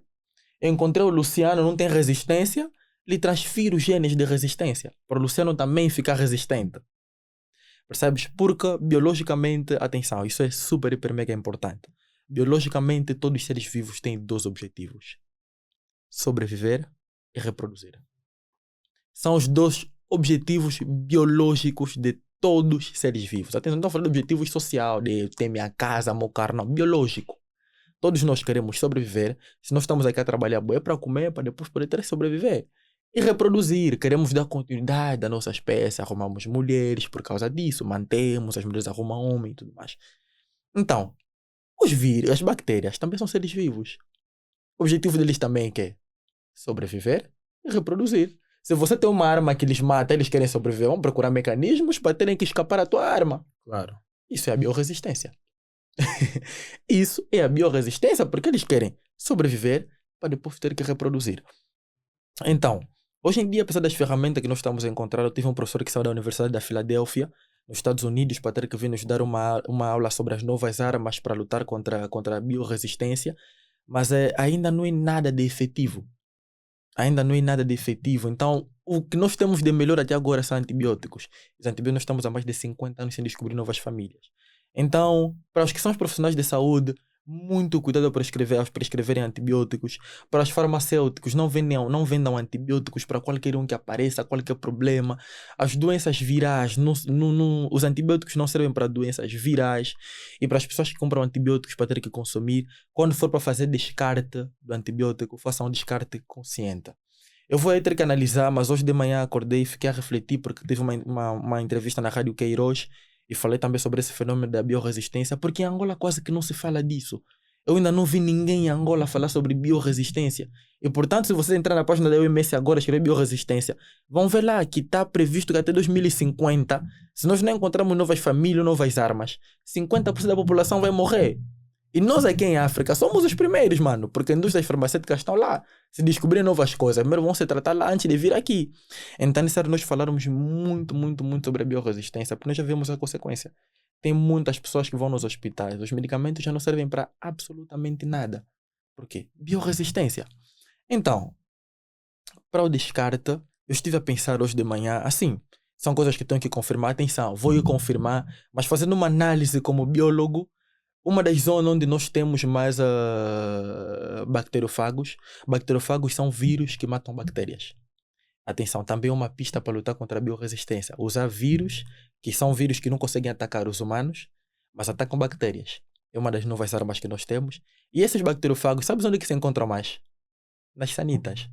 eu encontrei o Luciano, não tem resistência, lhe transfiro os genes de resistência para o Luciano também ficar resistente. Percebes? Porque biologicamente, atenção, isso é super, hiper, mega importante. Biologicamente, todos os seres vivos têm 2 objetivos: sobreviver e reproduzir. São os 2 objetivos biológicos de todos os seres vivos. Atenção, não estou falando de objetivos social, de ter minha casa, meu carro, não. Biológico. Todos nós queremos sobreviver. Se nós estamos aqui a trabalhar, é para comer, para depois poder sobreviver. E reproduzir, queremos dar continuidade à nossa espécie, arrumamos mulheres por causa disso, mantemos, as mulheres arrumam homem e tudo mais. Então, os vírus, as bactérias também são seres vivos. O objetivo deles também é sobreviver e reproduzir. Se você tem uma arma que eles matam, eles querem sobreviver, vão procurar mecanismos para terem que escapar a tua arma. Claro. Isso é a biorresistência. Isso é a biorresistência porque eles querem sobreviver para depois ter que reproduzir. Então, hoje em dia, apesar das ferramentas que nós estamos a encontrar, eu tive um professor que saiu da Universidade da Filadélfia, nos Estados Unidos para ter que vir nos dar uma aula sobre as novas armas para lutar contra a biorresistência, mas ainda não é nada de efetivo. Ainda não é nada de efetivo. Então, o que nós temos de melhor até agora são antibióticos. Os antibióticos nós estamos há mais de 50 anos sem descobrir novas famílias. Então, para os que são os profissionais de saúde, muito cuidado ao prescreverem antibióticos. Para os farmacêuticos, não vendam antibióticos para qualquer um que apareça, qualquer problema. As doenças virais, os antibióticos não servem para doenças virais. E para as pessoas que compram antibióticos para ter que consumir, quando for para fazer descarte do antibiótico, façam um descarte consciente. Eu vou aí ter que analisar, mas hoje de manhã acordei e fiquei a refletir porque tive uma entrevista na Rádio Queiroz e falei também sobre esse fenômeno da biorresistência, porque em Angola quase que não se fala disso. Eu ainda não vi ninguém em Angola falar sobre biorresistência. E, portanto, se vocês entrarem na página da OMS agora e escrever biorresistência, vão ver lá que está previsto que até 2050, se nós não encontrarmos novas famílias, novas armas, 50% da população vai morrer. E nós aqui em África somos os primeiros, mano, porque as indústrias farmacêuticas estão lá. Se descobrirem novas coisas, primeiro vão se tratar lá antes de vir aqui. Então, necessário nós falarmos muito sobre a biorresistência, porque nós já vemos a consequência. Tem muitas pessoas que vão nos hospitais. Os medicamentos já não servem para absolutamente nada. Por quê? Biorresistência. Então, para o descarte, eu estive a pensar hoje de manhã, assim, são coisas que tenho que confirmar. Atenção, vou ir confirmar, mas fazendo uma análise como biólogo, uma das zonas onde nós temos mais bacteriofagos. Bacteriofagos são vírus que matam bactérias. Atenção, também é uma pista para lutar contra a biorresistência. Usar vírus, que são vírus que não conseguem atacar os humanos, mas atacam bactérias. É uma das novas armas que nós temos. E esses bacteriofagos, sabes onde que se encontram mais? Nas sanitas.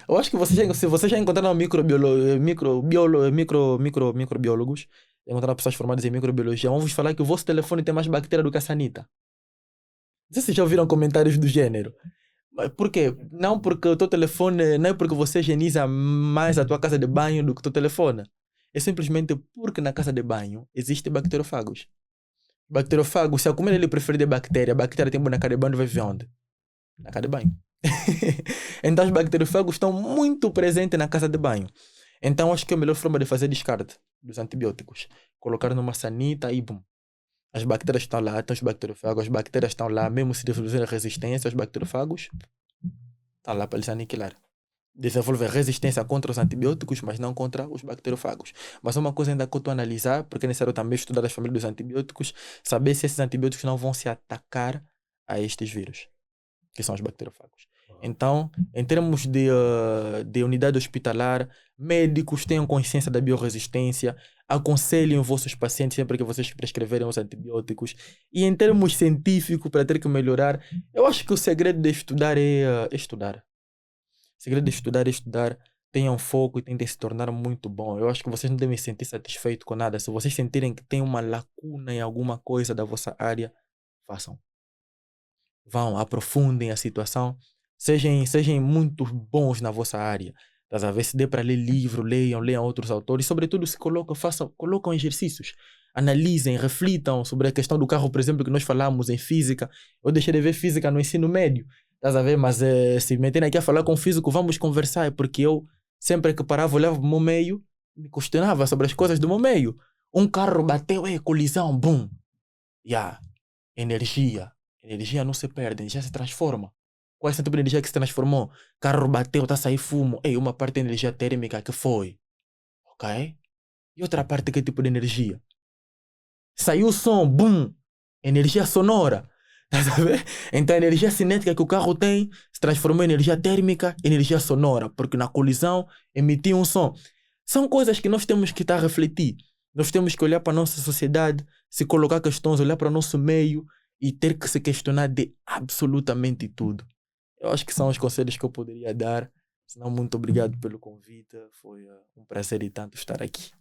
Eu acho que se vocês já encontraram microbiólogos, encontrar pessoas formadas em microbiologia, vamos falar que o vosso telefone tem mais bactéria do que a sanita. Não sei se vocês já ouviram comentários do gênero. Mas por quê? Não porque o teu telefone, não é porque você higieniza mais a tua casa de banho do que o teu telefone. É simplesmente porque na casa de banho existem bacteriofagos. Bacteriofagos, se a comida ele prefere de bactéria, a bactéria tem na casa de banho, vai viver onde? Na casa de banho. Então os bacteriofagos estão muito presentes na casa de banho. Então acho que é a melhor forma de fazer descarte dos antibióticos. Colocar numa sanita e bum. As bactérias estão lá, estão os bacteriofagos, as bactérias estão lá, mesmo se desenvolver resistência, os bacteriofagos estão lá para eles aniquilar. Desenvolver resistência contra os antibióticos, mas não contra os bacteriofagos. Mas uma coisa ainda que eu estou a analisar, porque é necessário também estudar as famílias dos antibióticos, saber se esses antibióticos não vão se atacar a estes vírus, que são os bacteriofagos. Então, em termos de unidade hospitalar, médicos tenham consciência da biorresistência, aconselhem os vossos pacientes sempre que vocês prescreverem os antibióticos. E em termos científicos, para ter que melhorar, eu acho que o segredo de estudar é estudar. O segredo de estudar é estudar. Tenham foco e tentem se tornar muito bom. Eu acho que vocês não devem se sentir satisfeitos com nada. Se vocês sentirem que tem uma lacuna em alguma coisa da vossa área, façam. Vão, aprofundem a situação. Sejam muito bons na vossa área. Às vezes, se dê para ler livro, leiam outros autores. Sobretudo, se colocam exercícios. Analisem, reflitam sobre a questão do carro, por exemplo, que nós falamos em física. Eu deixei de ver física no ensino médio. Mas se meterem aqui a falar com o físico, vamos conversar. Porque eu, sempre que parava, olhava para o meu meio, me questionava sobre as coisas do meu meio. Um carro bateu, colisão, bum. Energia. Energia não se perde, energia se transforma. Qual é esse tipo de energia que se transformou? Carro bateu, está a sair fumo. Uma parte de energia térmica que foi. Ok? E outra parte, que tipo de energia? Saiu o som, bum! Energia sonora. Tá a ver? Então a energia cinética que o carro tem se transformou em energia térmica, energia sonora. Porque na colisão emitiu um som. São coisas que nós temos que estar a refletir. Nós temos que olhar para a nossa sociedade, se colocar questões, olhar para o nosso meio e ter que se questionar de absolutamente tudo. Eu acho que são os conselhos que eu poderia dar. Senão, muito obrigado pelo convite. Foi um prazer e tanto estar aqui.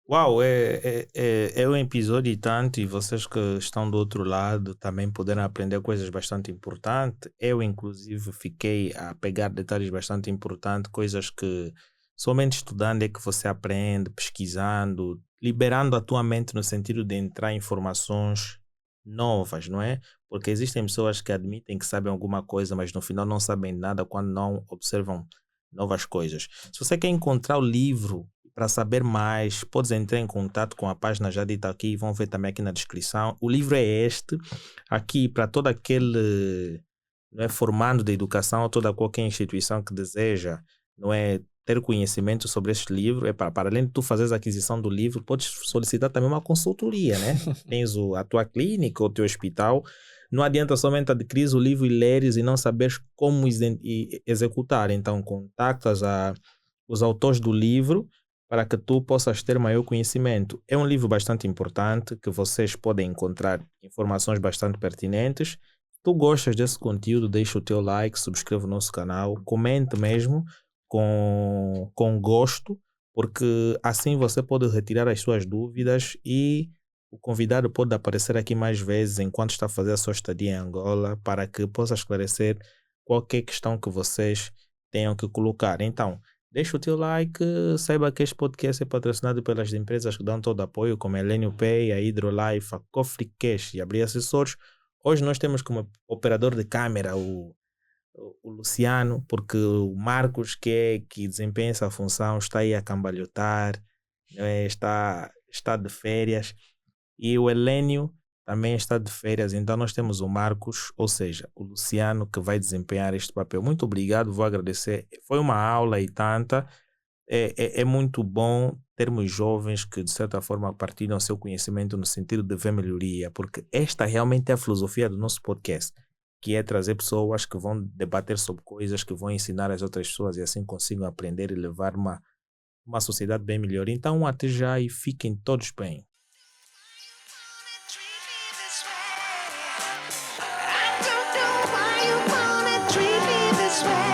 Uau, é um episódio e tanto, e vocês que estão do outro lado também puderam aprender coisas bastante importantes. Eu, inclusive, fiquei a pegar detalhes bastante importantes, coisas que somente estudando é que você aprende, pesquisando, liberando a tua mente no sentido de entrar em informações novas, não é? Porque existem pessoas que admitem que sabem alguma coisa, mas no final não sabem nada quando não observam novas coisas. Se você quer encontrar o livro Para saber mais, podes entrar em contato com a página já dita aqui, vão ver também aqui na descrição. O livro é este, aqui para todo aquele, não é, formando de educação, ou toda qualquer instituição que deseja, não é, ter conhecimento sobre este livro. Para além de tu fazeres a aquisição do livro, podes solicitar também uma consultoria, né? Tens a tua clínica, o teu hospital. Não adianta somente adquirir o livro e leres e não saberes como executar. Então, contactas os autores do livro para que tu possas ter maior conhecimento. É um livro bastante importante que vocês podem encontrar informações bastante pertinentes. Se tu gostas desse conteúdo, deixa o teu like, subscreve o nosso canal, comente mesmo com gosto, porque assim você pode retirar as suas dúvidas e o convidado pode aparecer aqui mais vezes enquanto está a fazer a sua estadia em Angola para que possa esclarecer qualquer questão que vocês tenham que colocar. Então, deixa o teu like, saiba que este podcast é patrocinado pelas empresas que dão todo apoio, como a Elenio Pay, a Hidrolife, a Cofre Cash e a Abrir Acessórios. Hoje nós temos como operador de câmera o Luciano, porque o Marcos, que desempenha essa função, está aí a cambalhotar, está de férias, e o Elenio também está de férias. Então nós temos o Marcos, ou seja, o Luciano, que vai desempenhar este papel. Muito obrigado, vou agradecer. Foi uma aula e tanta. É muito bom termos jovens que de certa forma partilham seu conhecimento no sentido de ver melhoria, porque esta realmente é a filosofia do nosso podcast, que é trazer pessoas que vão debater sobre coisas, que vão ensinar as outras pessoas e assim consigam aprender e levar uma sociedade bem melhor. Então até já e fiquem todos bem. Treat me this way.